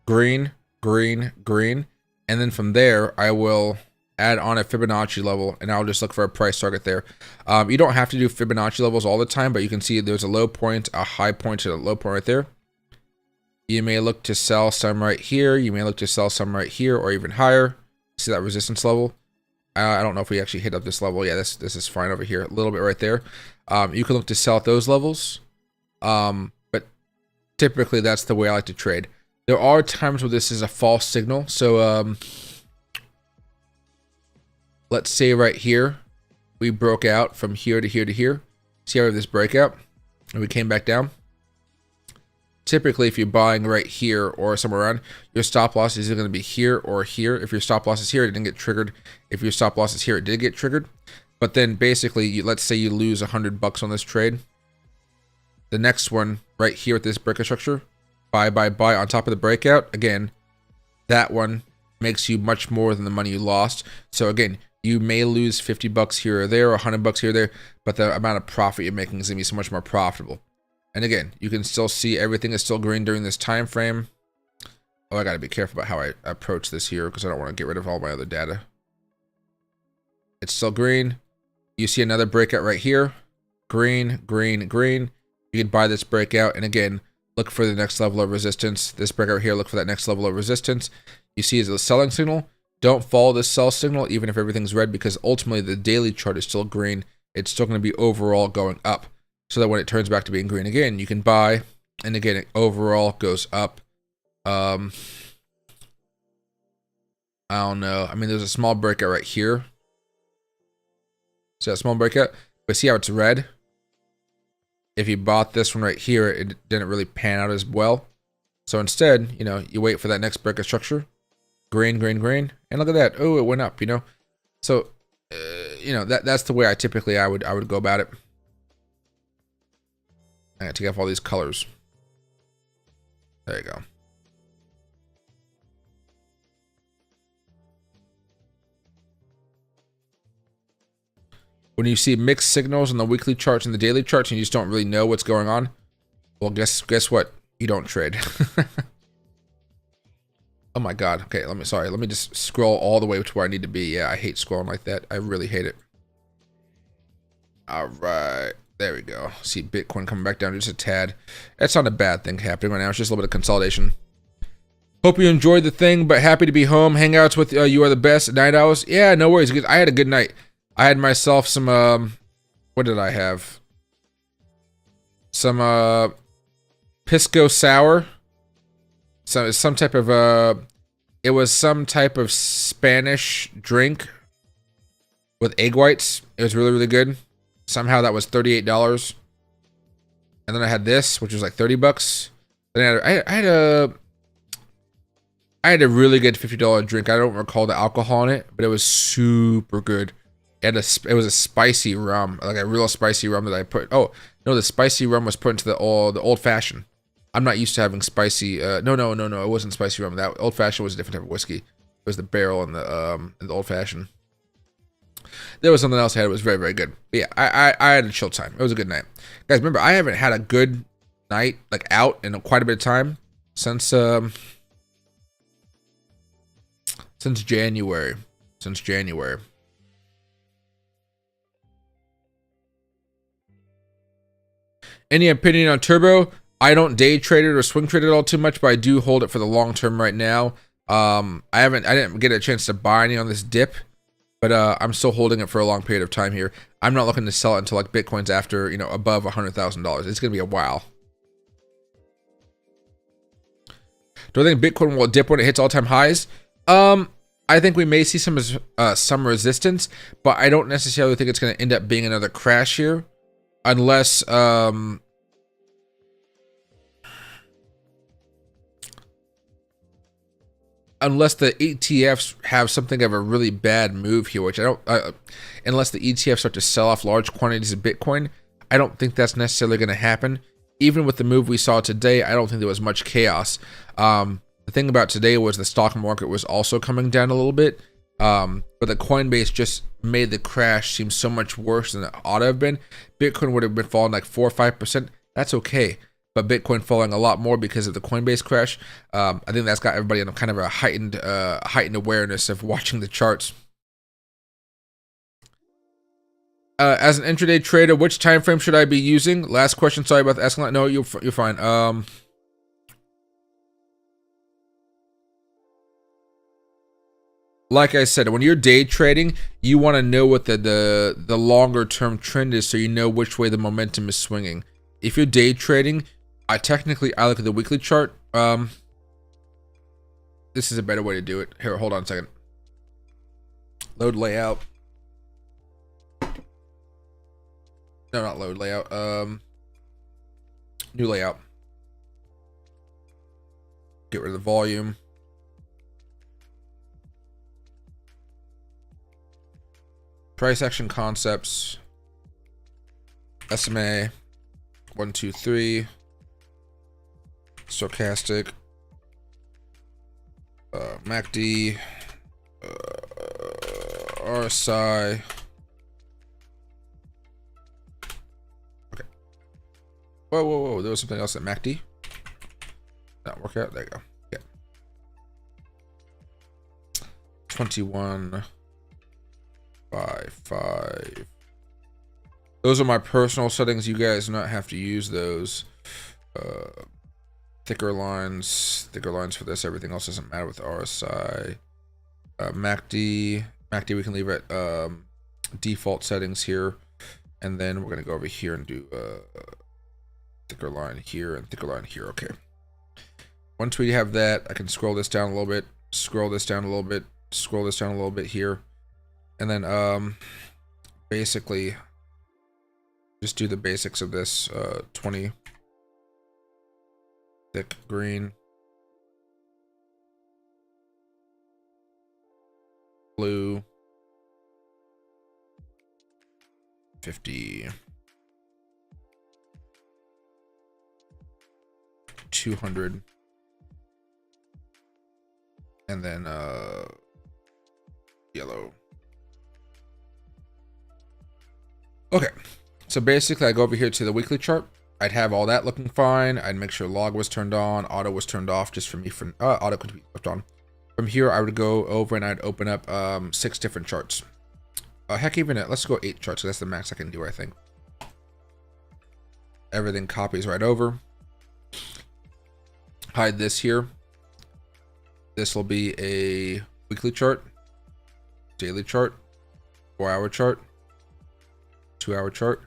[SPEAKER 1] Green, green, green. And then from there, I will add on a Fibonacci level, and I'll just look for a price target there. You don't have to do Fibonacci levels all the time, but you can see there's a low point, a high point, and a low point right there. You may look to sell some right here. You may look to sell some right here, or even higher. See that resistance level? I don't know if we actually hit up this level. Yeah, this is fine over here. A little bit right there. You can look to sell at those levels. But typically that's the way I like to trade. There are times where this is a false signal. So let's say right here, we broke out from here to here to here. See how we have this breakout? And we came back down. Typically, if you're buying right here or somewhere around, your stop loss is going to be here or here. If your stop loss is here, it didn't get triggered. If your stop loss is here, it did get triggered. But then basically, let's say you lose $100 on this trade. The next one right here with this breakout structure, buy on top of the breakout. Again, that one makes you much more than the money you lost. So again, you may lose $50 here or there, or $100 here or there, but the amount of profit you're making is going to be so much more profitable. And again, you can still see everything is still green during this time frame. Oh, I got to be careful about how I approach this here because I don't want to get rid of all my other data. It's still green. You see another breakout right here. Green, green, green. You can buy this breakout. And again, look for the next level of resistance. This breakout here, look for that next level of resistance. You see is a selling signal. Don't follow this sell signal even if everything's red, because ultimately the daily chart is still green. It's still going to be overall going up. So that when it turns back to being green again, you can buy, and again, it overall goes up. I don't know. I mean, there's a small breakout right here. See that small breakout? But see how it's red? If you bought this one right here, it didn't really pan out as well. So instead, you know, you wait for that next breakout structure. Green, green, green. And look at that. Oh, it went up, you know. So, you know, that's the way I typically I would go about it. I gotta take off all these colors. There you go. When you see mixed signals on the weekly charts and the daily charts and you just don't really know what's going on, well, guess what? You don't trade. Oh my God. Okay, let me just scroll all the way to where I need to be. Yeah, I hate scrolling like that. I really hate it. All right. There we go. See Bitcoin coming back down just a tad. That's not a bad thing happening right now. It's just a little bit of consolidation. Hope you enjoyed the thing, but happy to be home. Hangouts with you are the best. Night owls. Yeah, no worries. I had a good night. I had myself some, what did I have? Some, Pisco Sour. So some type of, it was some type of Spanish drink with egg whites. It was really, really good. Somehow that was $38. And then I had this, which was like $30. Then I had a really good $50 drink. I don't recall the alcohol in it, but it was super good. It was a spicy rum, like a real spicy rum that I put. Oh no, the spicy rum was put into the old fashioned. I'm not used to having spicy. No, it wasn't spicy rum. That old fashioned was a different type of whiskey. It was the barrel and the old fashioned. There was something else I had. It was very, very good. But yeah, I had a chill time. It was a good night, guys. Remember, I haven't had a good night like out in quite a bit of time since January. Any opinion on Turbo? I don't day trade it or swing trade it all too much, but I do hold it for the long term right now. I didn't get a chance to buy any on this dip, but I'm still holding it for a long period of time here. I'm not looking to sell it until like Bitcoin's after, you know, above $100,000. It's gonna be a while. Do I think Bitcoin will dip when it hits all-time highs? I think we may see some resistance, but I don't necessarily think it's going to end up being another crash here, unless unless the ETFs have something of a really bad move here, which I don't. Unless the ETFs start to sell off large quantities of Bitcoin, I don't think that's necessarily going to happen. Even with the move we saw today, I don't think there was much chaos. The thing about today was the stock market was also coming down a little bit, but the Coinbase just made the crash seem so much worse than it ought to have been. Bitcoin would have been falling like 4 or 5%. That's okay. But Bitcoin falling a lot more because of the Coinbase crash. I think that's got everybody in kind of a heightened awareness of watching the charts. As an intraday trader, which time frame should I be using? Last question. Sorry about asking that. No, you're fine. Like I said, when you're day trading, you want to know what the longer term trend is, so you know which way the momentum is swinging. If you're day trading, I look at the weekly chart. This is a better way to do it. Here, hold on a second. Load layout. No, not load layout. New layout. Get rid of the volume. Price action concepts. SMA. 1, 2, 3. Stochastic. MACD. RSI. Okay. Whoa. There was something else at MACD. Not work out. There you go. Yeah. 21. 5. Those are my personal settings. You guys do not have to use those. Thicker lines for this. Everything else doesn't matter with RSI. MACD we can leave at default settings here, and then we're gonna go over here and do thicker line here and thicker line here. Okay. Once we have that, I can scroll this down a little bit, scroll this down a little bit, scroll this down a little bit here, and then basically just do the basics of this. 20 thick green, blue, 50, 200, and then yellow. Okay, so basically I go over here to the weekly chart. I'd have all that looking fine. I'd make sure log was turned on, auto was turned off, just for me. Auto could be left on. From here, I would go over and I'd open up 6 different charts. Heck, even let's go 8 charts. So that's the max I can do, I think. Everything copies right over. Hide this here. This will be a weekly chart, daily chart, 4-hour chart, 2-hour chart,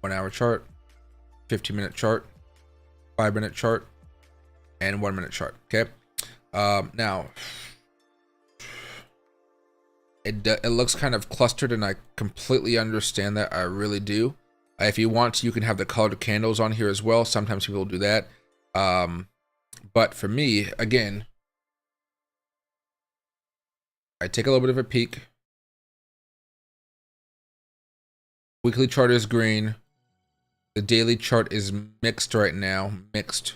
[SPEAKER 1] 1-hour chart, 15-minute chart, 5-minute chart, and 1-minute chart. Okay. Now it looks kind of clustered, and I completely understand that. I really do. If you want to, you can have the colored candles on here as well. Sometimes people do that. But for me, again, I take a little bit of a peek. Weekly chart is green. The daily chart is mixed right now. Mixed.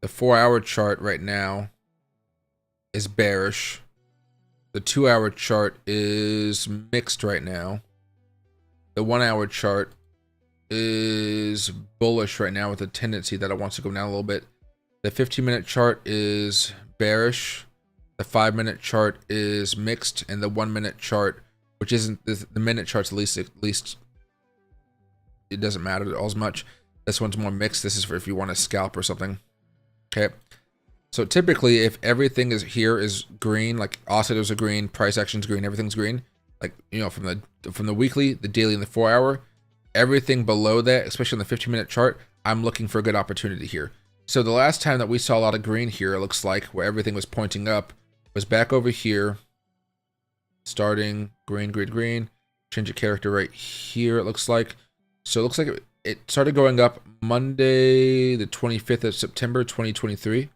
[SPEAKER 1] The 4-hour chart right now is bearish. The 2-hour chart is mixed right now. The 1-hour chart is bullish right now with a tendency that it wants to go down a little bit. The 15-minute chart is bearish. The 5-minute chart is mixed, and the 1-minute chart, which isn't the minute chart's at least it doesn't matter all as much. This one's more mixed. This is for if you want to scalp or something. Okay. So typically, if everything is here is green, like oscillators are green, price action's green, everything's green. Like, you know, from the weekly, the daily, and the 4-hour, everything below that, especially on the 15-minute chart, I'm looking for a good opportunity here. So the last time that we saw a lot of green here, it looks like, where everything was pointing up, was back over here, starting green, green, green. Change a character right here, it looks like. So it looks like it started going up Monday, the 25th of September, 2023.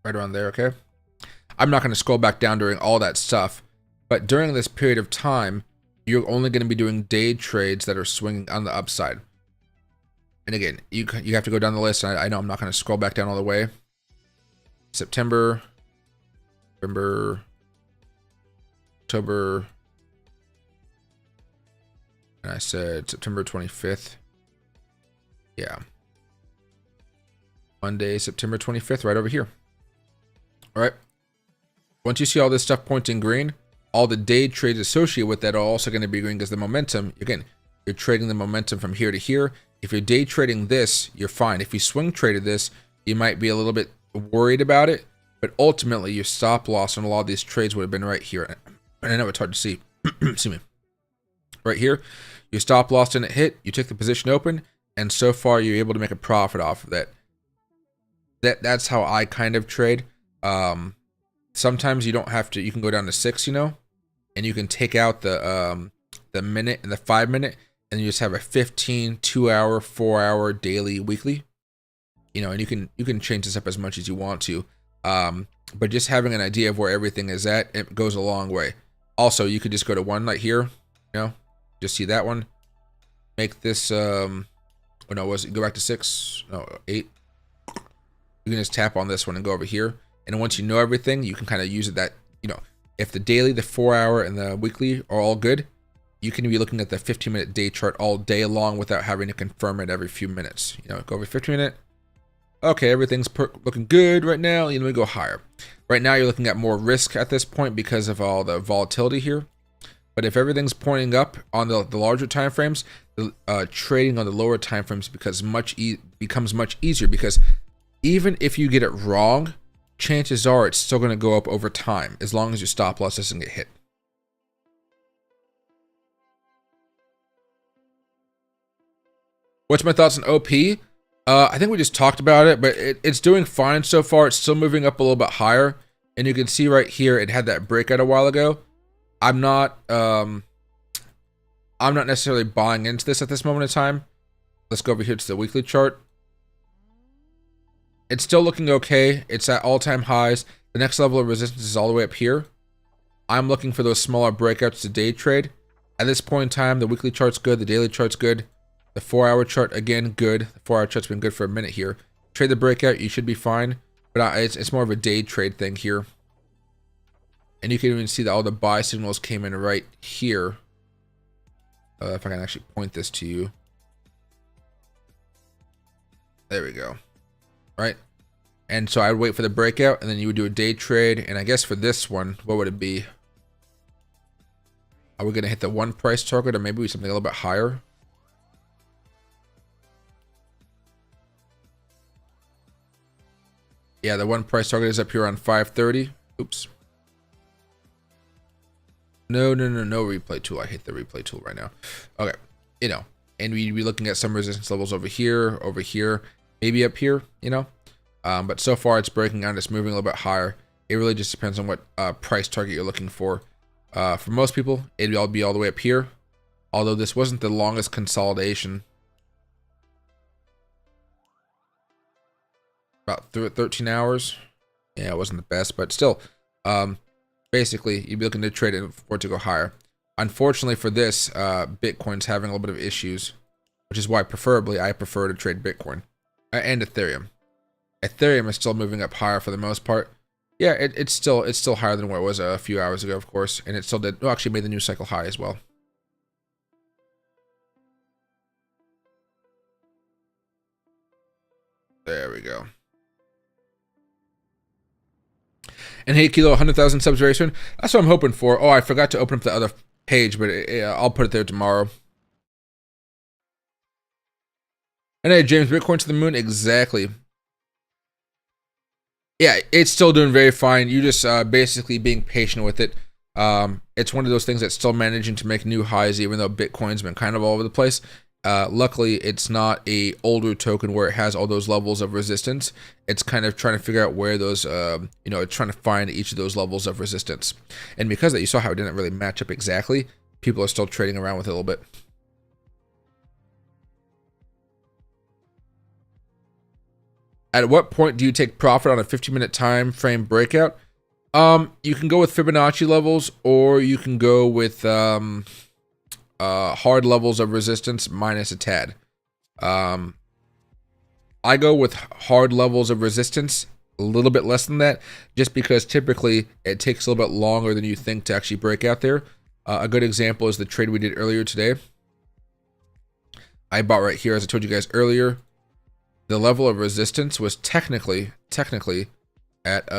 [SPEAKER 1] Right around there, okay? I'm not going to scroll back down during all that stuff, but during this period of time, you're only going to be doing day trades that are swinging on the upside. And again, you have to go down the list, and I know I'm not going to scroll back down all the way. September, November, October, and I said September 25th. Yeah. Monday, September 25th, right over here. All right. Once you see all this stuff pointing green, all the day trades associated with that are also going to be green because the momentum, again, you're trading the momentum from here to here. If you're day trading this, you're fine. If you swing traded this, you might be a little bit worried about it, but ultimately your stop loss on a lot of these trades would have been right here. And I know it's hard to see. Excuse me. Right here, your stop loss didn't hit, you took the position open, and so far you're able to make a profit off of that. That's how I kind of trade. Sometimes you don't have to, you can go down to 6, you know, and you can take out the minute and the 5 minute, and you just have a 15, 2 hour, 4 hour, daily, weekly, you know, and you can change this up as much as you want to. But just having an idea of where everything is at, it goes a long way. Also, you could just go to one right here, you know, just see that one, make this, oh no, was it, go back to 6, no, 8. You can just tap on this one and go over here. And once you know everything, you can kind of use it that, you know, if the daily, the 4 hour, and the weekly are all good, you can be looking at the 15-minute day chart all day long without having to confirm it every few minutes. You know, go over 15-minute. Okay, everything's looking good right now. You know, we go higher. Right now, you're looking at more risk at this point because of all the volatility here. But if everything's pointing up on the larger time frames, trading on the lower time frames becomes much easier, because even if you get it wrong, chances are it's still going to go up over time as long as your stop loss doesn't get hit. What's my thoughts on OP? I think we just talked about it, but it's doing fine so far. It's still moving up a little bit higher, and you can see right here it had that breakout a while ago. I'm not necessarily buying into this at this moment in time. Let's go over here to the weekly chart. It's still looking okay. It's at all-time highs. The next level of resistance is all the way up here. I'm looking for those smaller breakouts to day trade. At this point in time, the weekly chart's good. The daily chart's good. The 4 hour chart, again, good. The 4 hour chart's been good for a minute here. Trade the breakout. You should be fine. But it's more of a day trade thing here. And you can even see that all the buy signals came in right here. If I can actually point this to you. There we go. Right? And so I'd wait for the breakout, and then you would do a day trade. And I guess for this one, what would it be? Are we going to hit the one price target, or maybe something a little bit higher? Yeah, the one price target is up here on 530. Oops. No replay tool. I hate the replay tool right now. Okay, you know, and we'd be looking at some resistance levels over here, maybe up here, you know. But so far it's breaking out, it's moving a little bit higher. It really just depends on what price target you're looking for. For most people, it'd all be all the way up here. Although this wasn't the longest consolidation. About 13 hours. Yeah, it wasn't the best, but still. Basically, you'd be looking to trade it for it to go higher. Unfortunately for this, Bitcoin's having a little bit of issues, which is why preferably I prefer to trade Bitcoin and Ethereum. Ethereum is still moving up higher for the most part. Yeah, it's still higher than where it was a few hours ago, of course, and it still did. Well, actually made the new cycle high as well. There we go. And hey, Kilo, 100,000 subs very soon. That's what I'm hoping for. Oh, I forgot to open up the other page, but I'll put it there tomorrow. And hey, James, Bitcoin to the moon. Exactly. Yeah, it's still doing very fine. You just basically being patient with it. It's one of those things that's still managing to make new highs, even though Bitcoin's been kind of all over the place. Luckily, it's not a older token where it has all those levels of resistance. It's kind of trying to figure out where those, it's trying to find each of those levels of resistance. And because that, you saw how it didn't really match up exactly. People are still trading around with it a little bit. At what point do you take profit on a 15-minute time frame breakout? You can go with Fibonacci levels, or you can go with hard levels of resistance minus a tad. I go with hard levels of resistance, a little bit less than that, just because typically it takes a little bit longer than you think to actually break out there. A good example is the trade we did earlier today. I bought right here, as I told you guys earlier. The level of resistance was technically at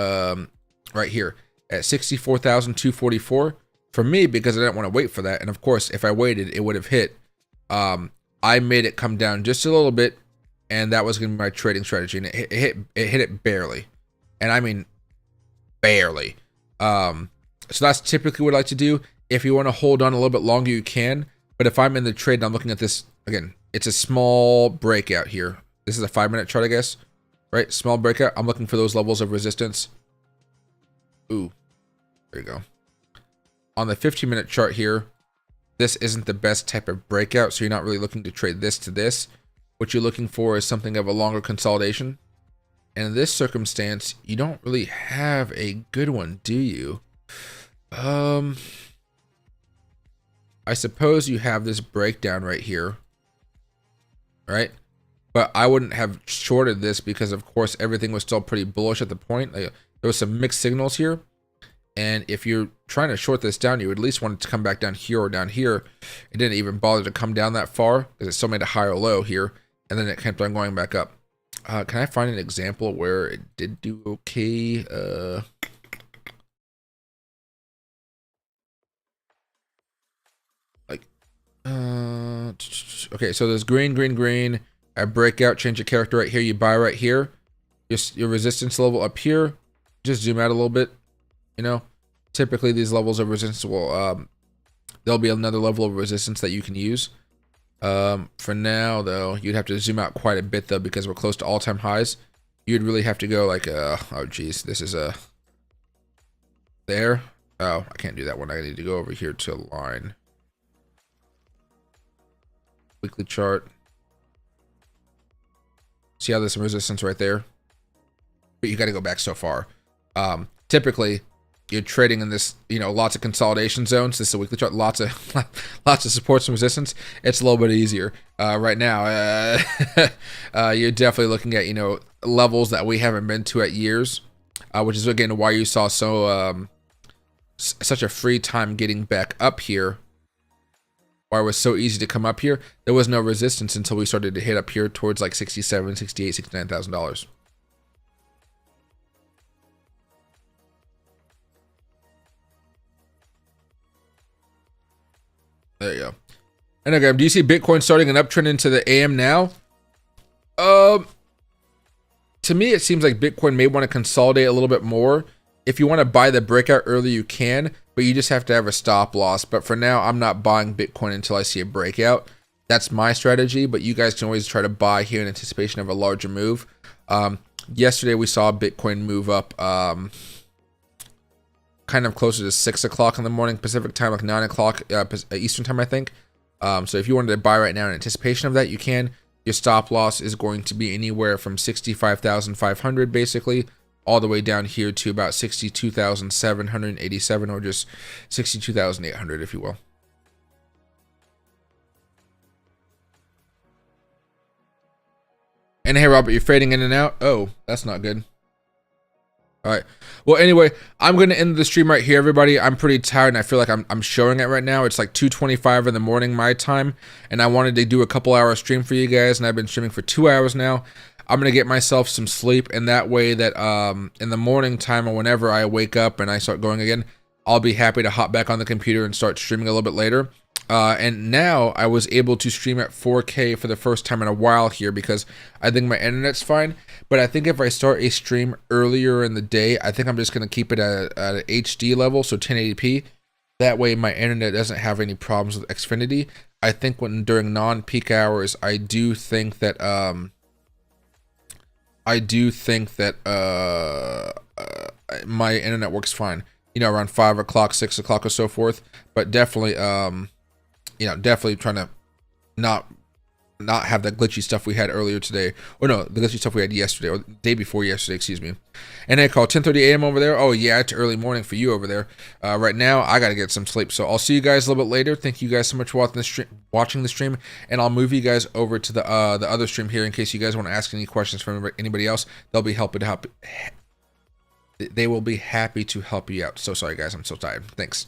[SPEAKER 1] right here at 64,244 for me, because I didn't want to wait for that. And of course, if I waited, it would have hit. I made it come down just a little bit, and that was going to be my trading strategy. And it hit it barely, and I mean barely. So that's typically what I like to do. If you want to hold on a little bit longer, you can. But if I'm in the trade and I'm looking at this again, it's a small breakout here. This is a 5-minute chart, I guess, right? Small breakout. I'm looking for those levels of resistance. Ooh, there you go. On the 15-minute chart here, this isn't the best type of breakout, so you're not really looking to trade this to this. What you're looking for is something of a longer consolidation. And in this circumstance, you don't really have a good one, do you? I suppose you have this breakdown right here, right? But I wouldn't have shorted this because, of course, everything was still pretty bullish at the point. Like, there was some mixed signals here. And if you're trying to short this down, you would at least want it to come back down here or down here. It didn't even bother to come down that far because it still made a higher low here. And then it kept on going back up. Can I find an example where it did do okay? Okay, so there's green, green, green. I break out, change your character right here. You buy right here. Your resistance level up here. Just zoom out a little bit. You know, typically these levels of resistance will, there'll be another level of resistance that you can use. For now, though, you'd have to zoom out quite a bit, though, because we're close to all-time highs. You'd really have to go like, oh, geez, this is there. Oh, I can't do that one. I need to go over here to line. Weekly chart. See how there's some resistance right there? But you got to go back so far. Typically, you're trading in this, lots of consolidation zones. This is a weekly chart. Lots of supports and resistance. It's a little bit easier right now. You're definitely looking at levels that we haven't been to at years, which is again why you saw such a free time getting back up here. Why it was so easy to come up here. There was no resistance until we started to hit up here towards like $67,000, $68,000, $69,000. There you go. And again, do you see Bitcoin starting an uptrend into the AM now? To me, it seems like Bitcoin may want to consolidate a little bit more. If you want to buy the breakout early, you can, but you just have to have a stop loss. But for now, I'm not buying Bitcoin until I see a breakout. That's my strategy, but you guys can always try to buy here in anticipation of a larger move. Yesterday, we saw Bitcoin move up kind of closer to 6 o'clock in the morning Pacific time, like 9 o'clock Eastern time, I think. So if you wanted to buy right now in anticipation of that, you can. Your stop loss is going to be anywhere from 65,500 basically, all the way down here to about 62,787, or just 62,800, if you will. And hey, Robert, you're fading in and out. Oh, that's not good. All right. Well, anyway, I'm going to end the stream right here, everybody. I'm pretty tired, and I feel like I'm showing it right now. It's like 2:25 in the morning my time, and I wanted to do a couple-hour stream for you guys, and I've been streaming for 2 hours now. I'm going to get myself some sleep, and that way that in the morning time or whenever I wake up and I start going again, I'll be happy to hop back on the computer and start streaming a little bit later. And now I was able to stream at 4K for the first time in a while here because I think my internet's fine. But I think if I start a stream earlier in the day, I think I'm just going to keep it at an HD level, so 1080p. That way my internet doesn't have any problems with Xfinity. I think when during non-peak hours, I do think that my internet works fine. You know, around 5 o'clock, 6 o'clock, or so forth. But definitely, you know, definitely trying to not have that glitchy stuff we had earlier today, or no, the glitchy stuff we had yesterday, or the day before yesterday, excuse me. And I call 10:30 a.m. over there. Oh yeah, it's early morning for you over there. Right now, I gotta get some sleep. So I'll see you guys a little bit later. Thank you guys so much for watching the stream, and I'll move you guys over to the other stream here in case you guys want to ask any questions from anybody else. They'll be They will be happy to help you out. So sorry guys, I'm so tired. Thanks.